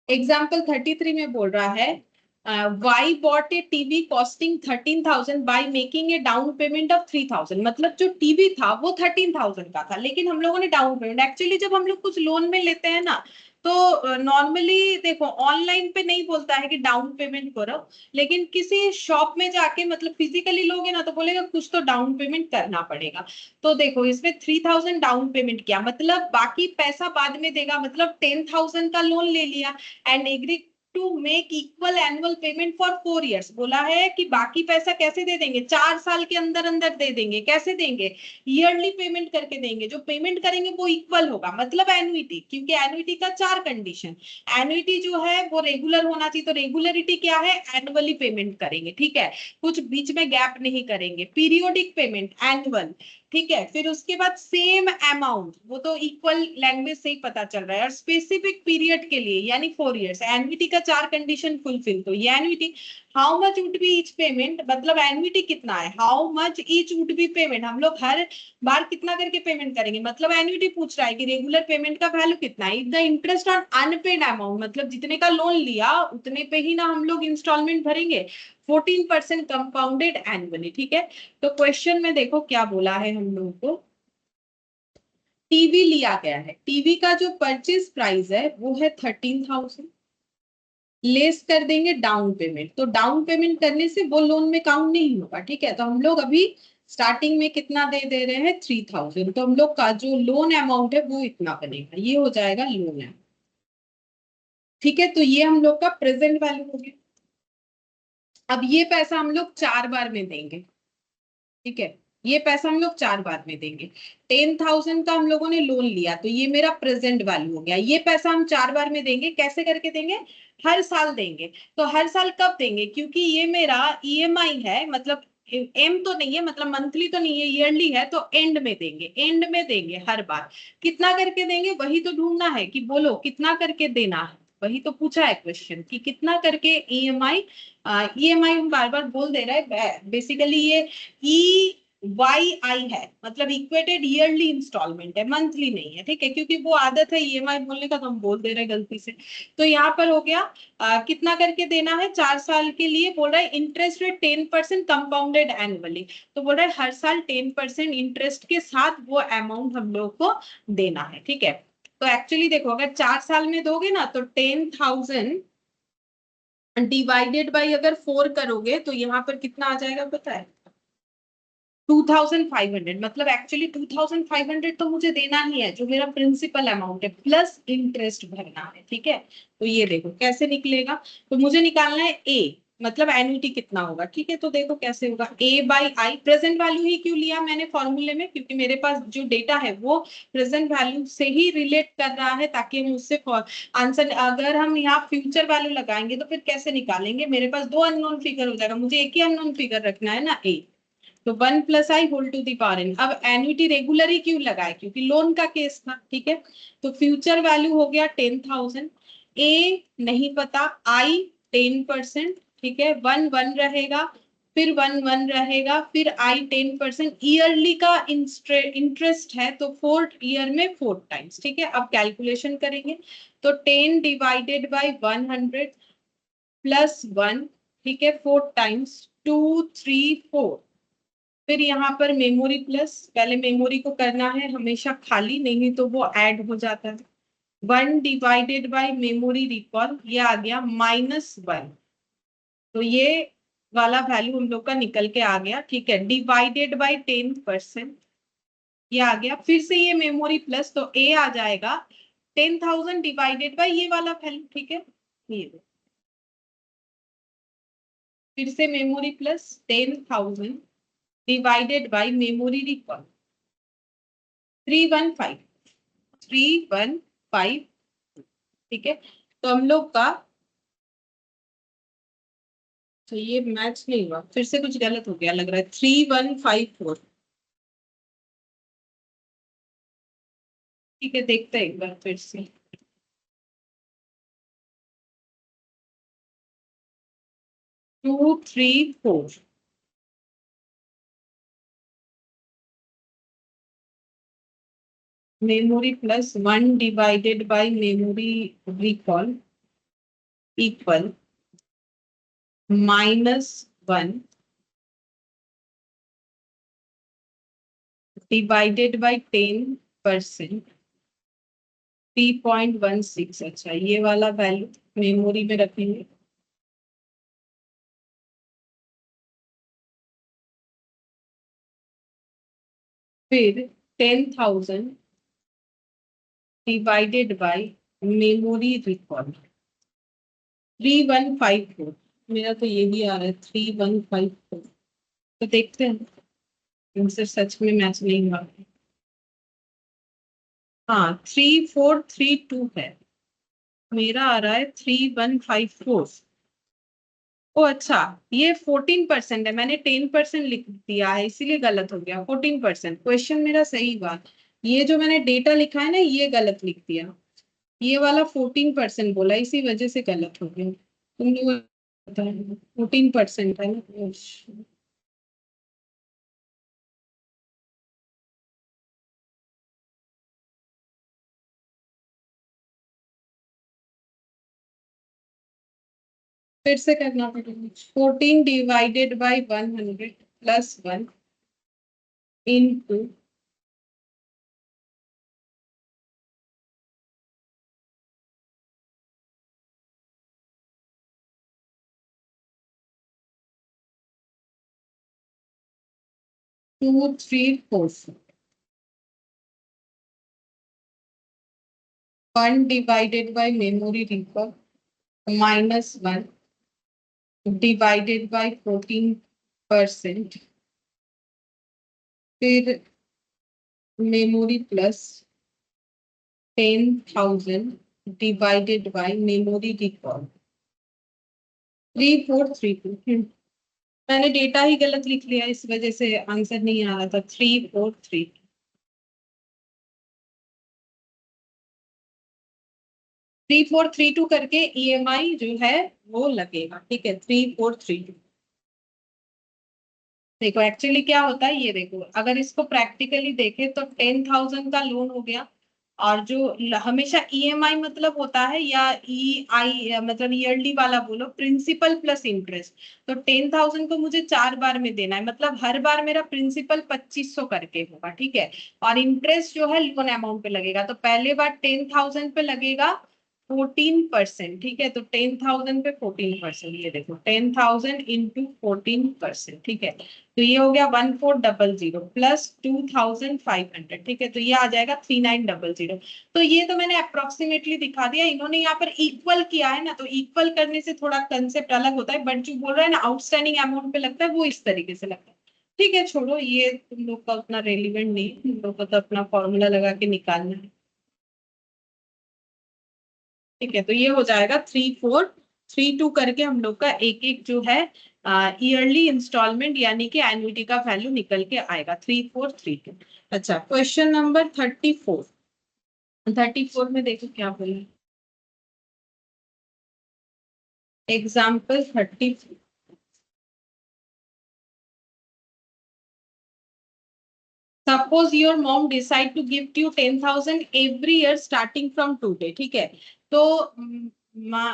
एग्जाम्पल 33 में बोल रहा है Y bought a TV costing 13,000 by making a down payment of 3,000, मतलब जो टीवी था वो 13,000 का था, लेकिन हम लोगों ने डाउन पेमेंट, एक्चुअली जब हम लोग कुछ लोन में लेते हैं ना तो नॉर्मली देखो ऑनलाइन पे नहीं बोलता है कि डाउन पेमेंट करो, लेकिन किसी शॉप में जाके मतलब फिजिकली लोगे ना तो बोलेगा कुछ तो डाउन पेमेंट करना पड़ेगा। तो देखो इसमें 3,000 डाउन पेमेंट किया, मतलब बाकी पैसा बाद में देगा, मतलब 10,000 का लोन ले लिया and agree to make equal annual payment for 4 years, बोला है कि बाकी पैसा कैसे दे देंगे, 4 साल के अंदर अंदर दे देंगे, कैसे देंगे, ईयरली पेमेंट करके देंगे, जो पेमेंट करेंगे वो इक्वल होगा, मतलब एनुइटी, क्योंकि एनुइटी का 4 कंडीशन, एनुइटी जो है वो रेगुलर होना चाहिए, तो रेगुलरिटी क्या है, एनुअली पेमेंट करेंगे, ठीक है, कुछ बीच में गैप नहीं करेंगे, पीरियोडिक पेमेंट एनुअल, ठीक है, फिर उसके बाद सेम अमाउंट, वो तो इक्वल लैंग्वेज से ही पता चल रहा है, और स्पेसिफिक पीरियड के लिए यानी 4 ईयर्स, एन्युटी का 4 कंडीशन फुलफिल, तो ये annuity. How much would be each payment, मतलब एन्युटी कितना है, how much each would be payment, हम लोग हर बार कितना करके पेमेंट करेंगे, मतलब एन्युटी पूछ रहा है कि रेगुलर पेमेंट का वैल्यू कितना है, the interest on unpaid amount, मतलब जितने का लोन लिया उतने पे ही ना हम लोग इंस्टॉलमेंट भरेंगे, 14% कंपाउंडेड एनुअली, ठीक है। तो क्वेश्चन में देखो क्या बोला है हम लोगों को, टीवी लिया गया है, टीवी का जो परचेज प्राइस है वो है 13,000, लेस कर देंगे डाउन पेमेंट, तो डाउन पेमेंट करने से वो लोन में काउंट नहीं होगा, ठीक है, तो हम लोग अभी स्टार्टिंग में कितना दे दे रहे हैं 3,000, तो हम लोग का जो लोन अमाउंट है वो इतना बनेगा, ये हो जाएगा लोन अमाउंट, ठीक है, तो ये हम लोग का प्रेजेंट वैल्यू हो गया। अब ये पैसा हम लोग 4 बार में देंगे, ठीक है, ये पैसा हम लोग 4 बार में देंगे। 10,000 का हम लोगों ने लोन लिया, तो ये मेरा प्रेजेंट वैल्यू हो गया। ये पैसा हम 4 बार में देंगे। कैसे करके देंगे? हर साल देंगे। तो हर साल कब देंगे? क्योंकि ये मेरा ईएमआई है, मतलब एम तो नहीं है, मतलब मंथली तो नहीं है, ईयरली है, तो एंड में देंगे, एंड में देंगे हर बार। कितना करके देंगे वही तो ढूंढना है, कि बोलो कितना करके देना है, वही तो पूछा है क्वेश्चन कि कितना करके ईएमआई। ईएमआई हम बार बार बोल दे रहे हैं, बेसिकली ये ई वाई आई है, मतलब इक्वेटेड ईयरली इंस्टॉलमेंट है, मंथली नहीं है। ठीक है, क्योंकि वो आदत है ईएमआई बोलने का, तो हम बोल दे रहे हैं गलती से। तो यहाँ पर हो गया कितना करके देना है 4 साल के लिए। बोल रहा है इंटरेस्ट रेट 10% कंपाउंडेड एनुअली। तो बोल रहा है हर साल 10% इंटरेस्ट के साथ वो अमाउंट हम लोग को देना है। ठीक है, तो एक्चुअली देखो, अगर 4 साल में दोगे ना, तो 10,000 डिवाइडेड बाई अगर 4 करोगे, तो यहाँ पर कितना आ जाएगा पता है? 2,500। मतलब एक्चुअली 2,500 तो मुझे देना ही है, जो मेरा प्रिंसिपल अमाउंट है, प्लस इंटरेस्ट भरना है। ठीक है, तो ये देखो कैसे निकलेगा। तो मुझे निकालना है ए, मतलब एन्युटी कितना होगा। ठीक है, तो देखो कैसे होगा। A by I, present value ही क्यों लिया मैंने फॉर्मूले में? क्योंकि मेरे पास जो डेटा है वो प्रेजेंट वैल्यू से ही रिलेट कर रहा है, ताकि हम उससे आंसर, अगर हम यहाँ फ्यूचर वैल्यू लगाएंगे तो फिर कैसे निकालेंगे? मेरे पास 2 अननोन फिगर हो जाएगा, मुझे एक ही अननोन फिगर रखना है ना, ए। तो 1 plus i whole to the power n. अब एन्युटी रेगुलर ही क्यों लगाए? क्योंकि लोन का केस था। ठीक है, तो फ्यूचर वैल्यू हो गया 10,000। ए नहीं पता, आई 10%। ठीक है, 1 1 रहेगा, फिर 1 1 रहेगा, फिर आई 10%। ईयरली का इंटरेस्ट है, तो 4th ईयर में 4 टाइम्स। ठीक है, अब कैलकुलेशन करेंगे। तो 10 डिवाइडेड बाई 100 प्लस 1। ठीक है, 4 टाइम्स 2 3 4। फिर यहाँ पर मेमोरी प्लस, पहले मेमोरी को करना है हमेशा खाली, नहीं तो वो ऐड हो जाता है। 1 डिवाइडेड बाई मेमोरी रिकॉल, ये आ गया -1। तो ये वाला वैल्यू हम लोग का निकल के आ गया। ठीक है, डिवाइडेड बाई 10%, ये आ गया। फिर से ये मेमोरी प्लस, तो ए आ जाएगा 10,000 डिवाइडेड बाई ये वाला वैल्यू। ठीक है, ये फिर से memory plus 10,000 divided by memory recall 315 315। ठीक है, तो हम लोग का, तो ये मैच नहीं हुआ, फिर से कुछ गलत हो गया लग रहा है। 3154। ठीक है, देखते हैं एक बार फिर से। Two three four memory plus 1 divided by memory recall equal -1 divided by 10%, 3.16। अच्छा, ये वाला वैल्यू मेमोरी में रखेंगे। फिर 10,000 डिवाइडेड बाई मेमोरी रिकॉल 3154। मेरा तो ये भी आ रहा है 3154। तो देखते हैं, इनसे सच में मैच नहीं हुआ। हाँ, 3432 है, मेरा आ रहा है 3154। ओ अच्छा, ये 14% है, मैंने 10% लिख दिया है, इसीलिए गलत हो गया। 14%, क्वेश्चन मेरा सही हुआ। ये जो मैंने डेटा लिखा है ना, ये गलत लिख दिया। ये वाला 14% बोला, इसी वजह से गलत हो गया। तुम लोग 14% है ना। फिर से करना पड़ेगा। 14 divided by 100 plus 1 into 2344। 1 divided by memory recall -1 divided by 14%, फिर memory plus 10,000 divided by memory record 3432। मैंने डेटा ही गलत लिख लिया, इस वजह से आंसर नहीं आ रहा था। 3432 3432 करके ईएमआई जो है वो लगेगा। ठीक है, 3432। देखो एक्चुअली क्या होता है, ये देखो अगर इसको प्रैक्टिकली देखें तो 10,000 का लोन हो गया, और जो हमेशा ईएमआई मतलब होता है, या ई आई मतलब ईयरली वाला बोलो, प्रिंसिपल प्लस इंटरेस्ट। तो 10,000 को मुझे 4 बार में देना है, मतलब हर बार मेरा प्रिंसिपल 2500 करके होगा। ठीक है, और इंटरेस्ट जो है लोन अमाउंट पे लगेगा। तो पहले बार 10,000 पे लगेगा 14%। ठीक है, तो 10,000 पे 14%, ये देखो 10,000 इंटू 14%। ठीक है, तो ये हो गया 1400 प्लस 2,500। ठीक है, तो ये आ जाएगा 3900। तो ये तो मैंने अप्रोक्सीमेटली दिखा दिया, इन्होंने यहाँ पर इक्वल किया है ना, तो इक्वल करने से थोड़ा कंसेप्ट अलग होता है, बट जो बोल रहा है ना आउटस्टैंडिंग अमाउंट पे लगता है, वो इस तरीके से लगता है। ठीक है, छोड़ो ये तुम लोग का उतना रेलिवेंट नहीं है, तुम लोग को तो अपना फॉर्मूला लगा के निकालना है। ठीक है, तो ये हो जाएगा 3432 करके हम लोग का एक एक जो है ईयरली इंस्टॉलमेंट यानी कि एन्युटी का वैल्यू निकल के आएगा 3432। अच्छा, क्वेश्चन नंबर 34। 34 में देखो क्या बोला, example 34। Suppose your mom decide to gift you 10,000 every year starting from today. ठीक है, तो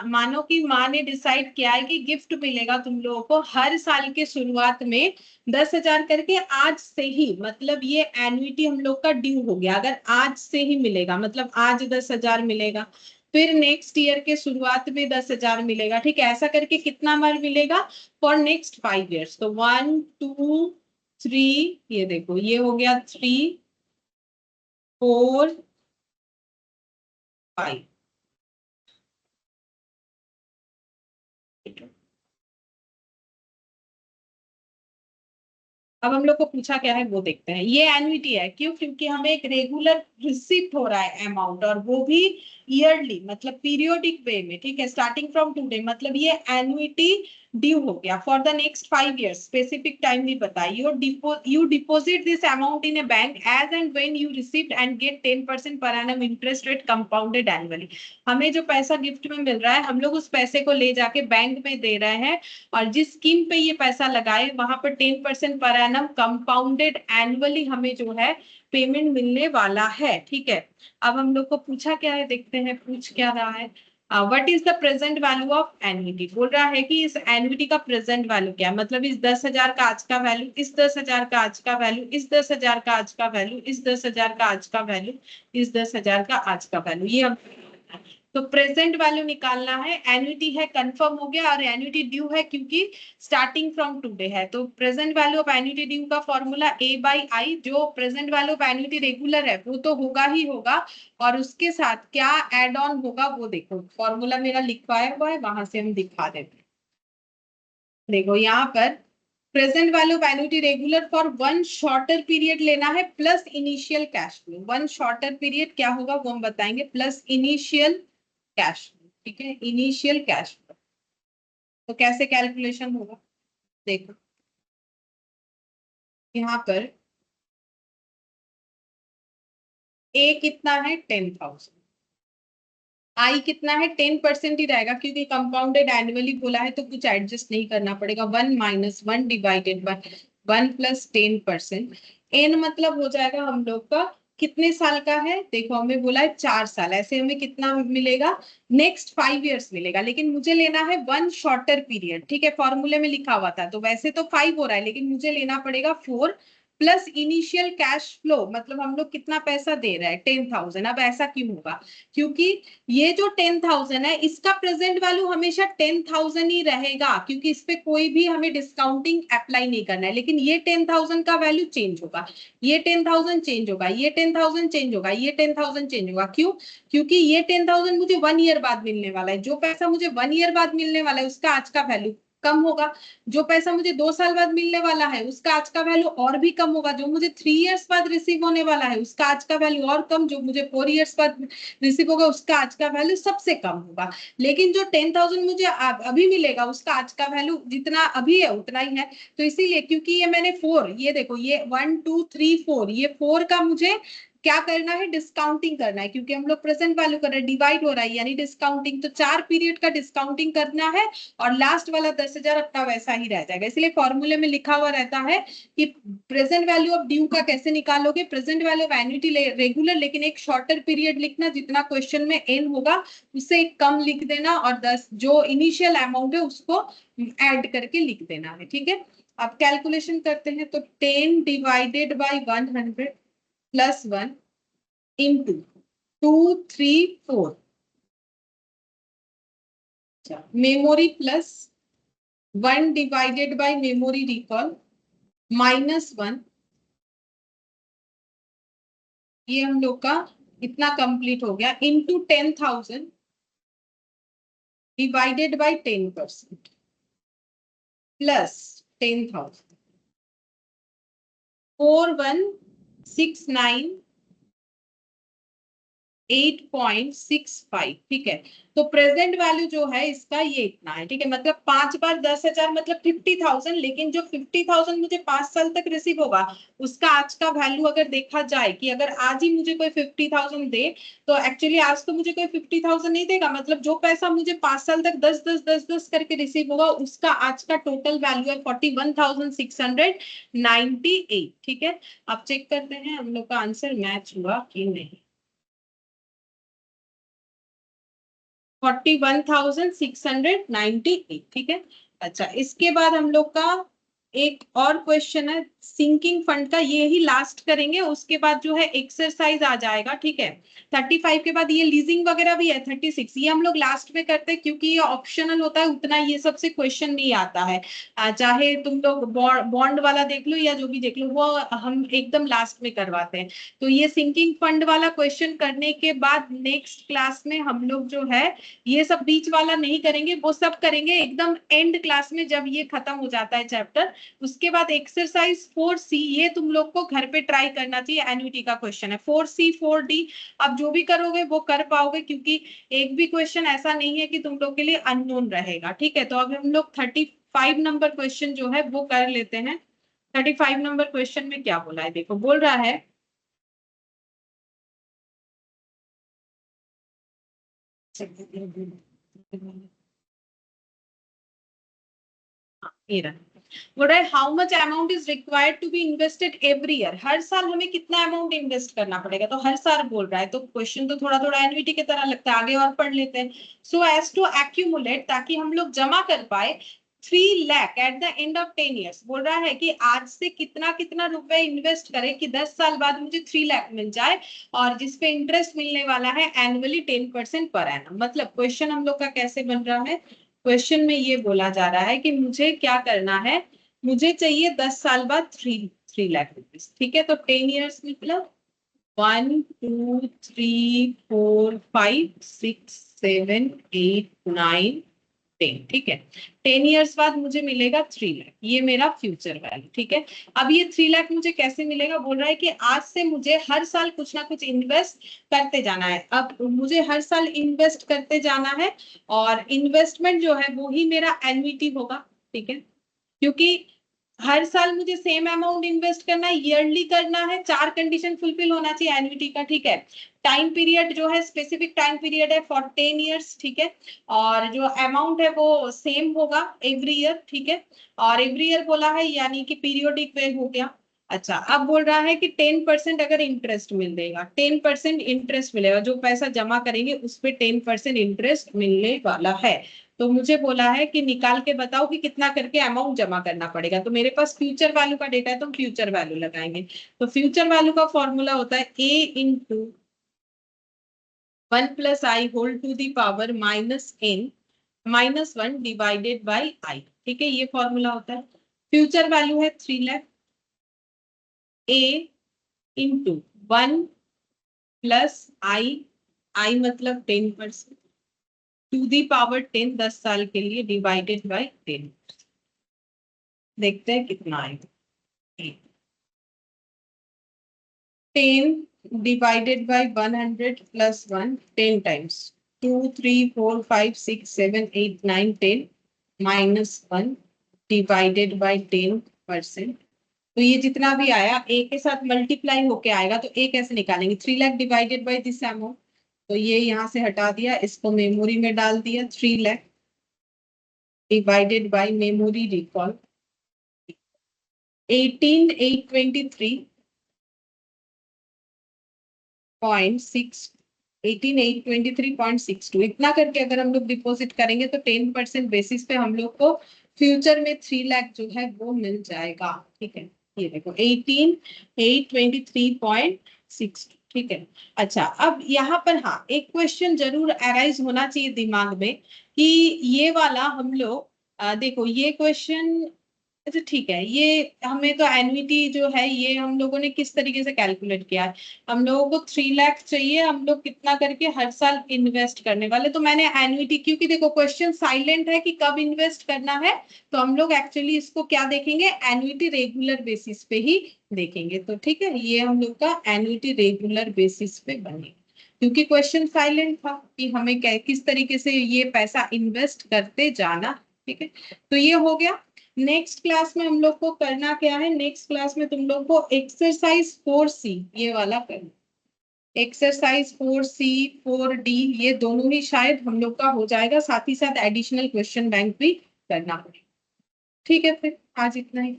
मानो कि माँ ने डिसाइड किया है कि गिफ्ट मिलेगा तुम लोगों को हर साल के शुरुआत में 10,000 करके आज से ही, मतलब ये एन्युटी हम लोग का ड्यू हो गया, अगर आज से ही मिलेगा मतलब आज 10,000 मिलेगा, फिर नेक्स्ट ईयर के शुरुआत में 10,000 मिलेगा। ठीक है, ऐसा करके कितना बार मिलेगा फॉर नेक्स्ट 5 ईयर्स। तो 1 2 3, ये देखो ये हो गया 3 4 5। अब हम लोग को पूछा क्या है वो देखते हैं। ये एन्युटी है, क्यों? क्योंकि हमें एक रेगुलर रिसिप्ट हो रहा है अमाउंट, और वो भी ईयरली मतलब पीरियोडिक वे में। ठीक है, स्टार्टिंग फ्रॉम टुडे, मतलब ये एन्युटी ड्यू हो गया for the next 5 years. Specific time भी बताइए। You deposit this amount in a bank as and when you received and get 10% per annum interest rate compounded annually. हमें जो पैसा gift में मिल रहा है, हम लोग उस पैसे को ले जाके बैंक में दे रहे हैं, और जिस स्कीम पे ये पैसा लगाए वहां पर 10% पर एनम कंपाउंडेड एनुअली हमें जो है पेमेंट मिलने वाला है। ठीक है, अब हम लोग को पूछा क्या है, देखते हैं पूछ क्या रहा है। What is the present value of annuity? बोल रहा है कि इस एन्युटी का प्रेजेंट वैल्यू क्या है, मतलब इस 10,000 का आज का वैल्यू, इस 10,000 का आज का वैल्यू, इस 10,000 का आज का वैल्यू, इस 10,000 का आज का वैल्यू, इस 10,000 का आज का वैल्यू, ये हम तो प्रेजेंट वैल्यू निकालना है। एन्युटी है, कंफर्म हो गया, और एन्युटी ड्यू है क्योंकि स्टार्टिंग फ्रॉम टुडे है। तो present value of annuity due का फॉर्मूला ए बाई आई। जो present value of annuity regular है वो तो होगा ही होगा, और उसके साथ क्या एड ऑन होगा वो देखो, फॉर्मूला मेरा लिखवाया हुआ है, वहां से हम दिखा देते हैं। देखो यहाँ पर present value of annuity regular for one shorter period लेना है, plus initial cash flow. One shorter period क्या होगा वो हम बताएंगे, प्लस इनिशियल कैश फ्लो। ठीक है, इनिशियल कैश फ्लो। तो कैसे कैलकुलेशन होगा, देखो यहाँ पर ए कितना है 10,000, आई कितना है 10% ही रहेगा क्योंकि कंपाउंडेड एनुअली बोला है, तो कुछ एडजस्ट नहीं करना पड़ेगा। 1 - 1 डिवाइडेड बाय 1 + 10%। एन मतलब हो जाएगा हम लोग का कितने साल का है, देखो हमें बोला है 4 साल, ऐसे हमें कितना मिलेगा, नेक्स्ट 5 ईयर्स मिलेगा, लेकिन मुझे लेना है वन शॉर्टर पीरियड। ठीक है, फॉर्मूले में लिखा हुआ था, तो वैसे तो 5 हो रहा है, लेकिन मुझे लेना पड़ेगा 4 प्लस इनिशियल कैश फ्लो, मतलब हम लोग कितना पैसा दे रहे हैं 10,000। अब ऐसा क्यों होगा, क्योंकि ये जो 10,000 है इसका प्रेजेंट वैल्यू हमेशा 10,000 ही रहेगा, क्योंकि इस पे कोई भी हमें डिस्काउंटिंग अप्लाई नहीं करना है। लेकिन ये 10,000 का वैल्यू चेंज होगा, ये 10,000 चेंज होगा, ये 10,000 चेंज होगा, ये 10,000 चेंज होगा। क्यों? क्योंकि ये 10,000 मुझे 1 ईयर बाद मिलने वाला है। जो पैसा मुझे 1 ईयर बाद मिलने वाला है उसका आज का वैल्यू कम होगा। जो पैसा मुझे 2 साल बाद मिलने वाला है उसका आज का वैल्यू और भी कम होगा। जो मुझे 3 इयर्स बाद रिसीव होने वाला है उसका आज का वैल्यू और कम। जो मुझे 4 इयर्स बाद रिसीव होगा उसका आज का वैल्यू सबसे कम होगा। लेकिन जो 10,000 मुझे अभी मिलेगा उसका आज का वैल्यू जितना अभी है उतना ही है। तो इसीलिए क्योंकि ये मैंने 4, ये देखो ये 1 2 3 4, ये 4 का मुझे क्या करना है, डिस्काउंटिंग करना है। क्योंकि हम लोग प्रेजेंट वैल्यू कर रहे हैं, डिवाइड हो रहा है यानी डिस्काउंटिंग। तो 4 पीरियड का डिस्काउंटिंग करना है और लास्ट वाला 10,000 अपना वैसा ही रह जाएगा। इसलिए फॉर्मूले में लिखा हुआ रहता है कि प्रेजेंट वैल्यू ऑफ ड्यू का कैसे निकालोगे, present value of annuity regular, लेकिन एक शॉर्टर पीरियड लिखना, जितना क्वेश्चन में एन होगा उससे कम लिख देना और 10 जो इनिशियल अमाउंट है उसको ऐड करके लिख देना है। ठीक है, अब कैलकुलेशन करते हैं। तो 10 divided by 100 plus 1 into 2 3 4, memory plus 1 divided by memory recall minus 1, ये हम लोग का इतना कंप्लीट हो गया, इंटू 10,000 डिवाइडेड बाई 10% प्लस 10,000 4169 8.65। ठीक है, तो प्रेजेंट वैल्यू जो है इसका ये इतना है। ठीक है, मतलब 5 बार 10,000 मतलब 50,000। लेकिन जो 50,000 मुझे 5 साल तक रिसीव होगा उसका आज का वैल्यू अगर देखा जाए कि अगर आज ही मुझे कोई 50,000 दे, तो एक्चुअली आज तो मुझे कोई 50,000 नहीं देगा। मतलब जो पैसा मुझे 5 साल तक 10-10-10-10 करके रिसीव होगा उसका आज का टोटल वैल्यू है 41,698। ठीक है, अब चेक करते हैं हम लोग का आंसर मैच हुआ कि नहीं। 41,698। ठीक है, अच्छा इसके बाद हम लोग का एक और क्वेश्चन है सिंकिंग फंड का, ये ही लास्ट करेंगे। उसके बाद जो है एक्सरसाइज आ जाएगा। ठीक है, 35 के बाद ये लीजिंग वगैरह भी है 36, ये हम लोग लास्ट में करते हैं क्योंकि ये ऑप्शनल होता है, उतना ये सबसे क्वेश्चन नहीं आता है। चाहे तुम लोग बॉन्ड वाला देख लो या जो भी देख लो, वो हम एकदम लास्ट में करवाते हैं। तो ये सिंकिंग फंड वाला क्वेश्चन करने के बाद नेक्स्ट क्लास में हम लोग जो है ये सब बीच वाला नहीं करेंगे, वो सब करेंगे एकदम एंड क्लास में जब ये खत्म हो जाता है चैप्टर। उसके बाद एक्सरसाइज 4C, ये तुम लोग को घर पे ट्राई करना चाहिए, एन्युटी का क्वेश्चन है। 4C 4D अब जो भी करोगे वो कर पाओगे क्योंकि एक भी क्वेश्चन ऐसा नहीं है कि तुम लोग के लिए अननोन रहेगा। ठीक है, तो अब हम लोग 35 नंबर क्वेश्चन जो है वो कर लेते हैं। 35 नंबर क्वेश्चन में क्या बोला है, देखो बोल रहा है बोल रहा है how much amount is required to be invested every year, हर साल हमें कितना अमाउंट इन्वेस्ट करना पड़ेगा। तो हर साल बोल रहा है, तो क्वेश्चन तो थोड़ा थोड़ा एन्युटी की तरह लगता है, आगे और पढ़ लेते हैं। सो एज टू एक्यूमुलेट, ताकि हम लोग जमा कर पाए 3 lakh eight the end of 10 years. बोल रहा है कि आज से कितना कितना रुपए इन्वेस्ट करें कि 10 साल बाद मुझे 3 लाख मिल जाए और जिसपे इंटरेस्ट मिलने वाला है एनुअली 10% पर एनम। मतलब क्वेश्चन हम लोग का कैसे बन रहा है, क्वेश्चन में ये बोला जा रहा है कि मुझे क्या करना है, मुझे चाहिए 10 साल बाद 3 लाख रुपीज। ठीक है, तो 10 ईयर्स मतलब 1 2 3 4 5 6 7 8 9 10। ठीक है, 10 ईयर्स बाद मुझे मिलेगा 3 लाख, ये मेरा फ्यूचर वैल्यू। ठीक है, अब ये 3 लाख मुझे कैसे मिलेगा, बोल रहा है कि आज से मुझे हर साल कुछ ना कुछ इन्वेस्ट करते जाना है। अब मुझे हर साल इन्वेस्ट करते जाना है और इन्वेस्टमेंट जो है वो ही मेरा एन्युटी होगा। ठीक है, क्योंकि हर साल मुझे सेम अमाउंट इन्वेस्ट करना है, ईयरली करना है, 4 कंडीशन फुलफिल होना चाहिए एन्युटी का। ठीक है, टाइम पीरियड जो है स्पेसिफिक टाइम पीरियड है फॉर 10 ईयर्स। ठीक है, और जो अमाउंट है वो सेम होगा एवरी ईयर। ठीक है, और एवरी ईयर बोला है यानी कि पीरियोडिक वे हो गया। अच्छा, अब बोल रहा है कि 10% अगर इंटरेस्ट मिलेगा, 10% इंटरेस्ट मिलेगा, जो पैसा जमा करेंगे उस पर 10% इंटरेस्ट मिलने वाला है। तो मुझे बोला है कि निकाल के बताओ कि कितना करके अमाउंट जमा करना पड़ेगा। तो मेरे पास फ्यूचर वैल्यू का डेटा है तो हम फ्यूचर वैल्यू लगाएंगे। तो फ्यूचर वैल्यू का फॉर्मूला होता है a into 1 plus i whole to the power minus n minus 1 divided by i. ठीक है, ये फॉर्मूला होता है। फ्यूचर वैल्यू है 3 लाख, a इंटू 1 प्लस आई, आई मतलब 10%, टू दी पावर 10 10 साल के लिए डिवाइडेड बाय 10। देखते हैं कितना आएगा। 10 divided by 100 plus 1 10 times 2 3 4 5 6 7 8 9 10 minus 1 divided by 10%। तो ये जितना भी आया ए के साथ मल्टीप्लाई होके आएगा, तो ए कैसे निकालेंगे? 3 lakh divided by this amount, तो ये यहाँ से हटा दिया, इसको मेमोरी में डाल दिया। 3 lakh divided by memory recall 18,823.62 इतना करके अगर हम लोग डिपॉजिट करेंगे तो 10% बेसिस पे हम लोग को फ्यूचर में 3 लाख जो है वो मिल जाएगा। ठीक है, ये देखो 18,823.62। ठीक है। अच्छा, अब यहाँ पर हाँ एक क्वेश्चन जरूर अराइज होना चाहिए दिमाग में कि ये वाला हम लोग देखो ये क्वेश्चन। अच्छा ठीक है, ये हमें तो एन्युटी जो है ये हम लोगों ने किस तरीके से कैलकुलेट किया है? हम लोगों को 3 लाख चाहिए, हम लोग कितना करके हर साल इन्वेस्ट करने वाले, तो मैंने एन्युटी, क्योंकि देखो क्वेश्चन साइलेंट है कि कब इन्वेस्ट करना है, तो हम लोग एक्चुअली इसको क्या देखेंगे? एन्युटी रेगुलर बेसिस पे ही देखेंगे। तो ठीक है, ये हम लोग का एन्युटी रेगुलर बेसिस पे बनेगा, क्योंकि क्वेश्चन साइलेंट था कि हमें किस तरीके से ये पैसा इन्वेस्ट करते जाना। ठीक है, तो ये हो गया। नेक्स्ट क्लास में हम लोग को करना क्या है? नेक्स्ट क्लास में तुम लोग को एक्सरसाइज 4C ये वाला करना। एक्सरसाइज 4C 4D ये दोनों ही शायद हम लोग का हो जाएगा, साथ ही साथ एडिशनल क्वेश्चन बैंक भी करना पड़ेगा। ठीक है, फिर आज इतना ही।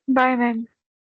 Bye ma'am.